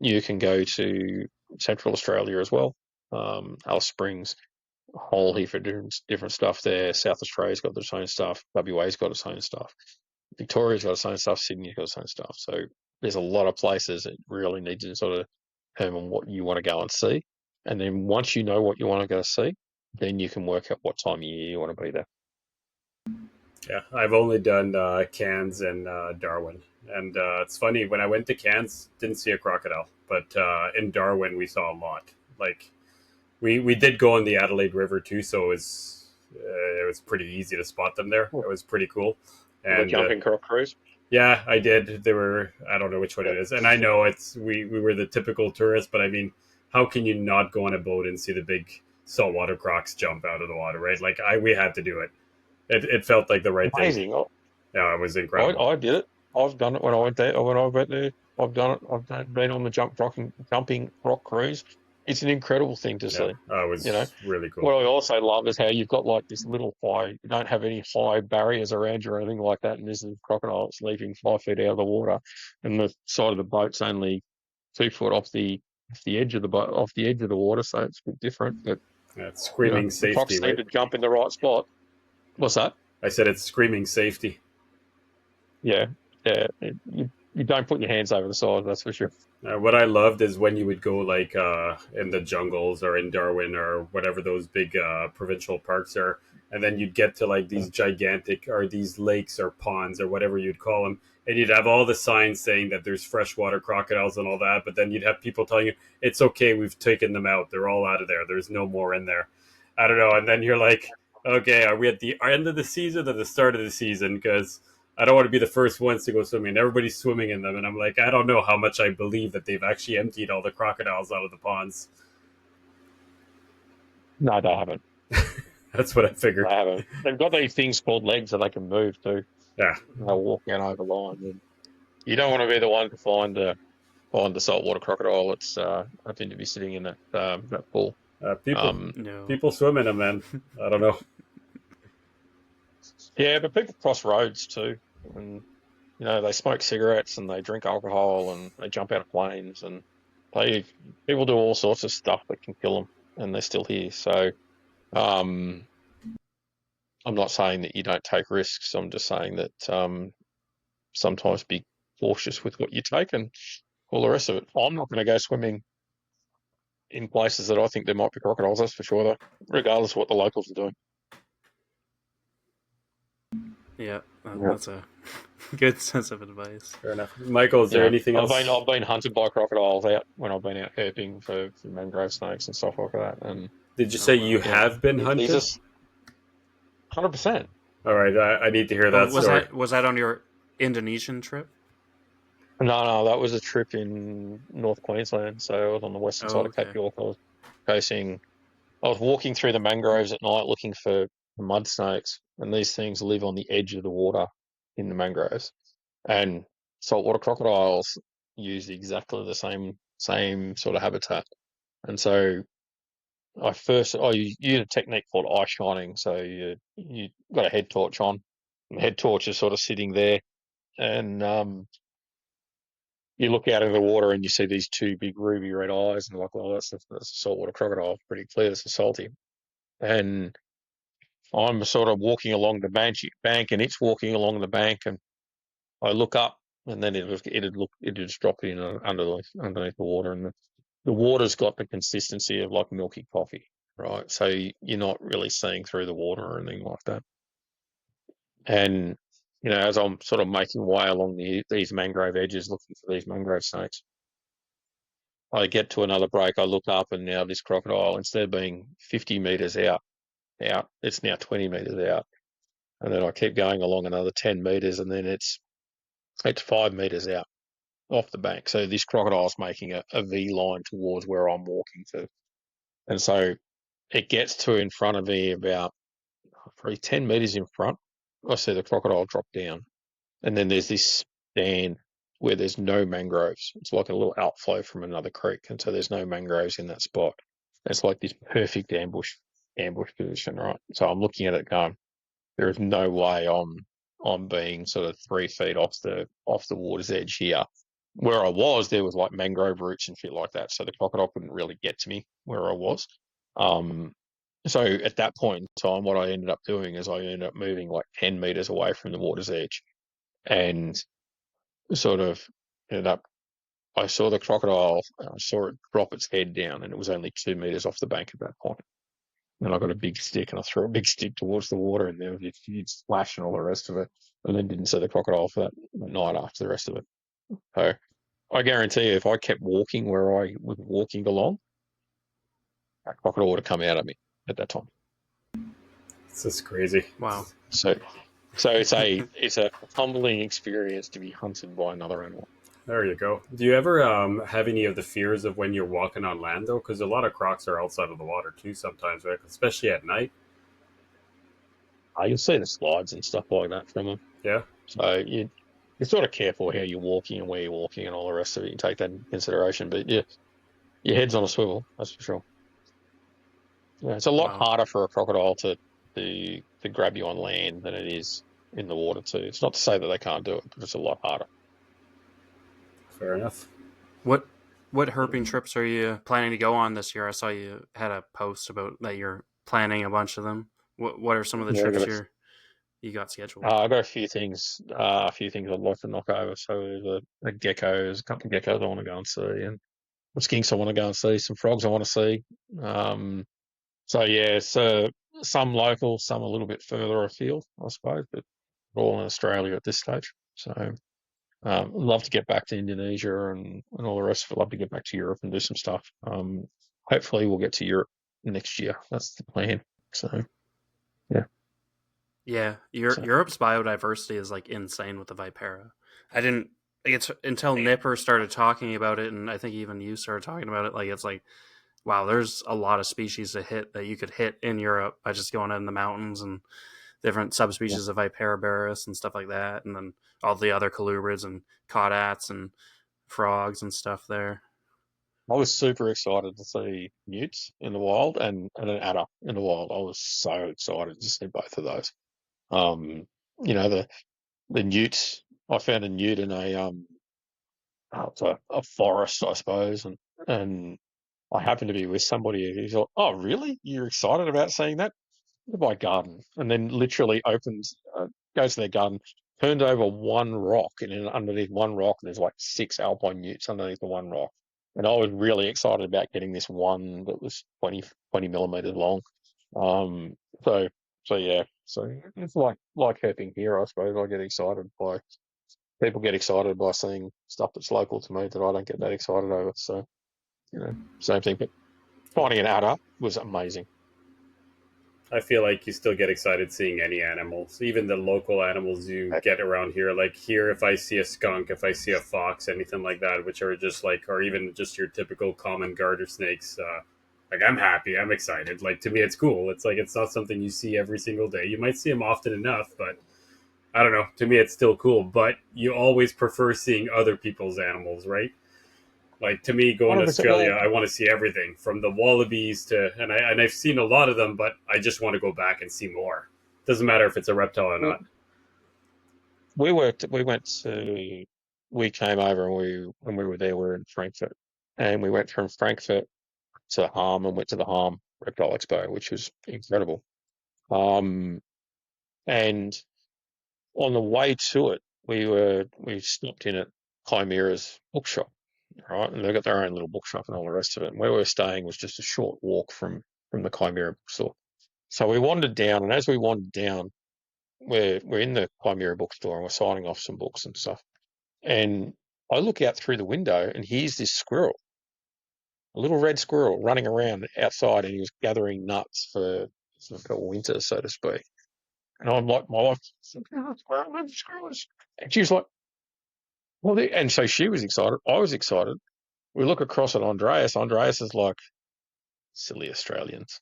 You can go to Central Australia as well. Alice Springs, a whole heap of different stuff there. South Australia's got its own stuff. WA's got its own stuff. Victoria's got its own stuff. Sydney's got its own stuff. So there's a lot of places that really need to sort of determine what you want to go and see. And then once you know what you want to go see, then you can work out what time of year you want to be there. Yeah, I've only done Cairns and Darwin, and it's funny, when I went to Cairns, didn't see a crocodile, but in Darwin we saw a lot. Like we did go on the Adelaide River too, so it was pretty easy to spot them there. It was pretty cool. The And jumping croc cruise. yeah, I did. They were, I don't know which one it is, and I know we were the typical tourist, but I mean, how can you not go on a boat and see the big saltwater crocs jump out of the water, right? Like we had to do it. It felt like the right thing. Amazing. Yeah, it was incredible. I did it. I've done it when I went there. When I went there, I've done it. Been on the jumping rock cruise. It's an incredible thing to Yeah, see. it was You know, really cool. what I also love is how you've got like this little high. You don't have any high barriers around you or anything like that, and there's a crocodile that's leaping 5 feet out of the water, and the side of the boat's only 2 foot off the edge of the boat, off the edge of the water, so it's a bit different. But Yeah, it's screaming the safety, crocs need right? to jump in the right spot. What's that? I said it's screaming safety. Yeah, yeah. You don't put your hands over the side, that's for sure. What I loved is when you would go like in the jungles or in Darwin or whatever those big provincial parks are, and then you'd get to like these gigantic or these lakes or ponds or whatever you'd call them, and you'd have all the signs saying that there's freshwater crocodiles and all that, but then you'd have people telling you it's okay, we've taken them out, they're all out of there, there's no more in there. I don't know, and then you're like, okay, are we at the end of the season or the start of the season? Because I don't want to be the first ones to go swimming. Everybody's swimming in them, and I'm like, I don't know how much I believe that they've actually emptied all the crocodiles out of the ponds. No, they haven't. That's what I figured. They haven't. They've got these things called legs that they can move too. Yeah, They'll walk down over line. And you don't want to be the one to find the saltwater crocodile. It's I think to be sitting in that pool. people No. people swim in them, man. I don't know. Yeah, but people cross roads too, and they smoke cigarettes and they drink alcohol and they jump out of planes and they people do all sorts of stuff that can kill them, and they're still here. So um, I'm not saying that you don't take risks. I'm just saying that sometimes be cautious with what you take and all the rest of it. I'm not going to go swimming in places that I think there might be crocodiles. That's for sure, though, regardless of what the locals are doing. Yeah, Yeah. that's a good sense of advice. Fair enough. Michael, is there anything else? I've been hunted by crocodiles out when I've been out herping for mangrove snakes and stuff like that. And Did you say you have been hunted? 100%. All right, I need to hear that story. Was that on your Indonesian trip? No, that was a trip in North Queensland. So I was on the western side of Cape York. I was walking through the mangroves at night looking for mud snakes, and these things live on the edge of the water in the mangroves. And saltwater crocodiles use exactly the same sort of habitat. And so I used a technique called eye shining. So you got a head torch on, and the head torch is sort of sitting there, and you look out into the water and you see these two big ruby red eyes, and you're like, well, that's a saltwater crocodile. Pretty clear, this is salty. And I'm sort of walking along the bank, and it's walking along the bank, and I look up, and then it'd just drop in underneath the water, and the water's got the consistency of like milky coffee, right? So you're not really seeing through the water or anything like that. And as I'm sort of making way along these mangrove edges, looking for these mangrove snakes, I get to another break. I look up, and now this crocodile, instead of being 50 meters out, it's now 20 meters out. And then I keep going along another 10 meters, and then it's 5 meters out off the bank. So this crocodile's making a V line towards where I'm walking to. And so it gets to in front of me about probably 10 meters in front. I see the crocodile drop down. And then there's this stand where there's no mangroves. It's like a little outflow from another creek. And so there's no mangroves in that spot. It's like this perfect ambush position, right? So I'm looking at it going, there is no way I'm being sort of 3 feet off the water's edge here. Where I was, there was like mangrove roots and shit like that, so the crocodile couldn't really get to me where I was. Um, so at that point in time, what I ended up doing is I ended up moving like 10 meters away from the water's edge, and sort of ended up. I saw the crocodile. I saw it drop its head down, and it was only 2 meters off the bank at that point. And I got a big stick, and I threw a big stick towards the water, and there was this huge splash and all the rest of it. And then didn't see the crocodile for that night after the rest of it. So I guarantee you, if I kept walking where I was walking along, that crocodile would have come out at me at that time. It's just crazy. Wow. So, so it's a humbling experience to be hunted by another animal. There you go. Do you ever have any of the fears of when you're walking on land, though? Because a lot of crocs are outside of the water, too, sometimes, right? Especially at night. You'll see the slides and stuff like that from them. Yeah. So you're sort of careful how you're walking and where you're walking and all the rest of it. You take that into consideration. But yeah, your head's on a swivel, that's for sure. Yeah, it's a lot Wow. harder for a crocodile to grab you on land than it is in the water too. It's not to say that they can't do it, but it's a lot harder. Fair enough. What herping trips are you planning to go on this year? I saw you had a post about that you're planning a bunch of them. What are some of the Yeah, trips you got scheduled? I've got a few things I'd like to knock over. So there's a geckos, a couple of geckos I want to go and see, and some skinks I want to go and see, some frogs I want to see. So yeah, so some local, some a little bit further afield, I suppose, but all in Australia at this stage. So love to get back to Indonesia and all the rest of it. Love to get back to Europe and do some stuff. Hopefully we'll get to Europe next year. That's the plan. So yeah. Yeah, So Europe's biodiversity is like insane with the vipera. I didn't. It's until Nipper started talking about it, and I think even you started talking about it. Like it's like, wow, there's a lot of species that you could hit in Europe by just going in the mountains and different yeah. subspecies of Vipera and stuff like that, and then all the other colubrids and caudats and frogs and stuff there. I was super excited to see newts in the wild and an adder in the wild. I was so excited to see both of those. Um, the newts. I found a newt in it's a forest, I suppose, and I happened to be with somebody who's like, "Oh, really? You're excited about seeing that?" To my garden, and then literally goes to their garden, turned over one rock, and then underneath one rock, there's like 6 alpine newts underneath the one rock. And I was really excited about getting this one that was 20 millimeters long. Um, so, so yeah, so it's like herping here, I suppose. People get excited by seeing stuff that's local to me that I don't get that excited over. So, same thing. But finding an adder was amazing. I feel like you still get excited seeing any animals, even the local animals you get around here. Like here, if I see a skunk, if I see a fox, anything like that, which are just like, or even just your typical common garter snakes, like I'm happy, I'm excited. Like to me, it's cool. It's like it's not something you see every single day. You might see them often enough, but I don't know. To me, it's still cool. But you always prefer seeing other people's animals, right? Like to me, going to 100%. Australia, Well, I want to see everything from the wallabies to, I've seen a lot of them, but I just want to go back and see more. Doesn't matter if it's a reptile or not. we worked. We came over and when we were there, we were in Frankfurt, and we went from Frankfurt to Harm and went to the Harm Reptile Expo, which was incredible. And on the way to it, we stopped in at Chimera's bookshop, right? And they've got their own little bookshop and all the rest of it. And where we were staying was just a short walk from the Chimera bookstore. So we wandered down, and as we wandered down, we're in the Chimera bookstore and we're signing off some books and stuff. And I look out through the window, and here's this squirrel, a little red squirrel, running around outside, and he was gathering nuts for winter, so to speak. And I'm like, my wife, squirrels. And she was like, well, and so she was excited. I was excited. We look across at Andreas. Andreas is like, silly Australians.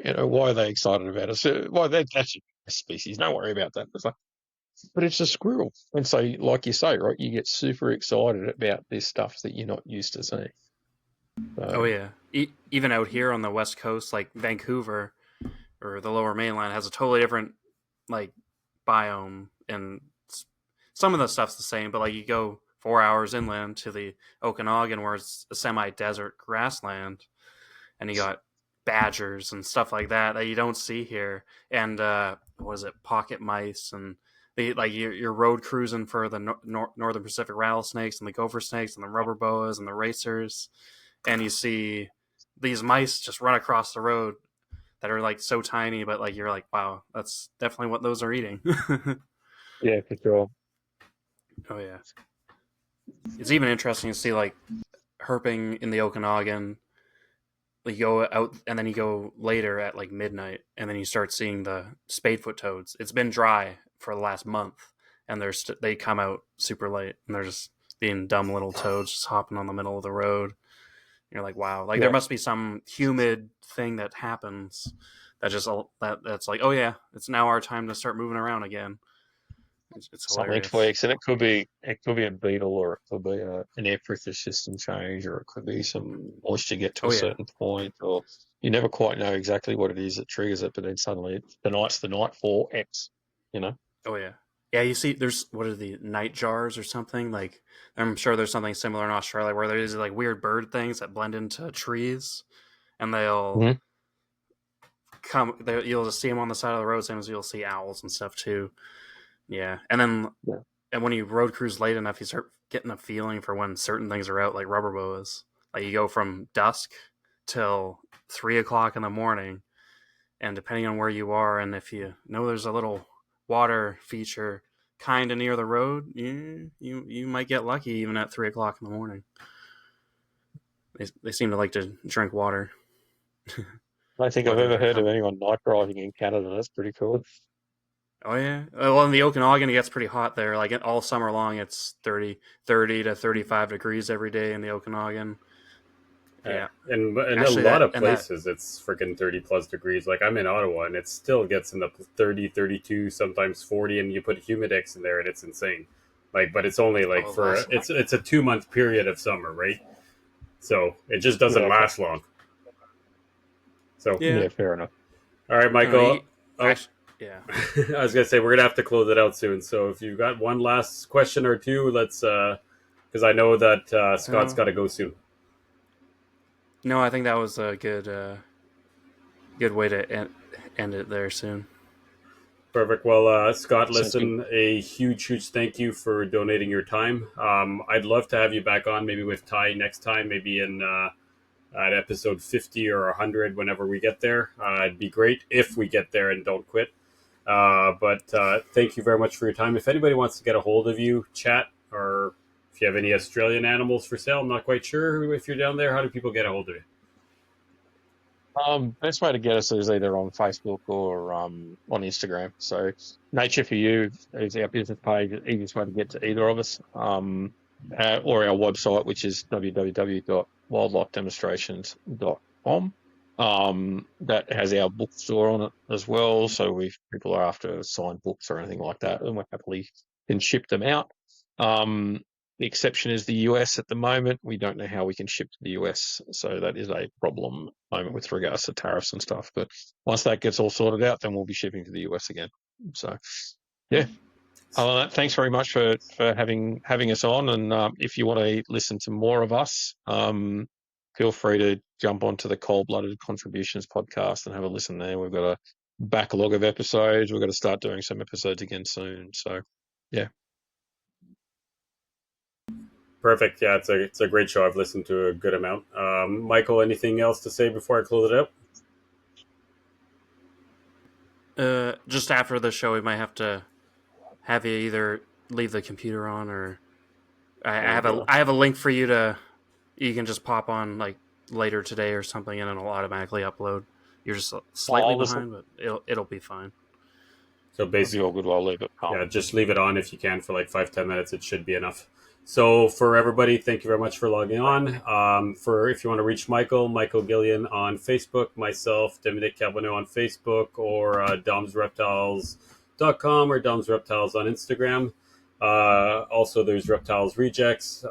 Why are they excited about us? Why, that's a species. Don't worry about that. It's like, but it's a squirrel. And so, like you say, right, you get super excited about this stuff that you're not used to seeing. Oh yeah, even out here on the west coast, like Vancouver or the Lower Mainland, has a totally different like biome, and some of the stuff's the same. But like you go 4 hours inland to the Okanagan, where it's a semi-desert grassland, and you got badgers and stuff like that you don't see here. And what is it, pocket mice, and like you're road cruising for the northern Pacific rattlesnakes and the gopher snakes and the rubber boas and the racers, and you see these mice just run across the road that are like so tiny, but like you're like, wow, that's definitely what those are eating. Yeah, for sure. Oh yeah, it's even interesting to see like herping in the Okanagan. You go out and then you go later at like midnight, and then you start seeing the spadefoot toads. It's been dry for the last month, and they come out super late, and they're just being dumb little toads just hopping on the middle of the road. You're like, wow, like there Yeah. must be some humid thing that happens that just that's like, oh yeah, it's now our time to start moving around again. It's Something hilarious. tweaks, and it could be a beetle, or it could be an air pressure system change, or it could be some moisture get to Oh a yeah, certain point, or you never quite know exactly what it is that triggers it, but then suddenly tonight's the night for X, you know? oh yeah, yeah. You see, there's what are the night jars or something like. I'm sure there's something similar in Australia where there's like weird bird things that blend into trees, and they'll Mm-hmm. You'll just see them on the side of the road, same as you'll see owls and stuff too. Yeah, and then Yeah. and when you road cruise late enough, you start getting a feeling for when certain things are out, like rubber boas. Like you go from dusk till 3 o'clock in the morning, and depending on where you are, and if you know there's a little water feature kind of near the road, you might get lucky even at 3 o'clock in the morning. They seem to like to drink water. I don't think I've Whether ever they're heard of coming. anyone night driving in Canada. That's pretty cool. Oh yeah. Well, in the Okanagan, it gets pretty hot there. Like all summer long, it's 30 to 35 degrees every day in the Okanagan. Yeah. And a Actually, lot that of and that. places it's freaking 30 plus degrees. Like I'm in Ottawa and it still gets in the 30, 32, sometimes 40, and you put humidex in there and it's insane. Like, but it's only like Oh, for last. it's a 2 month period of summer, right? So it just Yeah, doesn't okay. last long. So, Yeah. Yeah, fair enough. all right, I don't know. Michael. Oh, Actually, yeah. I was gonna say we're gonna have to close it out soon. So if you've got one last question or two, let's because I know that Scott's No, got to go soon. no. I think that was a good way to end it there soon. Perfect. Well, Scott, Sounds good. listen, a huge thank you for donating your time. I'd love to have you back on, maybe with Ty next time, maybe in at episode 50 or 100, whenever we get there. It'd be great if we get there and don't quit. But thank you very much for your time. If anybody wants to get a hold of you, chat, or if you have any Australian animals for sale, I'm not quite sure if you're down there. How do people get a hold of you? Best way to get us is either on Facebook or on Instagram. So Nature for You is our business page. The easiest way to get to either of us. Or our website, which is www.wildlifedemonstrations.com. That has our bookstore on it as well. So if people are after signed books or anything like that, then we happily can ship them out. The exception is the US at the moment. We don't know how we can ship to the US, so that is a problem at the moment with regards to tariffs and stuff. But once that gets all sorted out, then we'll be shipping to the US again. So, yeah. Other than that, thanks very much for having us on. And if you want to listen to more of us, feel free to jump onto the Cold Blooded Contributions podcast and have a listen there. We've got backlog of episodes. We're going to start doing some episodes again soon. So, yeah. Perfect. Yeah, it's a great show. I've listened to a good amount. Michael, anything else to say before I close it out? Just after the show, we might have you either leave the computer on, or Oh, God. I have a link for you to, you can just pop on like later today or something, and it'll automatically upload. You're just slightly I'll listen. behind, but it'll be fine. So That'll be basically, all good. I'll leave it calm. yeah, just leave it on if you can for like 5-10 minutes. It should be enough. So for everybody, thank you very much for logging on. For if you want to reach Michael Gillian on Facebook, myself, Dominic Carbonneau on Facebook, or domsreptiles.com or domsreptiles on Instagram. Also, there's Reptiles Rejects.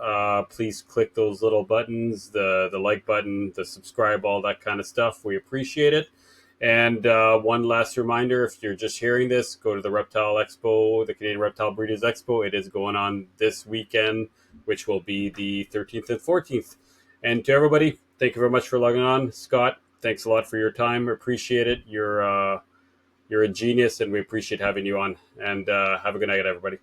Please click those little buttons, the like button, the subscribe, all that kind of stuff. We appreciate it. And one last reminder, if you're just hearing this, go to the Reptile Expo, the Canadian Reptile Breeders Expo. It is going on this weekend, which will be the 13th and 14th. And to everybody, thank you very much for logging on. Scott, thanks a lot for your time. Appreciate it. You're a genius, and we appreciate having you on. And have a good night, everybody.